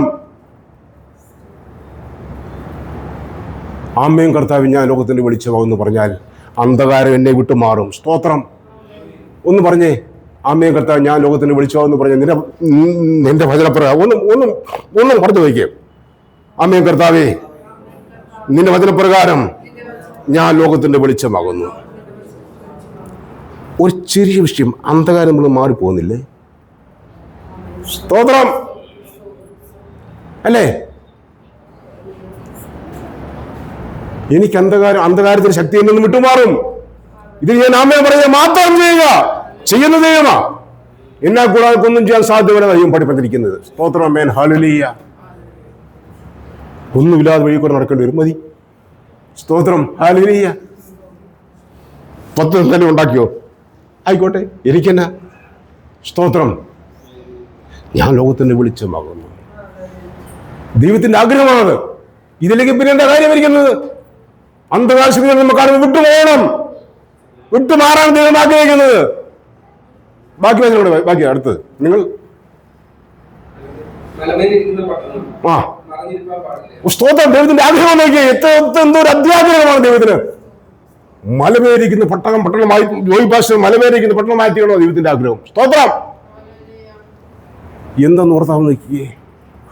ആമേൻ കർത്താവ്, ഞാൻ ലോകത്തിന്റെ വെളിച്ചമാകുമെന്ന് പറഞ്ഞാൽ അന്ധകാരം എന്നെ വിട്ടു മാറും. സ്തോത്രം. ഒന്ന് പറഞ്ഞേ, ആമേൻ കർത്താവ്, ഞാൻ ലോകത്തിന്റെ വെളിച്ചമാകുമെന്ന് പറഞ്ഞാൽ നിന്റെ വചനപ്രകാരം ഒന്നും പറഞ്ഞു വയ്ക്കേ. ആമേൻ കർത്താവേ, നിന്റെ വചനപ്രകാരം ഞാൻ ലോകത്തിന്റെ വെളിച്ചമാകുന്നു. ഒരു ചെറിയ വിഷയം, അന്ധകാരം നമ്മൾ മാറിപ്പോകുന്നില്ലേ? സ്തോത്രം, അല്ലേ? എനിക്ക് അന്ധകാരത്തിന്റെ ശക്തി എന്നിൽ നിന്ന് വിട്ടുമാറും. ഇത് ഞാൻ ആമേൻ പറഞ്ഞ മാത്രം ചെയ്യുക. ചെയ്യുന്ന ദൈവമാ. എന്നാ കൂടാതെ ഒന്നും ചെയ്യാൻ സാധ്യമല്ല ദൈവം പഠിപ്പിച്ചിരിക്കുന്നത്. സ്തോത്രം. ആമേൻ. ഹല്ലേലൂയ. ഒന്നുമില്ലാതെ വഴി കൂടെ നടക്കേണ്ടി വരും. മതി. സ്തോത്രം. ഹല്ലേലൂയ. 10 തന്നെ ഉണ്ടാക്കിയോ? ആയിക്കോട്ടെ, എനിക്കെന്നാ. സ്തോത്രം. ഞാൻ ലോകത്തിന്റെ വെളിച്ചമാകുന്നു. ദൈവത്തിന്റെ ആഗ്രഹമാണത്. ഇതിലേക്ക് പിന്നെ എന്താ കാര്യം ഇരിക്കുന്നത്? അന്ധകാശത്തിൽ നമുക്ക് അറിവ് വിട്ടുപോകണം. വിട്ടുമാറാൻ ദൈവം ആഗ്രഹിക്കുന്നത്. ബാക്കി അടുത്തത് നിങ്ങൾ സ്തോത്രം. ദൈവത്തിന്റെ ആഗ്രഹം നോക്കിയേ. എന്തോരു അത്യാഗ്രഹമാണ് ദൈവത്തിന്. മലമേരിക്കുന്ന പട്ടണമായി ജോയിഭാഷ മലമേരിക്കുന്ന പട്ടണമായി തീരണോ ദൈവത്തിന്റെ ആഗ്രഹം. സ്തോത്രം. എന്തെന്ന് ഓർത്താമെന്ന് നോക്കിയേ.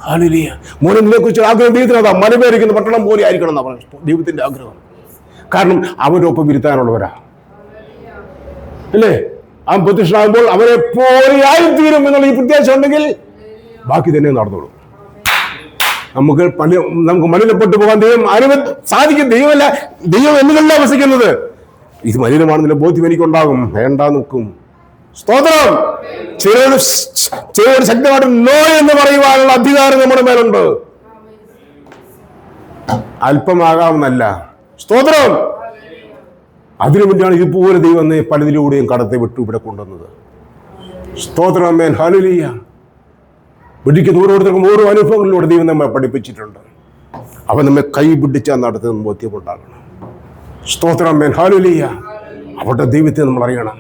ഹല്ലേലൂയ. മോനെ നിന്നെ കുറിച്ച് ആഗ്രഹം ദൈവത്തിന് അതാ. മലമേരിക്കുന്ന പട്ടണം പോലെ ആയിരിക്കണം എന്നാ പറയുന്നത് ദൈവത്തിന്റെ ആഗ്രഹം. കാരണം അവരൊപ്പം ഇരുത്താനുള്ളവരാ അല്ലേ? അവൻ പ്രത്യക്ഷനാകുമ്പോൾ അവരെ പോലെ ആയിത്തീരും എന്നുള്ള ഈ പ്രത്യാശ ഉണ്ടെങ്കിൽ ബാക്കി തന്നെ നടന്നോളൂ. നമുക്ക് മലിനപ്പെട്ടു പോകാൻ ദൈവം സാധിക്കും. ദൈവം എന്നിലല്ല വസിക്കുന്നത്. ഇത് മലിനമാണെന്നുള്ള ബോധ്യം എനിക്കുണ്ടാകും. വേണ്ട നോക്കും. സ്തോത്രം. ചിലരോട് ശക്തമായിട്ട് നോ എന്ന് പറയുവാനുള്ള അധികാരം നമ്മുടെ മേലുണ്ട്. അല്പമാകാമെന്നല്ല. സ്തോത്രം. അതിനു വേണ്ടിയാണ് ഇതുപോലെ ദൈവം പലതിലൂടെയും കടത്തെ വിട്ടു ഇവിടെ കൊണ്ടുവന്നത്. സ്തോത്രം. ആമേൻ. ഹല്ലേലൂയ. പിടിക്കുന്ന ഓരോരുത്തർക്കും ഓരോ അനുഭവങ്ങളിലൂടെ ദൈവം നമ്മെ പഠിപ്പിച്ചിട്ടുണ്ട്. അവൻ നമ്മെ കൈ പിടിച്ചാൽ നടത്തുന്ന ബോധ്യമുണ്ടാകണം. സ്തോത്രം. ആമേൻ. ഹല്ലേലൂയ. അവരുടെ ദൈവത്തെ നമ്മൾ അറിയണം.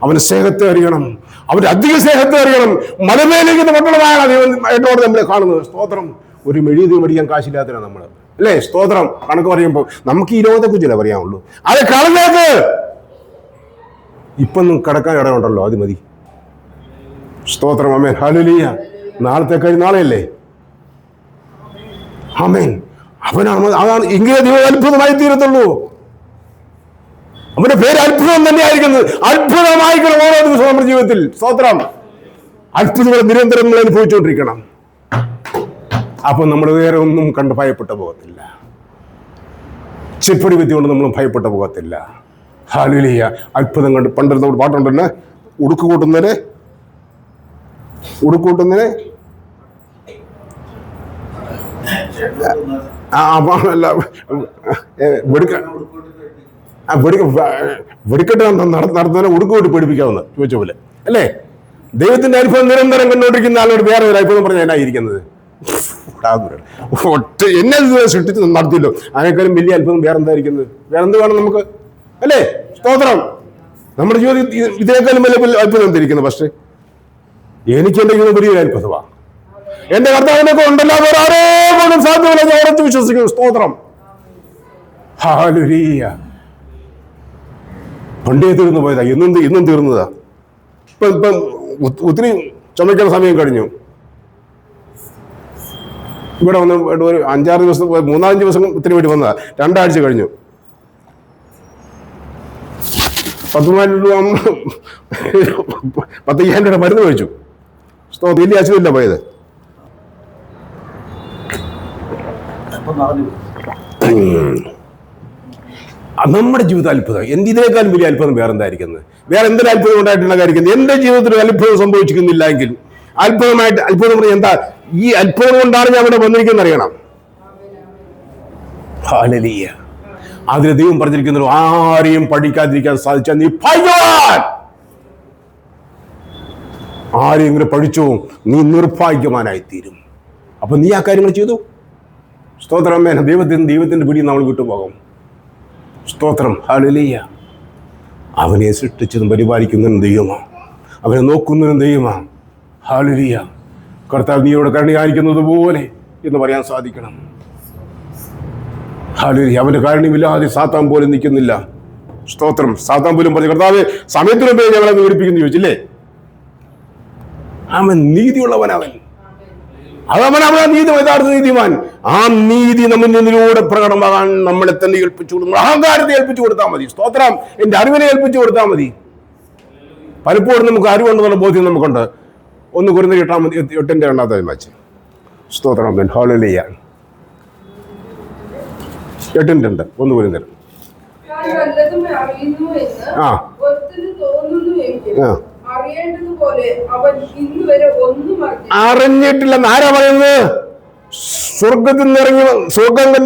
അവന്റെ സ്നേഹത്തെ അറിയണം. അവന്റെ അധിക സ്നേഹത്തെ അറിയണം. മലമേലിക്കുന്ന പട്ടണമാണ് ദൈവം എന്നോട് നമ്മളെ കാണുന്നത്. സ്തോത്രം. ഒരു മെഴുകുതിരി മേടിക്കാൻ കാശില്ലാത്തതാണ് നമ്മൾ അല്ലേ? സ്തോത്രം. കണക്ക് പറയുമ്പോൾ നമുക്ക് ഈ ലോകത്തെ കുറിച്ചല്ലേ പറയാനുള്ളൂ. അത് കളഞ്ഞേക്ക്. ഇപ്പം കിടക്കാൻ ഇടമുണ്ടല്ലോ, അത് മതി. സ്തോത്രം. ആമേൻ. ഹല്ലേലൂയ. നാളത്തെ കഴിഞ്ഞ് നാളെയല്ലേ? ആമേൻ. അതാണ് ഇങ്ങനെ ദൈവം അത്ഭുതമായി തീരത്തുള്ളൂ. അവന്റെ പേര് അത്ഭുതം തന്നെ ആയിരിക്കുന്നത്. അത്ഭുതമായിരിക്കണം ഓരോ ദിവസവും നമ്മുടെ ജീവിതത്തിൽ. സ്തോത്രം. അത്ഭുതങ്ങൾ നിരന്തരം നമ്മൾ അനുഭവിച്ചുകൊണ്ടിരിക്കണം. അപ്പൊ നമ്മൾ വേറെ ഒന്നും കണ്ട് ഭയപ്പെട്ടു പോകത്തില്ല. ചിപ്പടി വിദ്യ കൊണ്ട് നമ്മൾ ഭയപ്പെട്ടു പോകത്തില്ല. ഹല്ലേലൂയ. അത്ഭുതം കണ്ട് പണ്ട് നമ്മുടെ പാട്ടുണ്ടല്ലേ, ഉടുക്ക് കൂട്ടുന്നതിന് വെടിക്കെട്ട് നടത്തുന്നതിനെ ഉടുക്കുകൂട്ടി പേടിപ്പിക്കാവുന്ന ചോദിച്ച പോലെ അല്ലേ? ദൈവത്തിന്റെ അനുഭവം നിരന്തരം കണ്ടുകൊണ്ടിരിക്കുന്ന ആളോട് വേറെ ഒരു അത്ഭുതം പറഞ്ഞാൽ എന്നായിരിക്കുന്നത്? എന്നെ സൃഷ്ടിച്ച് നടത്തിയല്ലോ, അതിനേക്കാളും വലിയ അത്ഭുതം വേറെ എന്തായിരിക്കുന്നത്? വേറെ എന്ത് വേണം നമുക്ക് അല്ലേ? സ്തോത്രം. നമ്മുടെ ജീവിതത്തിൽ ഇതിനേക്കാളും വലിയ അത്ഭുതം എന്തായിരിക്കുന്നത്? പക്ഷേ എനിക്ക് എന്റെ ജീവിതം വലിയൊരു അത്ഭുതമാണ്. എന്റെ കർത്താവിനൊക്കെ ഉണ്ടല്ലോ, വേറെ ആരോടും സാധ്യമല്ല. ഞാൻ ഉറച്ചു വിശ്വസിക്കുന്നു. സ്തോത്രം. ഹല്ലേലൂയ. പണ്ടേ തീർന്നു പോയതാ, ഇന്നും തീർന്നതാ. ഇപ്പം ഒത്തിരി ചുമക്കുന്ന സമയം കഴിഞ്ഞു. ഇവിടെ വന്ന് ഒരു 5-6 ദിവസം 3-5 ദിവസത്തിന് വേണ്ടി വന്നതാ. 2 ആഴ്ച കഴിഞ്ഞു. 10,000 രൂപ 10,000 രൂപ മരുന്ന് കഴിച്ചു. വലിയ അസുഖമില്ല പോയത്. നമ്മുടെ ജീവിതം അത്ഭുതം. ഇതിനേക്കാളും വലിയ അത്ഭുതം വേറെ എന്തായിരിക്കുന്നത്? വേറെ എന്തൊരു അത്ഭുതം ഉണ്ടായിട്ടുള്ള കാര്യം? എന്റെ ജീവിതത്തിൽ അത്ഭുതം സംഭവിച്ചിരിക്കുന്നില്ല എങ്കിൽ അത്ഭുതം പറഞ്ഞാൽ എന്താ? ഈ അത്ഭുതം കൊണ്ടാണ് ഞാൻ ഇവിടെ വന്നിരിക്കുന്നത് അറിയണം. ഹല്ലേലൂയ. അതിന് ദൈവം പറഞ്ഞിരിക്കുന്നു, ആരെയും പഠിക്കാതിരിക്കാൻ സാധിച്ചാൽ നീ ഭാഗ്യവാൻ. ആരെങ്കിലും പഠിച്ചോ നീ നിർഭാഗ്യവാനായിത്തീരും. അപ്പൊ നീ ആ കാര്യങ്ങൾ ചെയ്തു. സ്തോത്രം. ദൈവത്തിന്റെ പിടി നമ്മൾ വിട്ടുപോകും. സ്തോത്രം. ഹല്ലേലൂയ. അവനെ സൃഷ്ടിച്ചതും പരിപാലിക്കുന്നതും ദൈവമാണ്. അവനെ നോക്കുന്നതും ദൈവമാണ്. ഹല്ലേലൂയ. കർത്താവ് നീയോട് കരുണയായിരിക്കുന്നത് പോലെ എന്ന് പറയാൻ സാധിക്കണം. ഹല്ലേലൂയ. അവന്റെ കാരുണ്യമില്ലാതെ സാത്താൻ പോലും നിൽക്കുന്നില്ല. സ്തോത്രം. സാത്താൻ പോലും പറഞ്ഞു, കർത്താവ് സമയത്തിന് മുമ്പേ ഞങ്ങളെ വിവരിപ്പിക്കുന്നു ചോദിച്ചില്ലേ? അവൻ നീതിയുള്ളവനവൻ. അവൻ യഥാർത്ഥ നീതിമാൻ. ആ നീതി നമ്മിലൂടെ പ്രകടമാകാൻ നമ്മളെ തന്നെ ഏൽപ്പിച്ചു കൊടുക്കും. അഹങ്കാരത്തെ ഏൽപ്പിച്ചു കൊടുത്താൽ മതി. സ്തോത്രം. എന്റെ അറിവിനെ ഏൽപ്പിച്ചു കൊടുത്താൽ മതി. പലപ്പോഴും നമുക്ക് അറിവുണ്ടെന്നുള്ള ബോധ്യം നമുക്കുണ്ട്. 1 കൊരിന്ത്യർ 8:2 വായിച്ച്. സ്തോത്രം. ഹല്ലേലൂയ. 8:2 1 കൊരിന്ത്യർ. അറിയുന്നു എന്ന് ഒരുത്തന് തോന്നുന്നു എങ്കിൽ അറിയേണ്ടതുപോലെ അവൻ ഇന്നുവരെ ഒന്നും അറിഞ്ഞിട്ടില്ലെന്ന് ആരാ പറയുന്നത്? സ്വർഗത്തിൽ നിന്ന്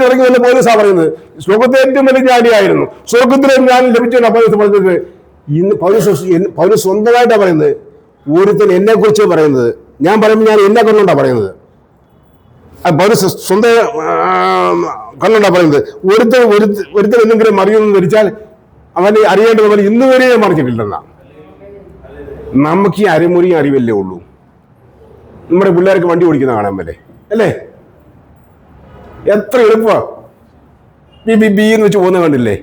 ഇറങ്ങി വന്ന പൗലോസാ പറയുന്നത്. സ്വർഗത്തെ ഏറ്റവും വലിയ ജ്ഞാനിയായിരുന്നു. സ്വർഗത്തിലെ ജ്ഞാനം ലഭിച്ചാണ് പൗലോസ് പറഞ്ഞത്. ഇന്ന് പൗലോസ് സ്വന്തമായിട്ടാണ് പറയുന്നത്. ഒരുത്തൻ എന്നെ കുറിച്ച് പറയുന്നത്. ഞാൻ പറയുമ്പോൾ ഞാൻ എന്നെ കൊണ്ടുകൊണ്ടാണ് പറയുന്നത്. പൗലോസ് സ്വന്തം കണ്ണുകൊണ്ടാണ് പറയുന്നത്. ഒരുത്തൻ എന്തെങ്കിലും അറിയുമെന്ന് ധരിച്ചാൽ അവനെ അറിയേണ്ടത് പോലെ ഇന്ന് വരെ മറിഞ്ഞിട്ടില്ലെന്നാ. നമുക്ക് ഈ അരമുറിയും അറിവല്ലേ ഉള്ളൂ. നമ്മുടെ പിള്ളേർക്ക് വണ്ടി ഓടിക്കുന്ന കാണാൻ പോലെ അല്ലേ? എത്ര എളുപ്പമാണ്. ബി എന്ന് വെച്ച് പോകുന്ന കണ്ടില്ലേ?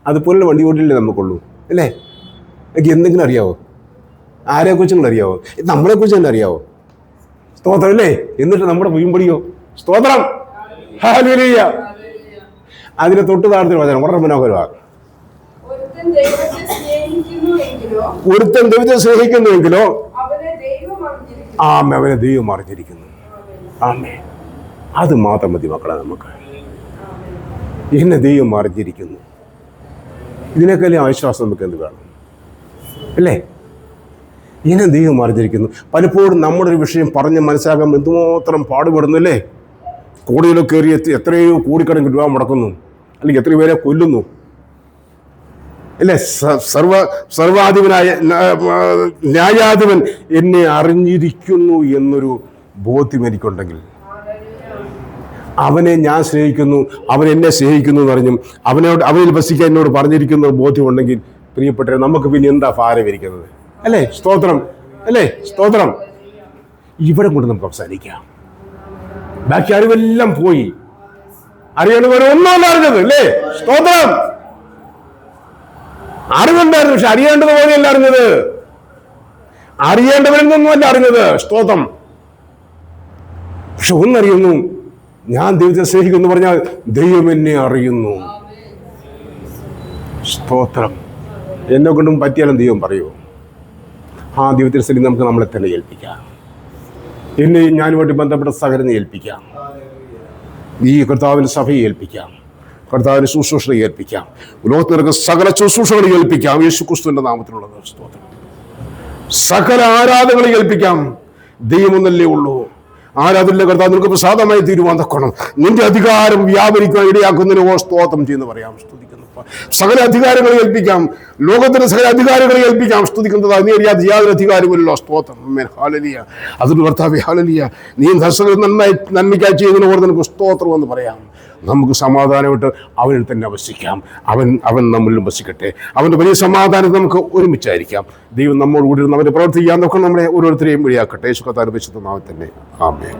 അതുപോലെ വണ്ടി ഓടില്ലേ നമുക്കുള്ളൂ അല്ലേ? എനിക്ക് എന്തെങ്കിലും അറിയാവോ? ആരെക്കുറിച്ചെങ്കിലും അറിയാവോ? നമ്മളെക്കുറിച്ച് തന്നെ അറിയാവോ? സ്തോത്രം അല്ലേ? എന്നിട്ട് നമ്മുടെ വീമ്പടിയോ? സ്തോത്രം, ഹല്ലേലൂയ. അതിനെ തൊട്ട് താഴത്തിൽ വചനം വളരെ മനോഹരമാണ്. ഒരുത്തൻ ദൈവത്തെ സ്നേഹിക്കുന്നുവെങ്കിലോ അവനെ ദൈവം അറിഞ്ഞിരിക്കുന്നു. ആമേ. അത് മാത്രം മതി മക്കളെ നമുക്ക്. എന്നെ ദൈവം അറിഞ്ഞിരിക്കുന്നു. ഇതിനേക്കാളും ആശ്വാസം നമുക്ക് എന്ത് വേണം അല്ലേ? എന്നെ ദൈവം അറിഞ്ഞിരിക്കുന്നു. പലപ്പോഴും നമ്മുടെ ഒരു വിഷയം പറഞ്ഞ് മനസ്സിലാക്കാൻ എന്തുമാത്രം പാടുപെടുന്നു അല്ലേ? കോടിയിലൊക്കെ കയറി എത്രയോ കോടിക്കണക്കിന് രൂപ മുടക്കുന്നു, അല്ലെങ്കിൽ എത്രയോ പേരെ കൊല്ലുന്നു അല്ലേ? സർവാധിപനായ ന്യായാധിപൻ എന്നെ അറിഞ്ഞിരിക്കുന്നു എന്നൊരു ബോധ്യം എനിക്കുണ്ടെങ്കിൽ, അവനെ ഞാൻ സ്നേഹിക്കുന്നു, അവൻ എന്നെ സ്നേഹിക്കുന്നു എന്ന് പറഞ്ഞും അവനിൽ വസിക്കാൻ എന്നോട് പറഞ്ഞിരിക്കുന്ന ബോധ്യമുണ്ടെങ്കിൽ, പ്രിയപ്പെട്ടവരെ, നമുക്ക് പിന്നെ എന്താ ഭാരമിരിക്കുന്നത് അല്ലേ? സ്തോത്രം അല്ലേ? സ്തോത്രം. ഇവിടെ കൊണ്ട് നമുക്ക് അവസാനിക്കാം. ബാക്കി അറിവെല്ലാം പോയി. അറിയേണ്ടവരെ ഒന്നുമല്ല അറിഞ്ഞത് അല്ലേ? സ്തോത്രം. അറിവുണ്ടായിരുന്നു, പക്ഷെ അറിയേണ്ടത് പോലെയല്ല അറിഞ്ഞത്. അറിയേണ്ടവരിൽ നിന്നുമല്ല അറിഞ്ഞത്. സ്തോത്രം. പക്ഷെ ഒന്നറിയുന്നു, ഞാൻ ദൈവത്തെ സ്നേഹിക്കുന്നു പറഞ്ഞാൽ ദൈവം എന്നെ അറിയുന്നു. സ്തോത്രം. എന്നെ കൊണ്ടും പറ്റിയാലും ദൈവം പറയൂ. ആ ദൈവത്തിന് സ്ഥിതി നമുക്ക് നമ്മളെ തന്നെ ഏൽപ്പിക്കാം. എന്നെയും ഞാനുമായിട്ട് ബന്ധപ്പെട്ട സകലനെ ഏൽപ്പിക്കാം. ഈ കർത്താവിൻ്റെ സഭയെ ഏൽപ്പിക്കാം. കർത്താവിന് ശുശ്രൂഷയെ ഏൽപ്പിക്കാം. ലോകത്ത് നടക്കുന്ന സകല ശുശ്രൂഷകളെ ഏൽപ്പിക്കാം. യേശുക്രിസ്തുവിന്റെ നാമത്തിലുള്ളത്. സ്തോത്രം. സകല ആരാധനകളെ ഏൽപ്പിക്കാം. ദൈവമൊന്നല്ലേ ഉള്ളൂ. ആരാധനയിലെ കർത്താവ് നിനക്ക് പ്രസാദമായി തീരുവാൻ തക്കണം. നിന്റെ അധികാരം വ്യാപരിക്കാൻ ഇടയാക്കുന്നതിന് സ്തോത്രം ചെയ്യുന്നു പറയാം. സ്തുതിക്കുന്നു. സകല അധികാരങ്ങളെ ഏൽപ്പിക്കാം. ലോകത്തിന് സകല അധികാരങ്ങളെ ഏൽപ്പിക്കാം. സ്തുതിക്കുന്നത് നീ അറിയാതെ യാതൊരു അധികാരമില്ലല്ലോ. സ്തോത്രം. ഹല്ലേലൂയ. അതൊരു കർത്താവേ, ഹല്ലേലൂയ. നീ നന്മയ്ക്കായി ചെയ്യുന്നതിന് ഓർത്ത് നിനക്ക് സ്തോത്രം എന്ന് പറയാം. നമുക്ക് സമാധാനമായിട്ട് അവനിൽ തന്നെ വസിക്കാം. അവൻ നമ്മളിലും വസിക്കട്ടെ. അവൻ്റെ വലിയ സമാധാനം നമുക്ക് ഒരുമിച്ചായിരിക്കാം. ദൈവം നമ്മോട് കൂടി അവൻ്റെ പ്രവർത്തിക്കാൻ നോക്കണം. നമ്മളെ ഓരോരുത്തരെയും വഴിയാക്കട്ടെ. യേശു കർത്താവിന്റെ പരിശുദ്ധ നാമത്തിൽ തന്നെ. ആമേൻ.